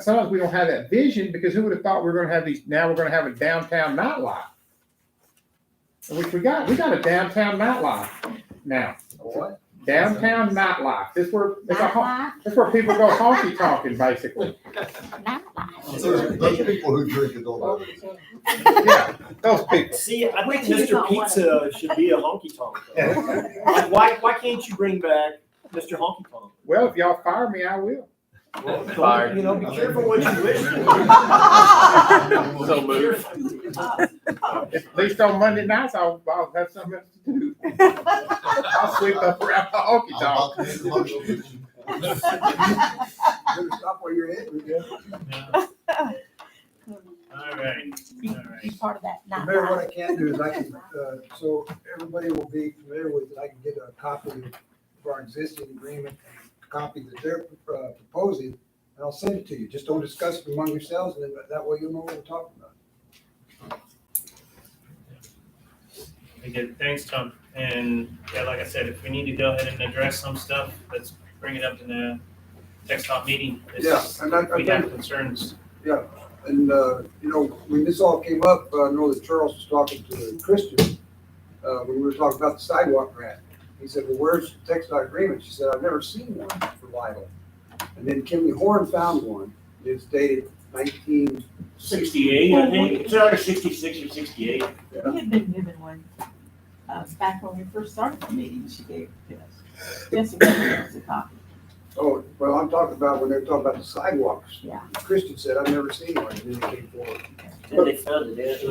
Speaker 10: sometimes we don't have that vision, because who would have thought we're gonna have now we're gonna have a downtown nightlife. Which we got a downtown nightlife now.
Speaker 9: What?
Speaker 10: Downtown nightlife. That's where people go honky tonking, basically.
Speaker 6: Those people who drink it don't have it.
Speaker 10: Yeah, those people.
Speaker 2: See, I think Mr. Pizza should be a honky tonk. Why can't you bring back Mr. Honky Tonk?
Speaker 10: Well, if y'all fire me, I will.
Speaker 2: Well, don't, be careful what you wish for.
Speaker 12: So moved.
Speaker 10: At least on Monday nights, I'll have something else to do. I'll sweep up around the honky tonk.
Speaker 9: Better stop where you're at.
Speaker 3: All right.
Speaker 5: Be part of that
Speaker 9: Mayor, what I
Speaker 5: nightlife.
Speaker 9: can do is I can, so everybody will be familiar with it, I can get a copy of our existing agreement, a copy that they're proposing, and I'll send it to you. Just don't discuss it among yourselves, and then that way you'll know what we're talking about.
Speaker 3: Okay, good. Thanks, Tom. And yeah, like I said, if we need to go ahead and address some stuff, let's bring it up in the next top meeting.
Speaker 9: Yeah, and
Speaker 3: We have concerns.
Speaker 9: Yeah, and, when this all came up, I know that Charles was talking to Christian, when we were talking about the sidewalk grant. He said, well, where's the textile agreement? She said, I've never seen one for Lytle. And then Kimley Horn found one. It's dated
Speaker 2: 1968, I think. It's either 66 or 68.
Speaker 5: We had been given one, back when we first started the meeting, she gave it to us. Jessica gave us a copy.
Speaker 9: Oh, well, I'm talking about when they were talking about the sidewalks.
Speaker 5: Yeah.
Speaker 9: Christian said, I've never seen one, and then they came forward.
Speaker 2: Then they found it.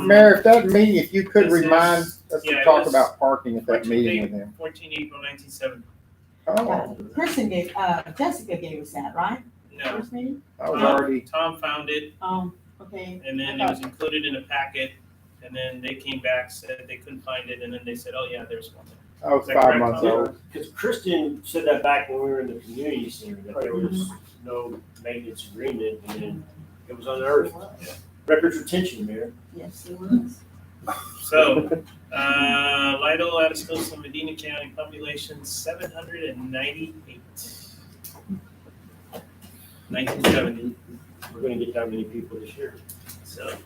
Speaker 10: Mayor, if that meeting, if you could
Speaker 3: This
Speaker 10: remind
Speaker 3: is-
Speaker 10: us
Speaker 3: yeah,
Speaker 10: to
Speaker 3: it
Speaker 10: talk
Speaker 3: was
Speaker 10: about parking at that meeting with him.
Speaker 3: 14 April 1970.
Speaker 10: Oh,
Speaker 5: Kristen gave, Jessica gave us that, right?
Speaker 3: No,
Speaker 5: First meeting?
Speaker 10: I was already,
Speaker 3: Tom found it,
Speaker 5: Okay.
Speaker 3: and then it was included in a packet, and then they came back, said they couldn't find it, and then they said, oh yeah, there's one.
Speaker 10: I was
Speaker 3: Is that
Speaker 10: 5
Speaker 3: correct,
Speaker 10: months
Speaker 3: Tom?
Speaker 10: old.
Speaker 2: Because Christian said that back when we were in the community center, that there was no maintenance agreement, and then it was unearthed. Records retention, Mayor.
Speaker 5: Yes, it was.
Speaker 3: So, Lytle, Atascosa, Medina County, population 798. 1970,
Speaker 2: We're gonna get that many people this year.
Speaker 3: so.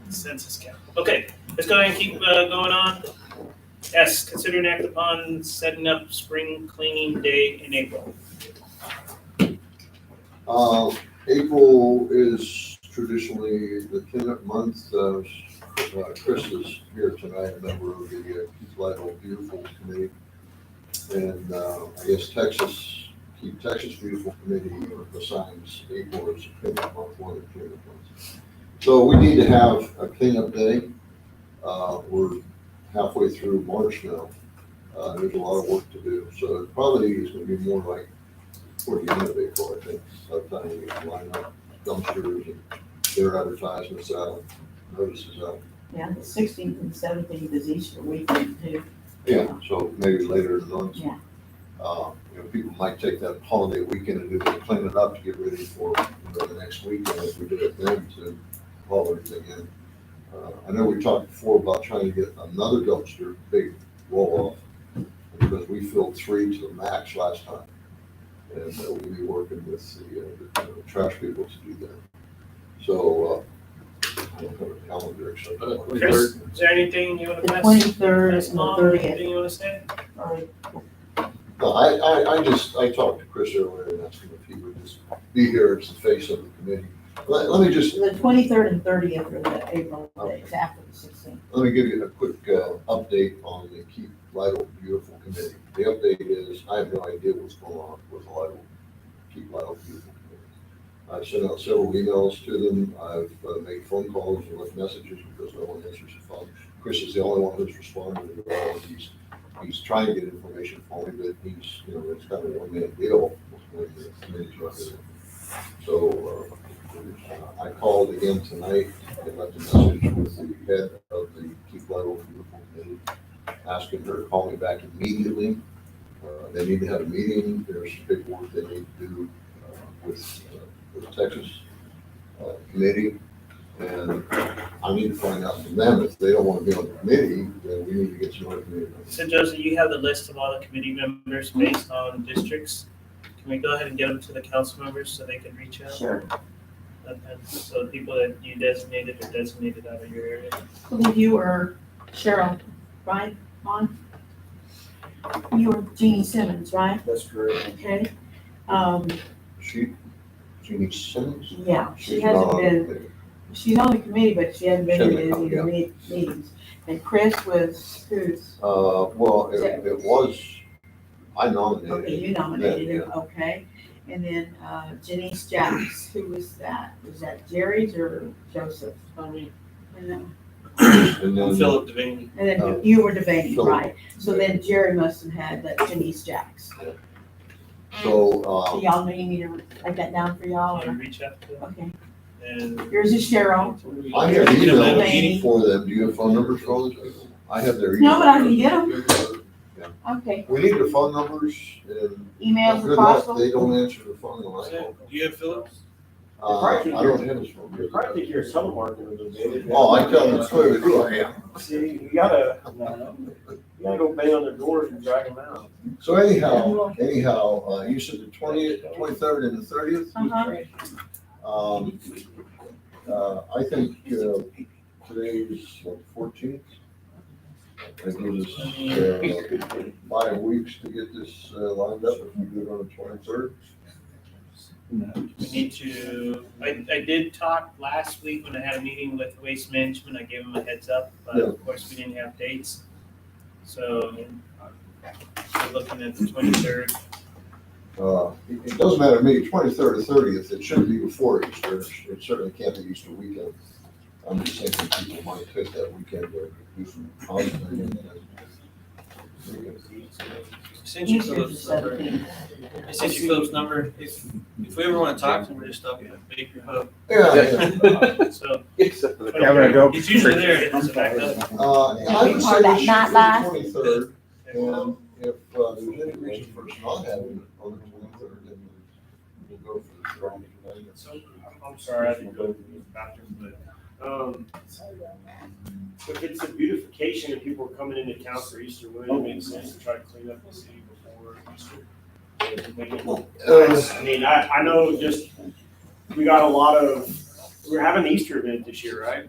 Speaker 3: Census count. Okay, let's go ahead and keep going on. S, consider and act upon setting up spring cleaning day in April.
Speaker 6: April is traditionally the cleanup month. Chris is here tonight, a member of the Keith Lytle Beautiful Committee. And I guess Keep Texas Beautiful Committee assigns April as a cleanup month, one of the cleanup months. So we need to have a cleanup day. We're halfway through March now. There's a lot of work to do. So it probably is going to be more like toward the end of April, I think. By the time we can line up dumpsters and their advertisements out, notices out.
Speaker 5: Yeah, the 16th and 17th is Easter weekend too.
Speaker 6: Yeah, so maybe later in the month.
Speaker 5: Yeah.
Speaker 6: People might take that holiday weekend and do the clean it up to get ready for the next weekend if we do it then to haul everything in. I know we talked before about trying to get another dumpster, big roll off, because we filled 3 to the max last time. And we'll be working with the trash people to do that. So, I don't have a calendar except.
Speaker 3: Chris, is there anything you want to
Speaker 5: The
Speaker 3: pass?
Speaker 5: 23rd
Speaker 3: Ms.
Speaker 5: and the
Speaker 3: Long,
Speaker 5: 30th.
Speaker 3: anything you want to say?
Speaker 6: No, I talked to Chris earlier and asked him if he would just be here as the face of the committee. Let me just,
Speaker 5: The 23rd and 30th are the April days after the 16th.
Speaker 6: let me give you a quick update on the Keep Lytle Beautiful Committee. The update is, I have no idea what's going on with the Keep Lytle Beautiful Committee. I've sent out several emails to them. I've made phone calls and left messages because no one answers the phone. Chris is the only one who's responded at all. He's trying to get information for me, but he's, it's kind of a one-man deal when the committee's not there. So, I called again tonight and left a message with the head of the Keep Lytle Beautiful Committee. asking her to call me back immediately. They need to have a meeting, there's some paperwork they need to do with the Texas committee. And I need to find out from them, if they don't want to be on the committee, then we need to get some other committee members.
Speaker 3: So Joseph, you have the list of all the committee members based on districts. Can we go ahead and get them to the council members so they can reach out?
Speaker 5: Sure.
Speaker 3: And so the people that you designated are designated out of your area.
Speaker 5: I believe you were Cheryl, right, on? You were Jeannie Simmons, right?
Speaker 8: That's correct.
Speaker 5: Okay.
Speaker 6: Jeannie Simmons?
Speaker 5: Yeah, she
Speaker 6: She's
Speaker 5: hasn't
Speaker 6: not on the
Speaker 5: been,
Speaker 6: committee.
Speaker 5: she's on the committee, but she hasn't been to
Speaker 6: Shouldn't have,
Speaker 5: any of the meetings. And Chris was who's?
Speaker 6: Well, it was, I nominated.
Speaker 5: Okay, you nominated
Speaker 6: Yeah,
Speaker 5: him, okay. And then Janice Jacks, who was that? Was that Jerry's or Joseph's?
Speaker 3: Me.
Speaker 6: And then,
Speaker 3: Philip Devaney.
Speaker 5: And then you were Devaney,
Speaker 6: Philip.
Speaker 5: right? So then Jerry must have had that Janice Jacks.
Speaker 6: so,
Speaker 5: So y'all need me to write that down for y'all?
Speaker 3: You
Speaker 5: or-
Speaker 3: reach out to them
Speaker 5: Okay.
Speaker 3: and.
Speaker 5: Yours is Cheryl.
Speaker 6: I have
Speaker 5: Devaney.
Speaker 6: emails for them. Do you have phone numbers for all those people? I have their emails.
Speaker 5: No, but I can get them. Okay.
Speaker 6: We need their phone numbers and.
Speaker 5: Emails if
Speaker 6: Good luck,
Speaker 5: possible.
Speaker 6: they don't answer the phone when I call.
Speaker 3: Do you have Phillips?
Speaker 6: I don't have his phone.
Speaker 2: I think you're a telemarketer a little bit.
Speaker 6: Oh, I tell them clearly who I am.
Speaker 2: See, you gotta go bang on their doors and drag them out.
Speaker 6: So anyhow, you said the 20th, 23rd and the 30th? I think, today is what, 14th? It gives us, 5 weeks to get this, lined up if we do it on the 23rd.
Speaker 3: We need to, I did talk last week when I had a meeting with Waste Management, I gave them a heads up, but
Speaker 6: Yeah.
Speaker 3: of course we didn't have dates. So we're looking at the 23rd.
Speaker 6: It doesn't matter to me, 23rd or 30th, it shouldn't be before Easter, it certainly can't be Easter weekend. I'm just thinking people might take that weekend to do some holiday.
Speaker 3: Sent you Philip's number. I sent you Philip's number. If we ever want to talk to him, we're just stopping at Baker Hub.
Speaker 6: Yeah.
Speaker 3: So.
Speaker 10: Having a go.
Speaker 3: It's usually there. It's back up.
Speaker 6: I would say
Speaker 15: that
Speaker 6: we
Speaker 15: not
Speaker 6: shoot
Speaker 15: live?
Speaker 6: for the 23rd, and if there's any reason for us not having it on the 23rd, then we'll go for the 30th.
Speaker 2: So, I'm sorry, I didn't go to the bathroom, but, if it's a beautification and people are coming into town for Easter, would it make sense to try to clean up the city before Easter? To make it nice? I mean, I know just, we got a lot of, we're having the Easter event this year, right?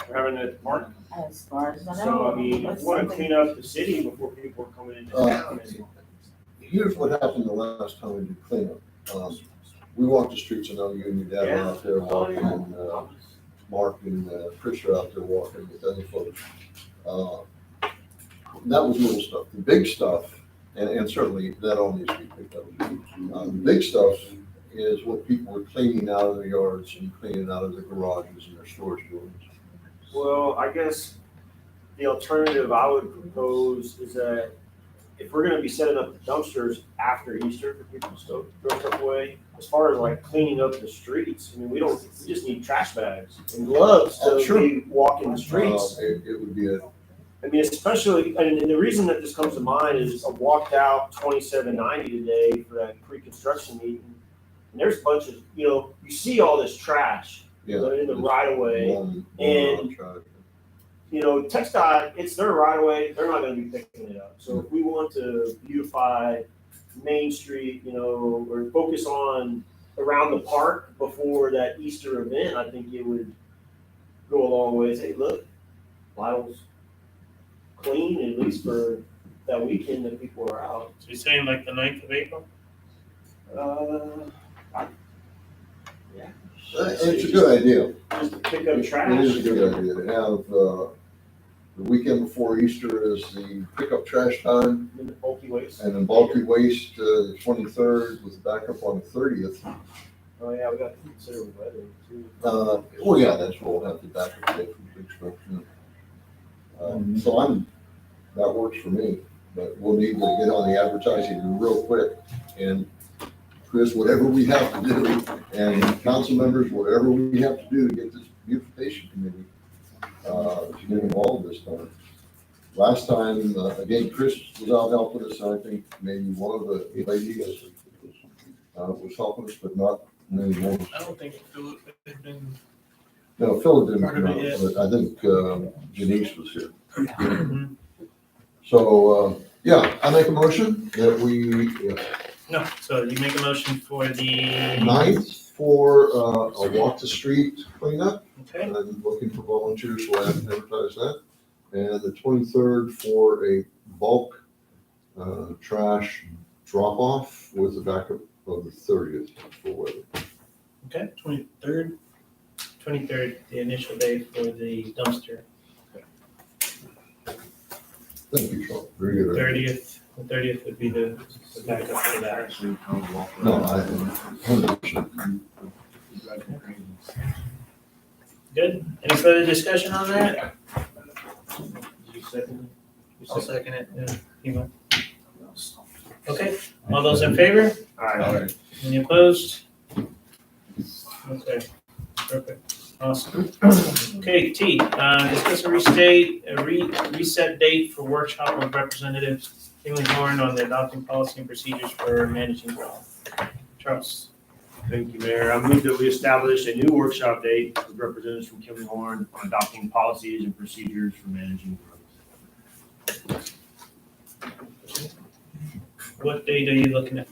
Speaker 2: We're having it at the park.
Speaker 5: As far as I know.
Speaker 2: So, I mean, if
Speaker 5: that's
Speaker 2: we want to
Speaker 5: something-
Speaker 2: clean up the city before people are coming into town.
Speaker 6: Here's what happened the last time we did cleanup. We walked the streets of Union, Dad were out there walking, and Mark and Chris are out there walking with other folks. That was little stuff. The big stuff, and certainly that all needs to be picked up. The big stuff is what people are cleaning out of their yards and cleaning out of their garages and their storage buildings.
Speaker 2: Well, I guess the alternative I would propose is that if we're gonna be setting up the dumpsters after Easter for people to throw stuff away, as far as like cleaning up the streets, I mean, we just need trash bags and gloves to
Speaker 6: Sure.
Speaker 2: be walking the streets.
Speaker 6: It would be
Speaker 2: I mean, especially, and the reason that this comes to mind is I walked out 2790 today for that pre-construction meeting. And there's a bunch of, you see all this trash in the right of way. And TxDOT, it's their right of way, they're not gonna be picking it up. So if we want to beautify Main Street, or focus on around the park before that Easter event, I think it would go a long way. Say, look, Lytle's clean, at least for that weekend that people are out.
Speaker 3: So you're saying like the 9th of April?
Speaker 6: It's a good idea.
Speaker 2: Just to pick up trash.
Speaker 6: It is a good idea to have, the weekend before Easter is the pickup trash time.
Speaker 2: And the bulky waste.
Speaker 6: And then bulky waste, the 23rd with backup on the 30th.
Speaker 2: Oh, yeah, we got to consider the weather too.
Speaker 6: Well, yeah, that's what we'll have to backup day for construction. So that works for me, but we'll need to get on the advertising real quick. And Chris, whatever we have to do, and council members, whatever we have to do to get this beautification committee to get involved this time. Last time, again, Chris was out helping us, I think maybe one of the ladies was helping us, but not many more.
Speaker 14: I don't think Philip had been.
Speaker 6: No, Philip didn't
Speaker 14: Part of
Speaker 6: come out,
Speaker 14: it,
Speaker 6: but I think Janice was here.
Speaker 14: Mhm.
Speaker 6: So, yeah, I make a motion that we,
Speaker 14: No, so you make a motion for the.
Speaker 6: 9th for a walk the street cleanup.
Speaker 14: Okay,
Speaker 6: And I'm looking for volunteers, so I have to advertise that. And the 23rd for a bulk trash drop off with the backup of the 30th for weather.
Speaker 14: okay, 23rd, the initial day for the dumpster.
Speaker 6: Thank you, Sean. Very good.
Speaker 14: 30th would be the backup for that.
Speaker 6: No, I 100%.
Speaker 14: Good, any further discussion on that? I'll second it, yeah, you want. Okay, all those in favor?
Speaker 2: Alright.
Speaker 14: Any opposed? Okay, perfect, awesome. Okay, T, discuss a reset date for workshop with Representative Kimley Horn on the adopting policy and procedures for managing growth. Charles.
Speaker 2: Thank you, Mayor. I move that we establish a new workshop date with representatives from Kimley Horn on adopting policies and procedures for managing growth.
Speaker 14: What date are you looking at?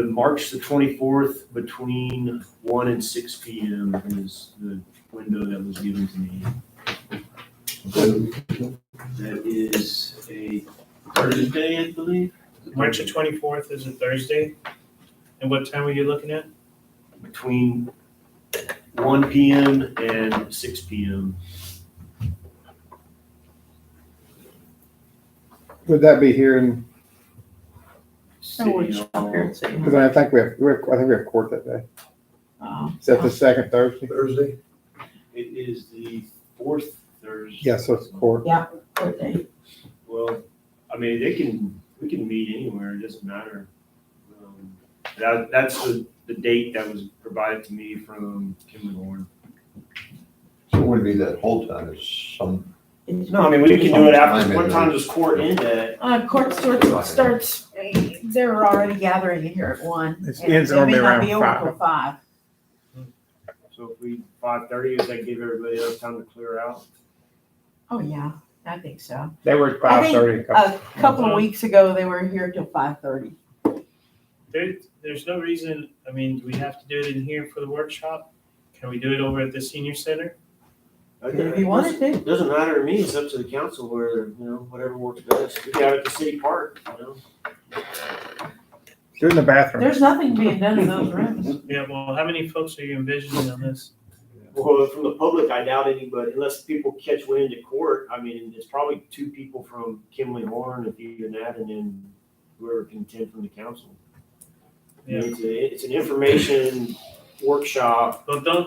Speaker 2: March the 24th between 1 and 6 p.m. is the window that was given to me. That is a Thursday, I believe.
Speaker 14: March the 24th is a Thursday. And what time are you looking at?
Speaker 2: Between 1 p.m. and 6 p.m.
Speaker 10: Would that be here in,
Speaker 2: City Hall.
Speaker 10: because I think we have court that day. Is that the second Thursday?
Speaker 6: Thursday?
Speaker 2: It is the 4th Thursday.
Speaker 10: Yeah, so it's court.
Speaker 5: Yeah, good day.
Speaker 2: Well, I mean, we can meet anywhere, it doesn't matter. That's the date that was provided to me from Kimley Horn.
Speaker 6: So it wouldn't be that whole time, it's some.
Speaker 2: No, I mean, we can do it after, what time does court end at?
Speaker 5: Court starts, they're already gathering here at 1.
Speaker 10: It
Speaker 5: and
Speaker 10: ends
Speaker 5: they
Speaker 10: normally
Speaker 5: may not
Speaker 10: around
Speaker 5: be over
Speaker 10: 5.
Speaker 5: till 5.
Speaker 2: So if we, 5:30, does that give everybody enough time to clear out?
Speaker 5: Oh, yeah, I think so.
Speaker 10: They were at
Speaker 5: I think
Speaker 10: 5:30.
Speaker 5: a couple of weeks ago, they were here till 5:30.
Speaker 14: There's no reason, I mean, do we have to do it in here for the workshop? Can we do it over at the senior center?
Speaker 5: If you wanted to.
Speaker 2: It doesn't matter to me, it's up to the council where, whatever works best. We can have it at the city park,
Speaker 10: Do it in the bathroom.
Speaker 5: There's nothing being done in those rooms.
Speaker 14: Yeah, well, how many folks are you envisioning on this?
Speaker 2: Well, from the public, I doubt anybody, unless people catch wind at court. I mean, it's probably 2 people from Kimley Horn, if even that, and then whoever can attend from the council. I mean, it's an information workshop.
Speaker 14: Well,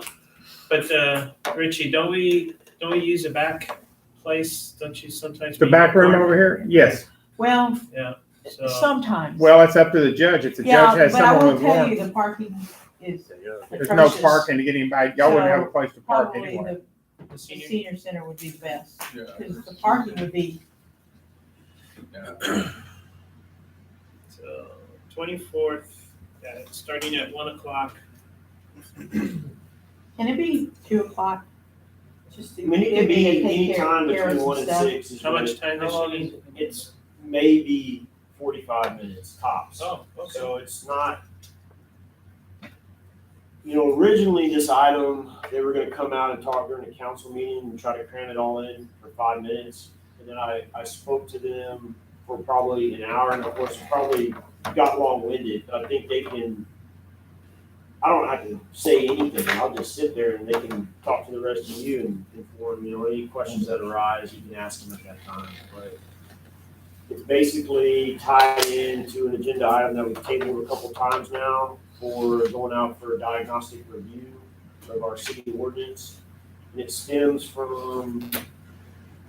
Speaker 14: Richie, don't we use a back place? Don't you sometimes?
Speaker 10: The
Speaker 14: meet
Speaker 10: back
Speaker 14: in
Speaker 10: room
Speaker 14: court?
Speaker 10: over here? Yes.
Speaker 5: Well,
Speaker 14: Yeah. So,
Speaker 5: sometimes.
Speaker 10: Well, it's up to the judge. If the judge has
Speaker 5: But I
Speaker 10: someone
Speaker 5: will
Speaker 10: with
Speaker 5: tell
Speaker 10: warrant,
Speaker 5: you, the parking is
Speaker 10: there's no
Speaker 5: atrocious.
Speaker 10: parking to get anybody. Y'all wouldn't have a place to park
Speaker 5: Probably
Speaker 10: anyway.
Speaker 5: the senior center would be the best,
Speaker 11: Yeah.
Speaker 5: because the parking would be,
Speaker 14: so 24th, starting at 1:00.
Speaker 5: can it be 2:00? Just to
Speaker 2: I mean, it can
Speaker 5: give me
Speaker 2: be
Speaker 5: a take
Speaker 2: any
Speaker 5: care-
Speaker 2: time
Speaker 5: care of
Speaker 2: between
Speaker 5: some
Speaker 2: 1 and
Speaker 5: stuff.
Speaker 2: 6. is
Speaker 14: How
Speaker 2: what
Speaker 14: much
Speaker 2: it-
Speaker 14: time does she need?
Speaker 2: It's maybe 45 minutes tops.
Speaker 14: Oh, okay.
Speaker 2: So it's not, originally this item, they were gonna come out and talk during the council meeting and try to cram it all in for 5 minutes. And then I spoke to them for probably an hour, and of course, it probably got long-winded, but I think they can, I don't have to say anything, I'll just sit there and they can talk to the rest of you and inform, any questions that arise, you can ask them at that time. But it's basically tied into an agenda item that we've tabled a couple times now for going out for a diagnostic review of our city ordinance. And it stems from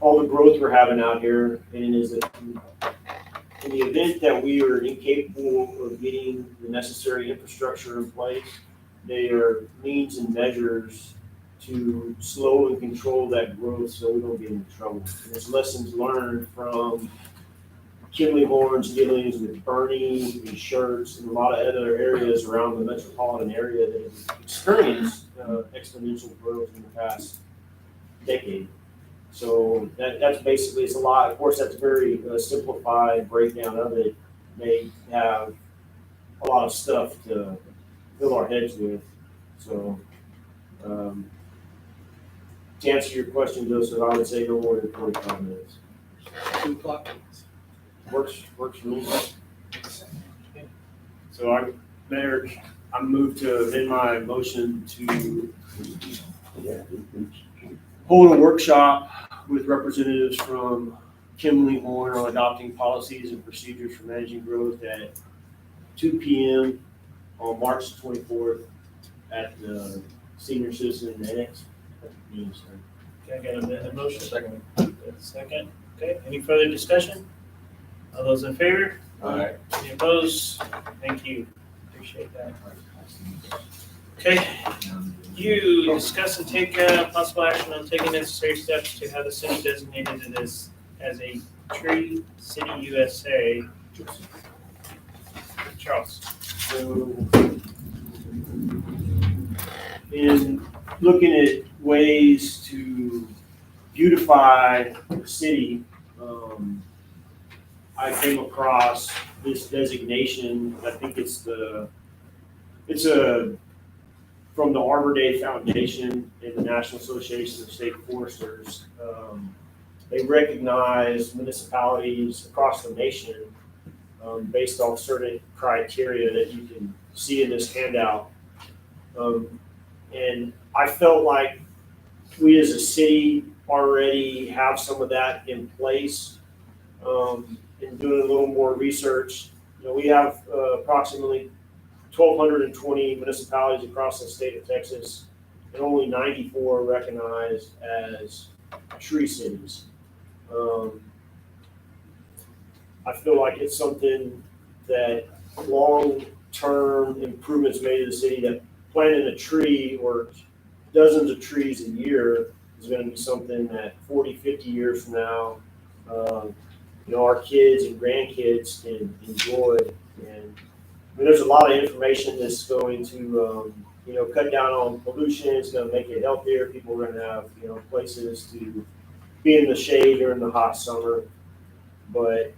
Speaker 2: all the growth we're having out here, and it is in the event that we are incapable of getting the necessary infrastructure in place, there are means and measures to slow and control that growth so we don't get into trouble. And it's lessons learned from Kimley Horn's dealings with Bernie and Shirts and a lot of other areas around the metropolitan area that have experienced exponential growth in the past decade. So that's basically, it's a lot. Of course, that's a very simplified breakdown of it. They have a lot of stuff to fill our heads with. So to answer your question, Joseph, I would say no more than 45 minutes.
Speaker 14: 2 o'clock.
Speaker 2: Works for me. So Mayor, I move to amend my motion to hold a workshop with representatives from Kimley Horn on adopting policies and procedures for managing growth at 2 p.m. on March 24th at the Senior Citizen Annex at the community center.
Speaker 14: Okay, I got a motion. Second. Okay, any further discussion? All those in favor?
Speaker 11: Aye.
Speaker 14: Any opposed? Thank you. Appreciate that. Okay, you discuss and take possible action on taking necessary steps to have the city designated as a tree city USA. Charles.
Speaker 2: So, in looking at ways to beautify the city, I came across this designation. I think it's from the Arbor Day Foundation and the National Association of State Foresters. They recognize municipalities across the nation based on certain criteria that you can see in this handout. And I felt like we as a city already have some of that in place. In doing a little more research, we have approximately 1,220 municipalities across the state of Texas, and only 94 recognized as tree cities. I feel like it's something that long-term improvements made to the city, that planting a tree or dozens of trees a year is going to be something that 40, 50 years from now, our kids and grandkids can enjoy. And there's a lot of information that's going to, cut down on pollution. It's going to make it healthier. People are going to have, places to be in the shade during the hot summer. But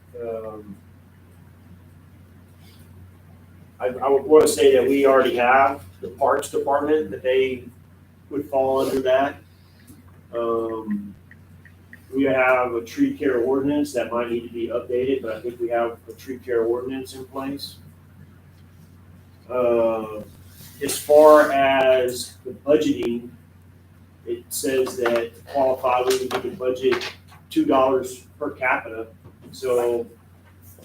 Speaker 2: I would want to say that we already have the Parks Department, that they would fall under that. We have a tree care ordinance that might need to be updated, but I think we have a tree care ordinance in place. As far as the budgeting, it says that to qualify, we would need to budget $2 per capita. So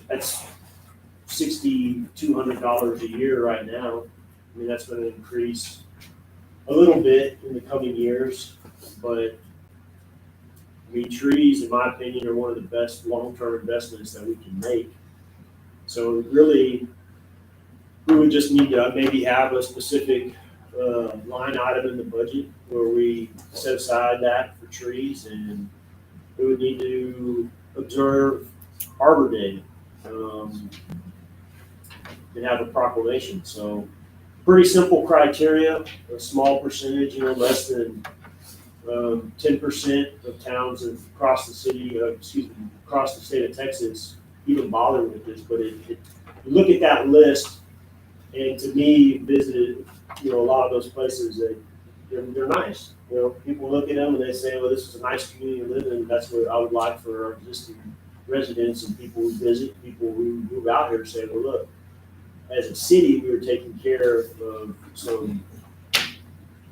Speaker 2: that's $6,200 a year right now. I mean, that's going to increase a little bit in the coming years, but trees, in my opinion, are one of the best long-term investments that we can make. So really, we would just need to maybe have a specific line item in the budget where we set aside that for trees, and we would need to observe Arbor Day and have a proclamation. So pretty simple criteria, a small percentage, less than 10% of towns across the city, across the state of Texas even bother with this. But you look at that list, and to me, visited, a lot of those places that they're nice. People look at them and they say, well, this is a nice community to live in. That's what I would like for our existing residents and people who visit, people who move out here, say, well, look, as a city, we are taking care of some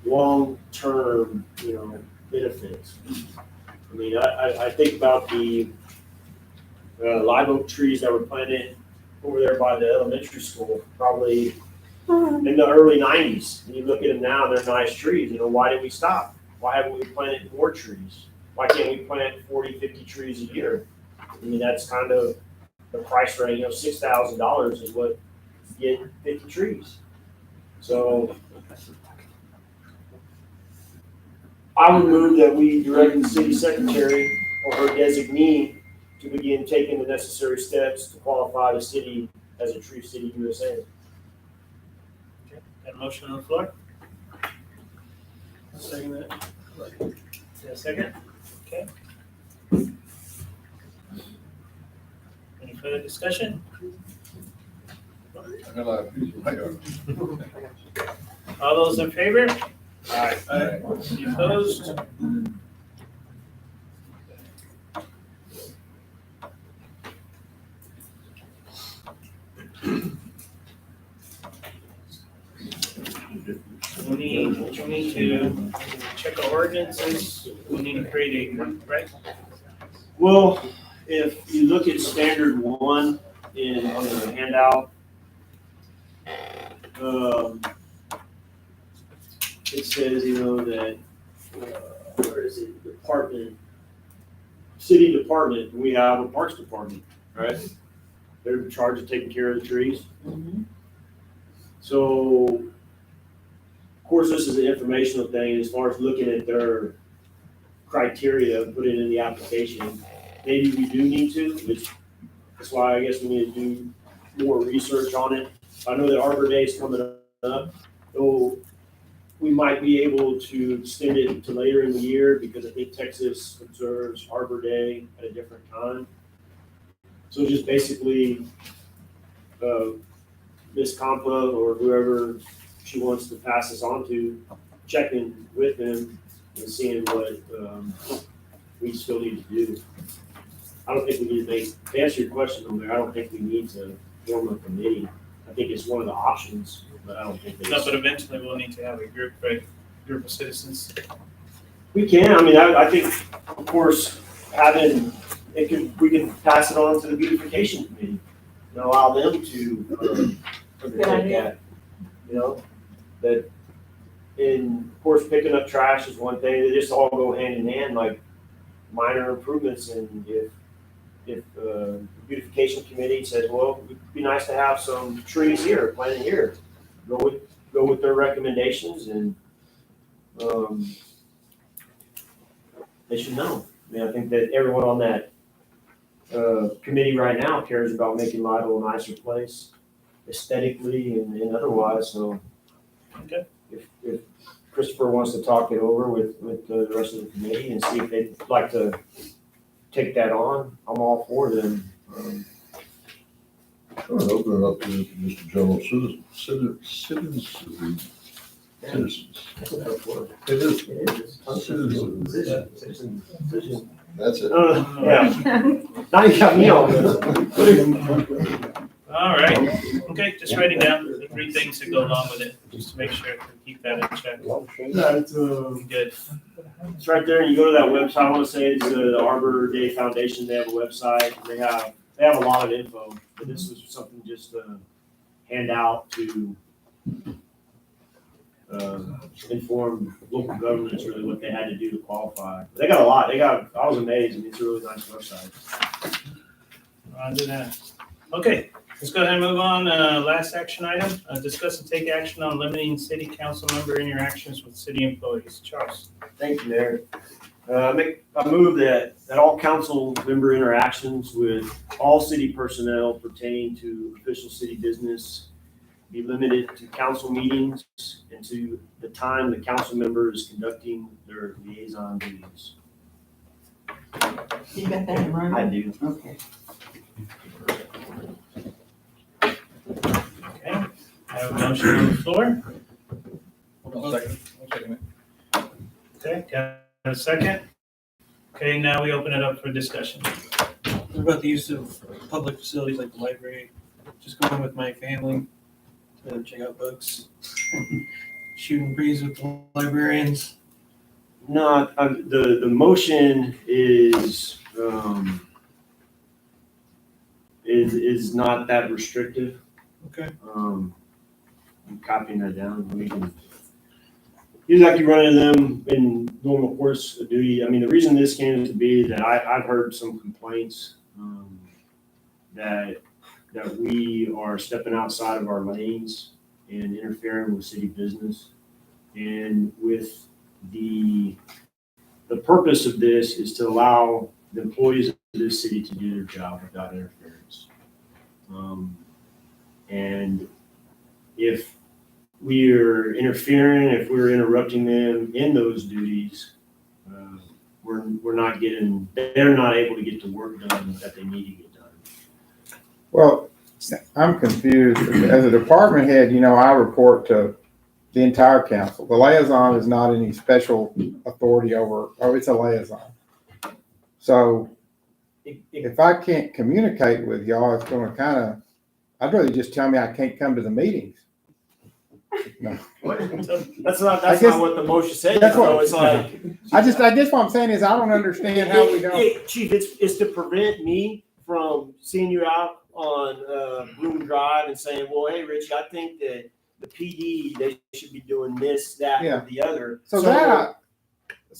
Speaker 2: long-term, benefits. I mean, I think about the live oak trees that were planted over there by the elementary school, probably in the early 90s. And you look at them now, they're nice trees. Why did we stop? Why haven't we planted more trees? Why can't we plant 40, 50 trees a year? I mean, that's kind of the price range. $6,000 is what you get 50 trees. So I would move that we direct the city secretary or her designee to begin taking the necessary steps to qualify the city as a Tree City USA.
Speaker 3: Got a motion on the floor? Second that. Is there a second? Okay. Any further discussion?
Speaker 11: I got a lot of people like that.
Speaker 3: All those in favor?
Speaker 11: Aye.
Speaker 3: Any opposed? We need to check our ordinances, we need to create a, right?
Speaker 2: Well, if you look at standard one on the handout, it says, that, where is it, city department, we have a parks department, right? They're in charge of taking care of the trees. So, of course, this is an informational thing as far as looking at their criteria, put it in the application. Maybe we do need to, which that's why I guess we need to do more research on it. I know that Arbor Day is coming up, so we might be able to extend it to later in the year because I think Texas observes Arbor Day at a different time. So just basically, Ms. Compa or whoever she wants to pass this on to, checking with them and seeing what we still need to do. I don't think we need to answer your question over there, I don't think we need to form a committee. I think it's one of the options, but I don't think it's.
Speaker 3: No, but eventually we'll need to have a group, right, group of citizens.
Speaker 2: We can, I think, of course, we can pass it on to the beautification committee and allow them to undertake that. That, and of course, picking up trash is one thing, they just all go hand in hand, like minor improvements, and if the beautification committee says, well, it'd be nice to have some trees here, planted here, go with their recommendations, and they should know. I think that everyone on that committee right now cares about making Lidle a nicer place, aesthetically and otherwise. So,
Speaker 3: okay.
Speaker 2: If Christopher wants to talk it over with the rest of the committee and see if they'd like to take that on, I'm all for them.
Speaker 6: Sure, open it up to just a general citizens. That's it.
Speaker 2: Yeah. Now you got me on.
Speaker 3: All right, okay, just writing down the three things that go along with it, just to make sure to keep that in check.
Speaker 2: Yeah, it's
Speaker 3: good.
Speaker 2: It's right there. You go to that website. I want to say it's the Arbor Day Foundation. They have a website. They have a lot of info. But this was something just to hand out to inform local governments really what they had to do to qualify. They got a lot. I was amazed. It's a really nice website.
Speaker 3: On to that. Okay, let's go ahead and move on. Last action item, discuss and take action on limiting city council member interactions with city employees. Charles.
Speaker 2: Thank you, Mayor. I move that all council member interactions with all city personnel pertaining to official city business be limited to council meetings and to the time the council member is conducting their liaison duties.
Speaker 5: You got that in writing?
Speaker 2: I do.
Speaker 5: Okay.
Speaker 3: Okay, I have a motion on the floor.
Speaker 11: Hold on a second. I'll second it.
Speaker 3: Okay, got a second? Okay, now we open it up for discussion.
Speaker 14: What about the use of public facilities like the library? Just going with my family to check out books, shooting breeze with the librarians.
Speaker 2: No, the motion is not that restrictive.
Speaker 14: Okay.
Speaker 2: I'm copying that down. We can. You'd like to run into them in normal course of duty. I mean, the reason this came to be that I've heard some complaints that we are stepping outside of our lanes and interfering with city business. And with the purpose of this is to allow the employees of this city to do their job without interference. And if we're interfering, if we're interrupting them in those duties, we're not getting, they're not able to get the work done that they need to get done.
Speaker 10: Well, I'm confused. As a department head, I report to the entire council. The liaison is not any special authority over, it's a liaison. So if I can't communicate with y'all, it's gonna I'd rather just tell me I can't come to the meetings. No.
Speaker 2: That's not what the motion says.
Speaker 10: That's what,
Speaker 2: It's like,
Speaker 10: I guess what I'm saying is I don't understand how we don't.
Speaker 2: Hey, Chief, it's to prevent me from seeing you out on Bloom Drive and saying, well, hey, Richie, I think that the PD, they should be doing this, that, or the other.
Speaker 10: So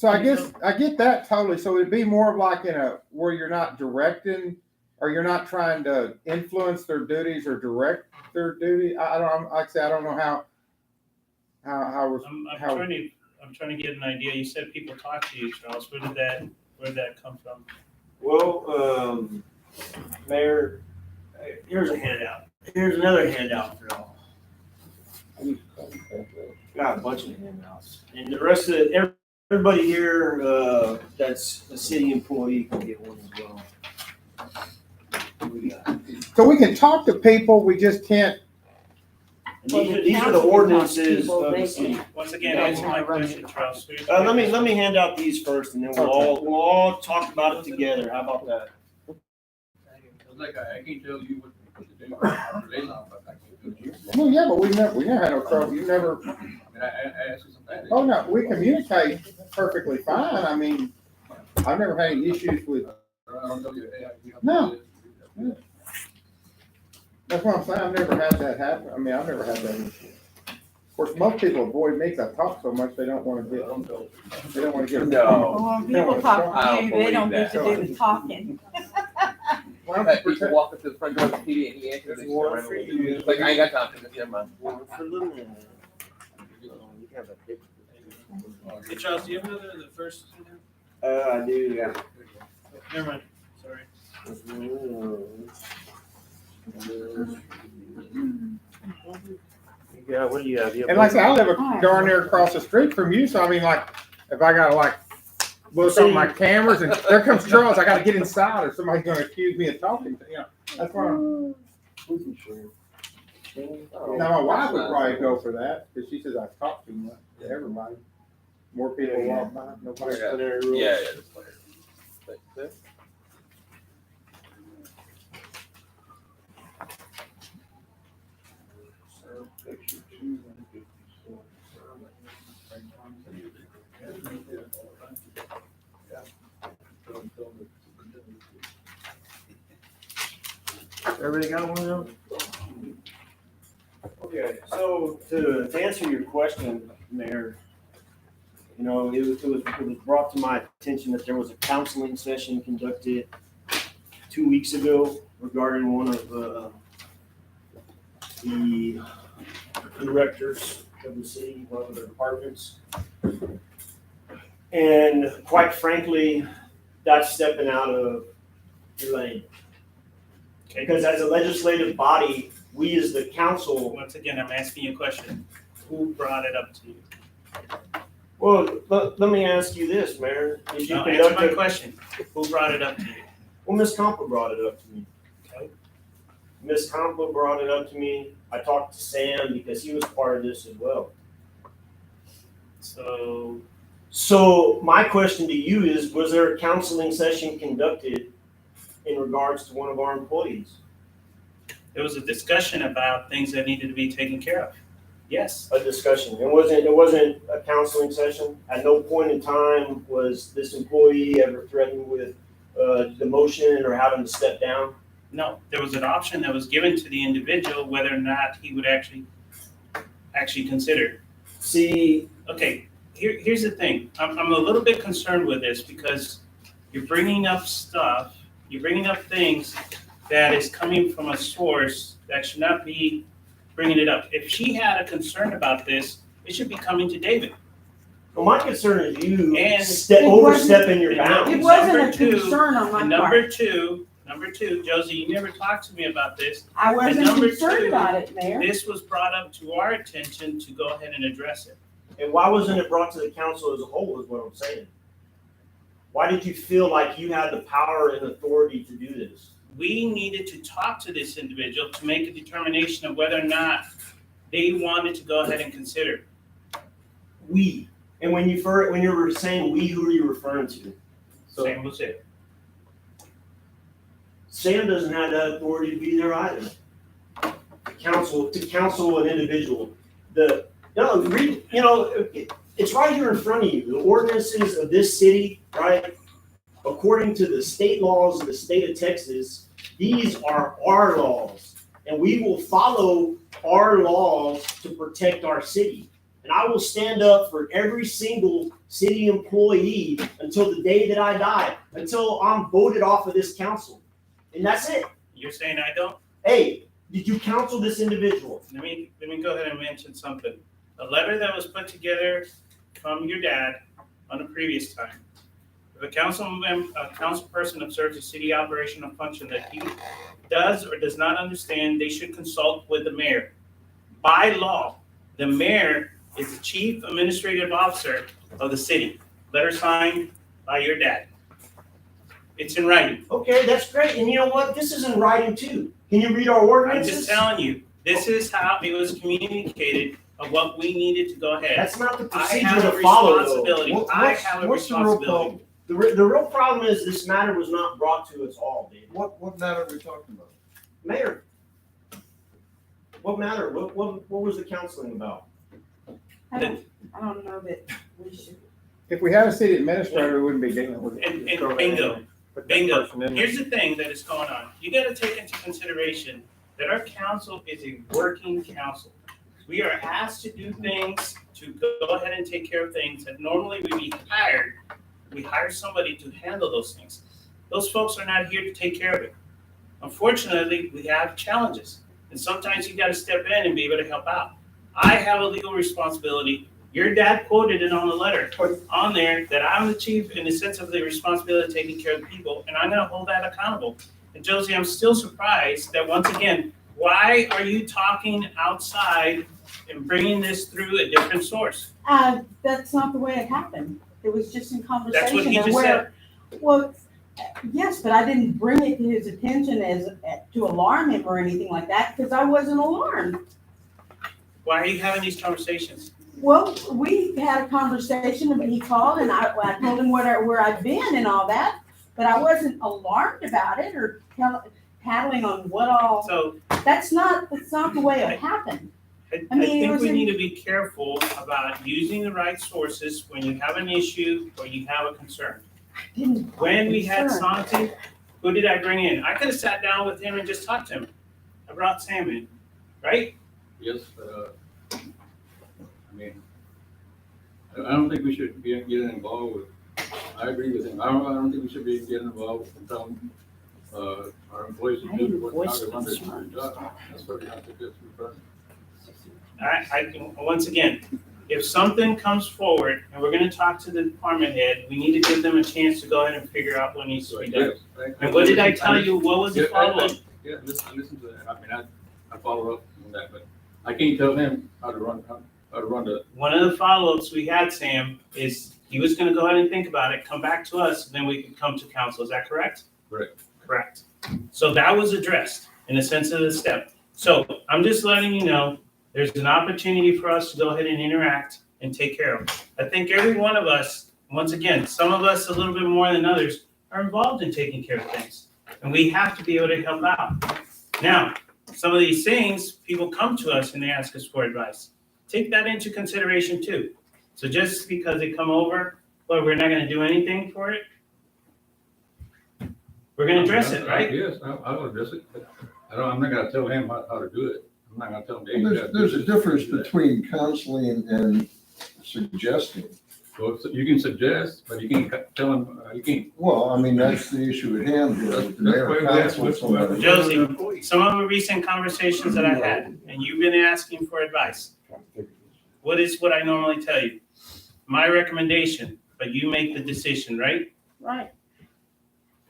Speaker 10: I guess I get that totally. So it'd be more of like where you're not directing or you're not trying to influence their duties or direct their duty. I don't know how.
Speaker 3: I'm trying to get an idea. You said people talk to you, Charles. Where did that come from?
Speaker 2: Well, Mayor, here's a handout. Here's another handout for y'all. Got a bunch of handouts. And the rest of it, everybody here that's a city employee can get one as well.
Speaker 10: So we can talk to people, we just can't.
Speaker 2: These are the ordinances of the city.
Speaker 3: Once again, answer my question, Charles.
Speaker 2: Let me hand out these first, and then we'll all talk about it together. How about that?
Speaker 11: Like I can't tell you what to do. I'm liaison, but I can't tell you.
Speaker 10: Well, yeah, but we never had no trouble. You never.
Speaker 11: I mean, I asked you some things.
Speaker 10: Oh no, we communicate perfectly fine. I mean, I've never had any issues with.
Speaker 11: I don't tell you, hey, you have to
Speaker 10: No.
Speaker 11: do this.
Speaker 10: That's what I'm saying. I've never had that happen. I mean, I've never had that issue. Of course, most people avoid me because I talk so much. They don't want to get. They don't want to get.
Speaker 12: No.
Speaker 5: Well, when
Speaker 10: They don't
Speaker 5: people
Speaker 10: wanna
Speaker 5: talk
Speaker 10: talk.
Speaker 5: to you, they don't get to do the talking.
Speaker 10: Well,
Speaker 12: That people walk up to the front door of the PD and he answers. They
Speaker 2: One
Speaker 12: turn
Speaker 2: for
Speaker 12: around.
Speaker 2: you.
Speaker 12: It's like, I ain't got time for this, never mind.
Speaker 2: One for the
Speaker 3: Hey, Charles, do you have the first?
Speaker 2: I do, yeah.
Speaker 3: Never mind. Sorry.
Speaker 2: Yeah, what do you have?
Speaker 10: And like I said, I live darn near across the street from you, so I mean, like, if I gotta look on my cameras and there comes Charles, I gotta get inside or somebody's gonna accuse me of talking. That's why. Now my wife would probably go for that because she says I talk too much to everybody. More people walk by, nobody.
Speaker 12: Yeah, just play it.
Speaker 2: Everybody got one of them? Okay, so to answer your question, Mayor, it was brought to my attention that there was a counseling session conducted 2 weeks ago regarding one of the directors of the city, one of the departments. And quite frankly, that's stepping out of your lane. Because as a legislative body, we as the council.
Speaker 3: Once again, I'm asking you a question. Who brought it up to you?
Speaker 2: Well, let me ask you this, Mayor. If you
Speaker 3: No, answer my
Speaker 2: conducted,
Speaker 3: question. Who brought it up to you?
Speaker 2: well, Ms. Compa brought it up to me.
Speaker 3: Okay.
Speaker 2: Ms. Compa brought it up to me. I talked to Sam because he was part of this as well. So my question to you is, was there a counseling session conducted in regards to one of our employees?
Speaker 3: There was a discussion about things that needed to be taken care of. Yes.
Speaker 2: A discussion. It wasn't a counseling session. At no point in time was this employee ever threatened with demotion or having to step down.
Speaker 3: No, there was an option that was given to the individual whether or not he would actually consider.
Speaker 2: See,
Speaker 3: okay, here's the thing. I'm a little bit concerned with this because you're bringing up things that is coming from a source that should not be bringing it up. If she had a concern about this, it should be coming to David.
Speaker 2: Well, my concern is you
Speaker 3: And-
Speaker 2: overstepping your
Speaker 5: It
Speaker 2: bounds.
Speaker 5: wasn't a
Speaker 3: Number two-
Speaker 5: concern on my
Speaker 3: And
Speaker 5: part.
Speaker 3: number two, Josie, you never talked to me about this.
Speaker 5: I wasn't
Speaker 3: number
Speaker 5: concerned
Speaker 3: two,
Speaker 5: about it, Mayor.
Speaker 3: This was brought up to our attention to go ahead and address it.
Speaker 2: And why wasn't it brought to the council as a whole, is what I'm saying? Why did you feel like you had the power and authority to do this?
Speaker 3: We needed to talk to this individual to make a determination of whether or not they wanted to go ahead and consider.
Speaker 2: We. And when you were saying we, who are you referring to?
Speaker 3: Sam was it.
Speaker 2: Sam doesn't have that authority to be there either. To counsel an individual. It's right here in front of you. The ordinances of this city, right? According to the state laws of the state of Texas, these are our laws. And we will follow our laws to protect our city. And I will stand up for every single city employee until the day that I die, until I'm voted off of this council. And that's it.
Speaker 3: You're saying I don't?
Speaker 2: Hey, did you counsel this individual?
Speaker 3: Let me go ahead and mention something. A letter that was put together from your dad on a previous time. If a council person observes a city operational function that he does or does not understand, they should consult with the mayor. By law, the mayor is the chief administrative officer of the city. Letter signed by your dad. It's in writing.
Speaker 2: Okay, that's great. And you know what? This is in writing too. Can you read our
Speaker 3: I'm
Speaker 2: ordinances?
Speaker 3: just telling you, this is how it was communicated of what we needed to go ahead.
Speaker 2: That's not the
Speaker 3: I
Speaker 2: procedure
Speaker 3: have
Speaker 2: to
Speaker 3: a
Speaker 2: follow, though.
Speaker 3: responsibility. I have a
Speaker 6: What's the real
Speaker 3: responsibility.
Speaker 6: problem?
Speaker 2: The real problem is this matter was not brought to us all, David.
Speaker 6: What matter are we talking about?
Speaker 2: Mayor, what matter? What was the counseling about?
Speaker 5: I don't know that we should.
Speaker 10: If we had a city administrator, we wouldn't be dealing with it.
Speaker 3: And bingo. Here's the thing that is going on. You gotta take into consideration that our council is a working council. We are asked to do things, to go ahead and take care of things that normally would be hired. We hire somebody to handle those things. Those folks are not here to take care of it. Unfortunately, we have challenges, and sometimes you gotta step in and be able to help out. I have a legal responsibility. Your dad quoted it on the letter on there that I'm the chief in the sense of the responsibility of taking care of the people, and I'm gonna hold that accountable. And Josie, I'm still surprised that once again, why are you talking outside and bringing this through a different source?
Speaker 5: That's not the way it happened. It was just in conversation.
Speaker 3: That's what he
Speaker 5: of
Speaker 3: just
Speaker 5: where- Well, yes, but I didn't bring it to his attention to alarm him or anything like that, because I wasn't alarmed.
Speaker 3: Why are you having these conversations?
Speaker 5: Well, we had a conversation, and he called, and I told him where I'd been and all that, but I wasn't alarmed about it or paddling on what all.
Speaker 3: So
Speaker 5: That's not the way it happened.
Speaker 3: I
Speaker 5: mean, it
Speaker 3: think
Speaker 5: was
Speaker 3: we
Speaker 5: in-
Speaker 3: need to be careful about using the right sources when you have an issue or you have a concern.
Speaker 5: Didn't.
Speaker 3: When we had
Speaker 5: Concern.
Speaker 3: Santi, who did I bring in? I could have sat down with him and just talked to him. I brought Sam in, right?
Speaker 11: Yes, I mean, I don't think we should be getting involved with, I agree with him. I don't think we should be getting involved with telling, our employees to do what, how to run their job. That's what we have to do.
Speaker 3: Once again, if something comes forward and we're gonna talk to the department head, we need to give them a chance to go ahead and figure out what needs to be done. And what did I tell you? What was the follow-up?
Speaker 11: Yeah, listen to that. I mean, I follow up on that, but I can't tell him how to run the.
Speaker 3: One of the follow-ups we had, Sam, is he was gonna go ahead and think about it, come back to us, and then we could come to council. Is that correct?
Speaker 11: Correct.
Speaker 3: Correct. So that was addressed in the sense of the step. So I'm just letting you know, there's an opportunity for us to go ahead and interact and take care of it. I think every one of us, once again, some of us a little bit more than others, are involved in taking care of things. And we have to be able to help out. Now, some of these things, people come to us and they ask us for advice. Take that into consideration too. So just because they come over, well, we're not gonna do anything for it. We're gonna address it, right?
Speaker 11: Yes, I'll address it. But I'm not gonna tell him how to do it. I'm not gonna tell him. "Hey, you gotta do
Speaker 6: There's a
Speaker 11: this,
Speaker 6: difference
Speaker 11: do that."
Speaker 6: between counseling and suggesting.
Speaker 11: So you can suggest, but you can't tell him, you can't.
Speaker 6: Well, I mean, that's the issue at hand here. The mayor counsels somebody.
Speaker 3: Josie, some of the recent conversations that I had, and you've been asking for advice. What is what I normally tell you? my recommendation, but you make the decision, right?
Speaker 5: Right.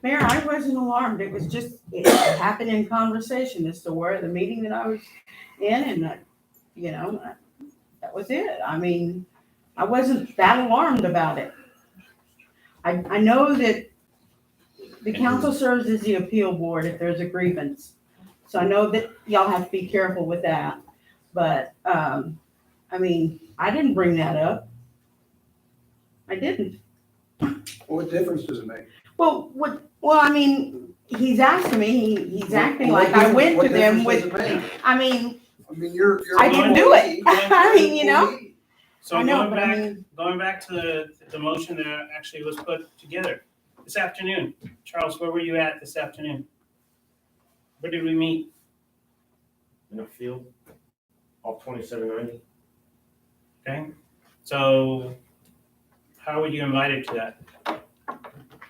Speaker 5: Mayor, I wasn't alarmed. It was just, it happened in conversation as to where the meeting that I was in and, that was it. I mean, I wasn't that alarmed about it. I know that the council serves as the appeal board if there's a grievance. So I know that y'all have to be careful with that. But, I mean, I didn't bring that up. I didn't.
Speaker 9: What difference does it make?
Speaker 5: Well, I mean, he's asking me, he's acting like I went to them with, I mean,
Speaker 9: you're.
Speaker 5: I didn't do it. I mean,
Speaker 3: So
Speaker 5: I know,
Speaker 3: going
Speaker 5: but I
Speaker 3: back,
Speaker 5: mean-
Speaker 3: going back to the motion that actually was put together this afternoon. Charles, where were you at this afternoon? Where did we meet?
Speaker 2: In a field, off 2790.
Speaker 3: Okay, so how were you invited to that?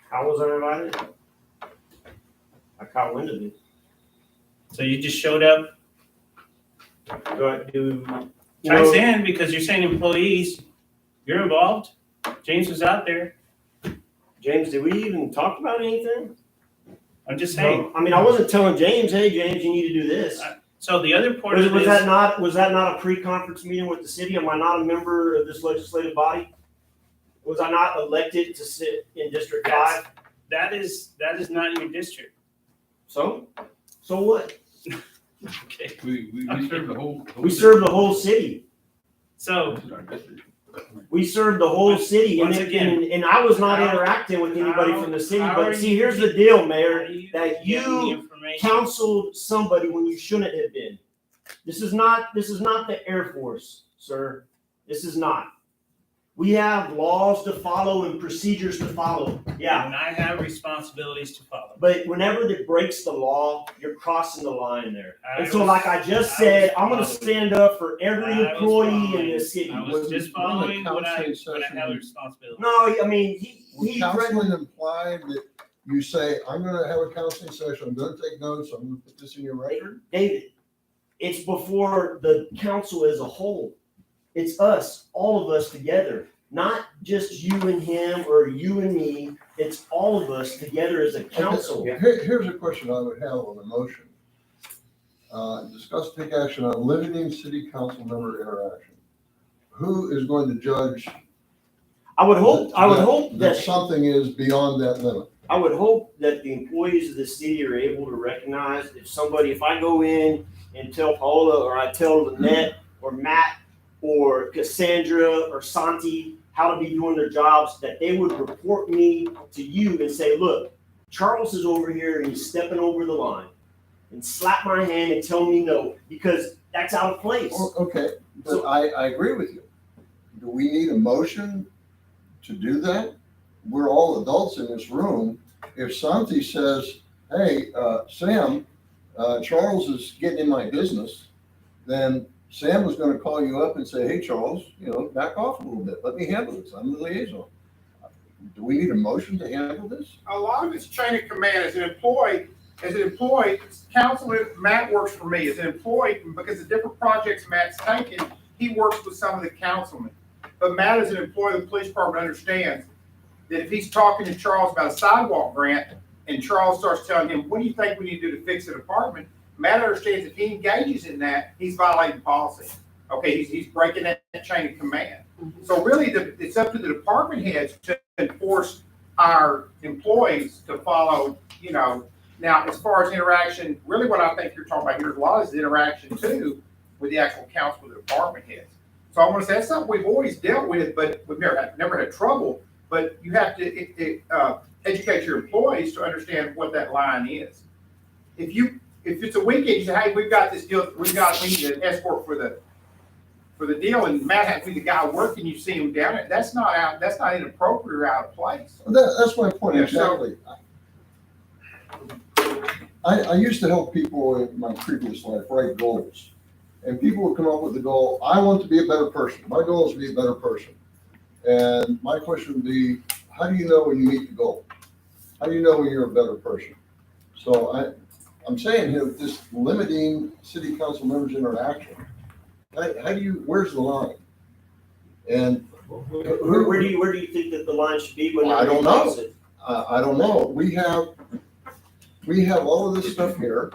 Speaker 2: How was I invited? I caught wind of it.
Speaker 3: So you just showed up? I stand because you're saying employees, you're involved. James was out there.
Speaker 2: James, did we even talk about anything?
Speaker 3: I'm just saying.
Speaker 2: No, I mean, I wasn't telling James, hey, James, you need to do this.
Speaker 3: So the other portion
Speaker 2: Was
Speaker 3: is.
Speaker 2: that not a pre-conference meeting with the city? Am I not a member of this legislative body? Was I not elected to sit in District 5?
Speaker 3: That is not your district.
Speaker 2: So what?
Speaker 3: Okay.
Speaker 11: We serve the whole.
Speaker 2: We serve the whole city.
Speaker 3: So.
Speaker 2: We serve the whole city,
Speaker 3: Once again,
Speaker 2: and I was not interacting with anybody from the city. But see, here's the deal, Mayor, that you counseled somebody when you shouldn't have been. This is not the Air Force, sir. This is not. We have laws to follow and procedures to follow. Yeah.
Speaker 3: And I have responsibilities to follow.
Speaker 2: But whenever it breaks the law, you're crossing the line there. And so, like I just said, I'm going to stand up for every employee in this city.
Speaker 3: I was just following what I have a responsibility.
Speaker 2: No, I mean,
Speaker 6: Would counseling imply that you say, I'm gonna have a counseling session, I'm gonna take notes, I'm gonna put this in your record?
Speaker 2: David, it's before the council as a whole. It's us, all of us together, not just you and him or you and me. It's all of us together as a council.
Speaker 6: Okay, here's a question I would have on the motion. Discuss, take action on limiting city council member interaction. Who is going to judge?
Speaker 2: I would hope
Speaker 6: that something is beyond that limit.
Speaker 2: I would hope that the employees of the city are able to recognize if I go in and tell Paola or I tell Lynette or Matt or Cassandra or Santi how to be doing their jobs, that they would report me to you and say, look, Charles is over here and he's stepping over the line, and slap my hand and tell me no, because that's out of place.
Speaker 6: Okay, but I agree with you. Do we need a motion to do that? We're all adults in this room. If Santi says, hey, Sam, Charles is getting in my business, then Sam was gonna call you up and say, hey, Charles, back off a little bit. Let me handle this. I'm the liaison. Do we need a motion to handle this?
Speaker 10: A lot of it's chain of command. As an employee, Councilman Matt works for me. As an employee, because of different projects Matt's taken, he works with some of the councilmen. But Matt, as an employee of the police department, understands that if he's talking to Charles about a sidewalk grant and Charles starts telling him, what do you think we need to do to fix the department? Matt understands if he engages in that, he's violating policy. Okay, he's breaking that chain of command. So really, it's up to the department heads to enforce our employees to follow, Now, as far as interaction, really what I think you're talking about here is a lot of interaction too with the actual council, with the department heads. So I want to say that's something we've always dealt with, but we've never had trouble. But you have to educate your employees to understand what that line is. If it's a weekend, you say, hey, we've got this deal, we need an escort for the deal, and Matt has to be the guy working, you see him down there. That's not inappropriate or out of place.
Speaker 6: That's my point, exactly. I used to help people in my previous life write goals. And people would come up with the goal, I want to be a better person. My goal is to be a better person. And my question would be, how do you know when you meet the goal? How do you know when you're a better person? So I'm saying here, just limiting city council members' interaction. Where's the line? And
Speaker 2: Where do you think that the line should be?
Speaker 6: I don't know.
Speaker 2: Cross it?
Speaker 6: I don't know. We have all of this stuff here,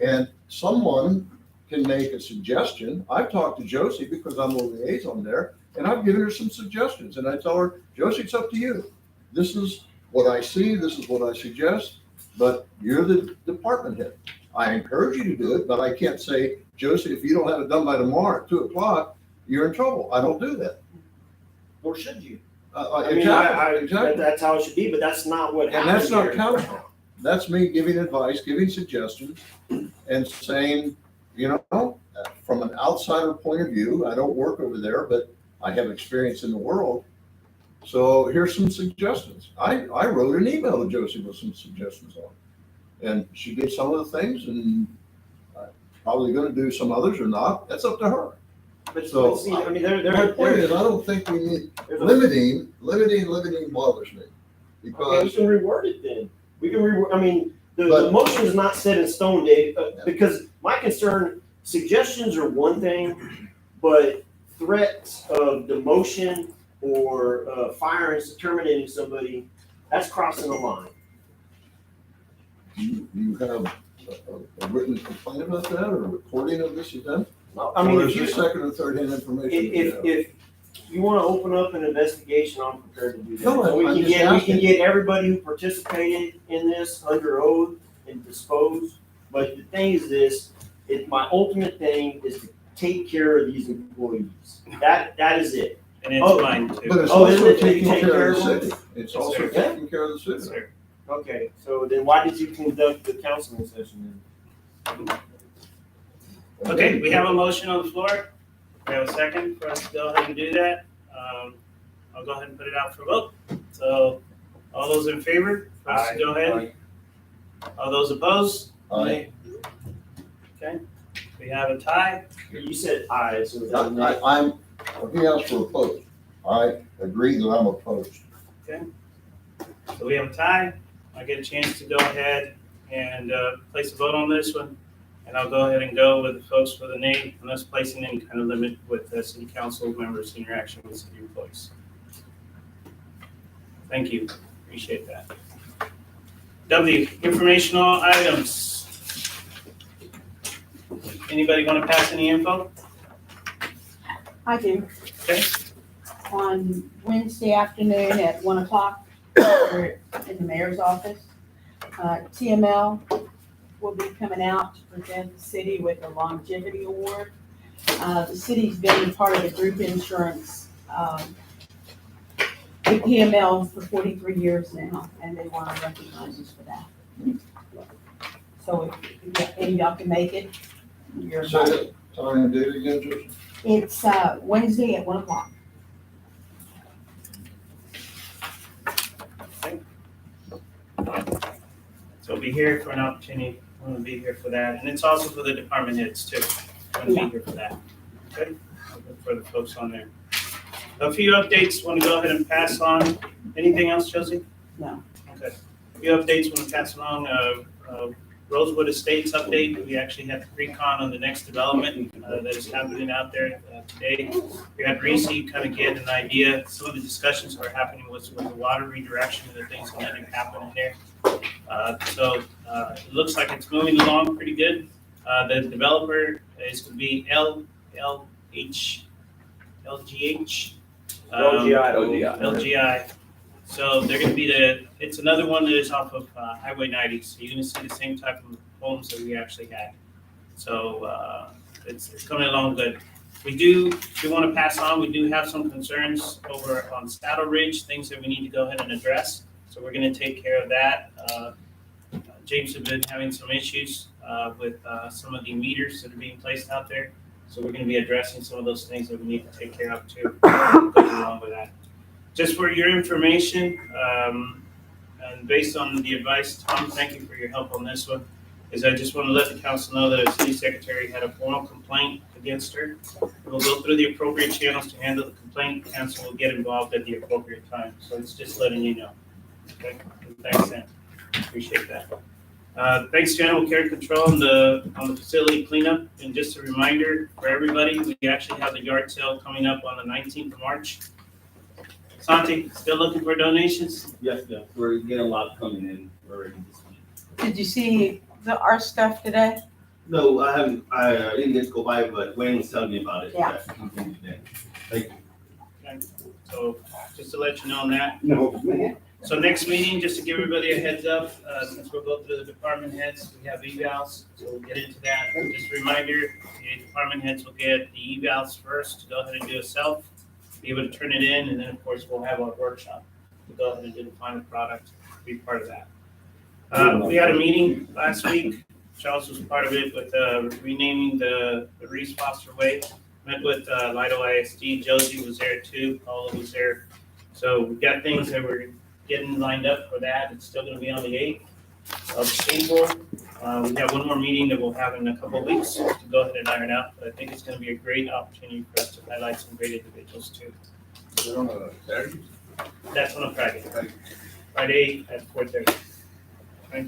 Speaker 6: and someone can make a suggestion. I've talked to Josie because I'm a liaison there, and I've given her some suggestions, and I tell her, Josie, it's up to you. This is what I see, this is what I suggest, but you're the department head. I encourage you to do it, but I can't say, Josie, if you don't have it done by tomorrow at 2:00, you're in trouble. I don't do that.
Speaker 2: Or should you?
Speaker 6: Exactly.
Speaker 2: That's how it should be, but that's not what
Speaker 6: And
Speaker 2: happened
Speaker 6: that's not
Speaker 2: here.
Speaker 6: council. That's me giving advice, giving suggestions, and saying, from an outsider point of view, I don't work over there, but I have experience in the world. So here's some suggestions. I wrote an email to Josie with some suggestions on it. And she did some of the things, and I'm probably gonna do some others or not. That's up to her.
Speaker 2: But
Speaker 6: So,
Speaker 2: see, I mean,
Speaker 6: My point is, I don't think we need, limiting bothers me.
Speaker 2: Okay, we
Speaker 6: Because,
Speaker 2: can reword it then. We can the
Speaker 6: But-
Speaker 2: motion is not set in stone, Dave, because my concern, suggestions are one thing, but threats of demotion or firing, terminating somebody, that's crossing the line.
Speaker 6: do you have a written complaint about that, or a recording of this event?
Speaker 2: I mean,
Speaker 6: Or
Speaker 2: if
Speaker 6: is
Speaker 2: you,
Speaker 6: this second and third hand information?
Speaker 2: if you wanna open up an investigation, I'm prepared to do that.
Speaker 6: No,
Speaker 2: So we
Speaker 6: I'm
Speaker 2: can
Speaker 6: just
Speaker 2: get, we
Speaker 6: asking.
Speaker 2: can get everybody who participated in this under oath and disposed. But the thing is this, my ultimate thing is to take care of these employees. That is it.
Speaker 3: And it's
Speaker 2: Oh,
Speaker 3: mine too.
Speaker 6: But it's
Speaker 2: Oh, isn't
Speaker 6: also
Speaker 2: it that you
Speaker 6: taking
Speaker 2: take
Speaker 6: care of the
Speaker 2: care of
Speaker 6: city. It's
Speaker 3: Yes,
Speaker 6: also
Speaker 3: sir.
Speaker 6: taking care of the
Speaker 3: Yes,
Speaker 6: city.
Speaker 3: sir.
Speaker 2: Okay, so then why did you conduct the counseling session then?
Speaker 3: Okay, we have a motion on the floor. We have a second for us to go ahead and do that. I'll go ahead and put it out for vote. So all those in favor, for us to go ahead? All those opposed?
Speaker 6: Aye.
Speaker 3: Okay, we have a tie.
Speaker 2: You said aye, so is that a nay?
Speaker 6: He asked for opposed. I agree that I'm opposed.
Speaker 3: So we have a tie. I get a chance to go ahead and place a vote on this one. And I'll go ahead and go with the folks for the nay, unless placing any kind of limit with the city council members' interaction with city employees. Thank you, appreciate that. W, informational items. Anybody want to pass any info?
Speaker 5: I do.
Speaker 3: Okay.
Speaker 5: On Wednesday afternoon at 1:00, we're in the mayor's office. TML will be coming out to present the city with a longevity award. The city's been part of the group insurance, with TML for 43 years now, and they want to recognize us for that. So if any of y'all can make it, you're
Speaker 6: Say
Speaker 5: invited.
Speaker 6: it, time and date again, Joseph?
Speaker 5: It's Wednesday at 1:00.
Speaker 3: So be here for an opportunity, want to be here for that, and it's also for the department heads too, want to be here for that, okay? For the folks on there. A few updates, want to go ahead and pass on, anything else, Josie?
Speaker 5: No.
Speaker 3: Okay, a few updates, want to pass along, Rosewood Estates update, we actually had the pre-con on the next development, that is happening out there today. We had Reese kind of get an idea, some of the discussions that were happening was with the water redirection and the things that didn't happen in there. So it looks like it's moving along pretty good. The developer is going to be LGH. LGI. So they're going to be it's another one that is off of Highway 90. So you're going to see the same type of homes that we actually had. So it's coming along good. We want to pass on, we do have some concerns over on Saddle Ridge, things that we need to go ahead and address. So we're going to take care of that. James has been having some issues with some of the meters that are being placed out there. So we're going to be addressing some of those things that we need to take care of too. Going along with that. Just for your information, and based on the advice, Tom, thank you for your help on this one, is I just want to let the council know that the city secretary had a formal complaint against her. We'll go through the appropriate channels to handle the complaint. Council will get involved at the appropriate time. So it's just letting you know. Okay, thanks, Sam. Appreciate that. Thanks, General Care Control on the facility cleanup. And just a reminder for everybody, we actually have the yard sale coming up on the 19th of March. Santi, still looking for donations?
Speaker 16: Yes, yeah, we're getting a lot coming in already this week.
Speaker 5: Did you see our stuff today?
Speaker 16: No, I haven't, I didn't get to go by, but Wayne was telling me about it.
Speaker 5: Yeah.
Speaker 16: That he came today. Thank you.
Speaker 3: Okay. So just to let you know on that.
Speaker 16: No, man.
Speaker 3: So next meeting, just to give everybody a heads up, since we'll go through the department heads, we have evals, so we'll get into that. Just a reminder, the department heads will get the evals first, to go ahead and do a self, be able to turn it in, and then of course we'll have our workshop. We'll go ahead and do the final product, be part of that. We had a meeting last week, Charles was part of it, with renaming the Reese Foster Way. Met with Lido ISD, Josie was there too, Paula was there. So we've got things that we're getting lined up for that. It's still gonna be on the 8th of April. We have one more meeting that we'll have in a couple of weeks to go ahead and iron out, but I think it's gonna be a great opportunity for us to highlight some great individuals too.
Speaker 11: Is it on a Saturday?
Speaker 3: That's on a Friday. Friday at 4:30. Right.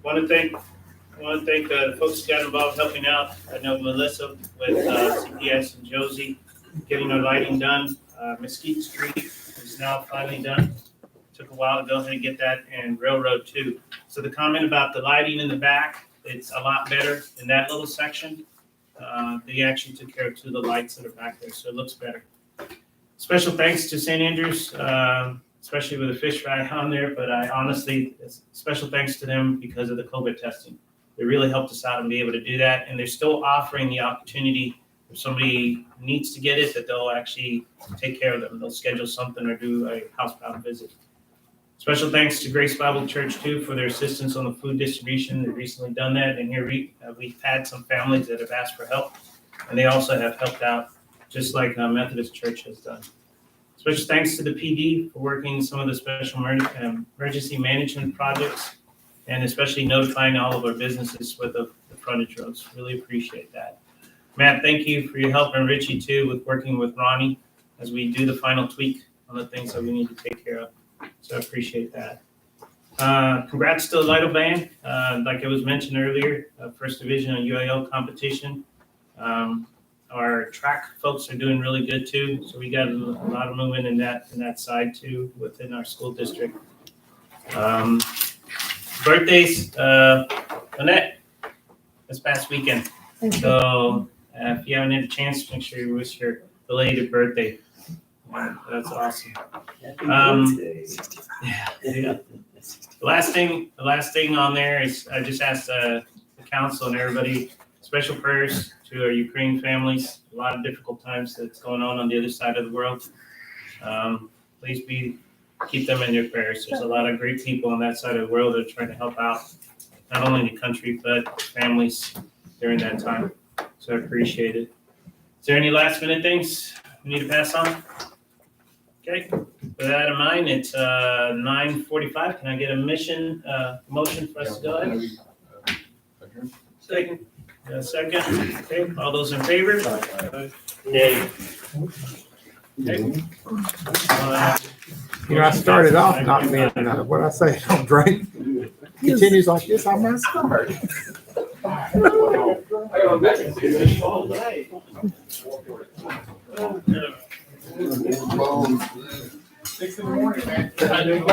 Speaker 3: Want to thank the folks who got involved helping out. I know Melissa with CPS and Josie getting our lighting done. Mesquite Street is now finally done. Took a while to go ahead and get that, and Railroad too. So the comment about the lighting in the back, it's a lot better in that little section. They actually took care of 2 of the lights that are back there, so it looks better. Special thanks to St. Andrews, especially with the fish fry on there, but I honestly, special thanks to them because of the COVID testing. They really helped us out and be able to do that, and they're still offering the opportunity if somebody needs to get it, that they'll actually take care of them. They'll schedule something or do a housebound visit. Special thanks to Grace Bible Church too for their assistance on the food distribution. They've recently done that, and here we've had some families that have asked for help, and they also have helped out, just like Methodist Church has done. Special thanks to the PD for working some of the special emergency management projects, and especially notifying all of our businesses with the frontage roads. Really appreciate that. Matt, thank you for your help, and Richie too, with working with Ronnie as we do the final tweak on the things that we need to take care of. So I appreciate that. Congrats to the Lido Band. Like it was mentioned earlier, first division on UIL competition. Our track folks are doing really good too. So we got a lot of movement in that side too within our school district. Birthdays, Lynette, this past weekend. So if you haven't had a chance, make sure you wish her belated birthday. That's awesome. Yeah. The last thing on there is I just asked the council and everybody, special prayers to our Ukraine families. A lot of difficult times that's going on the other side of the world. Please keep them in your prayers. There's a lot of great people on that side of the world that are trying to help out, not only the country, but families during that time. So I appreciate it. Is there any last minute things we need to pass on? Okay, with that in mind, it's 9:45. Can I get a motion for us to go ahead? Second. Second. Okay, all those in favor? Nay. Okay.
Speaker 10: I started off not being, what I say, don't drink. Continues like this, I might start.
Speaker 3: All right.
Speaker 10: 6 in the morning, man.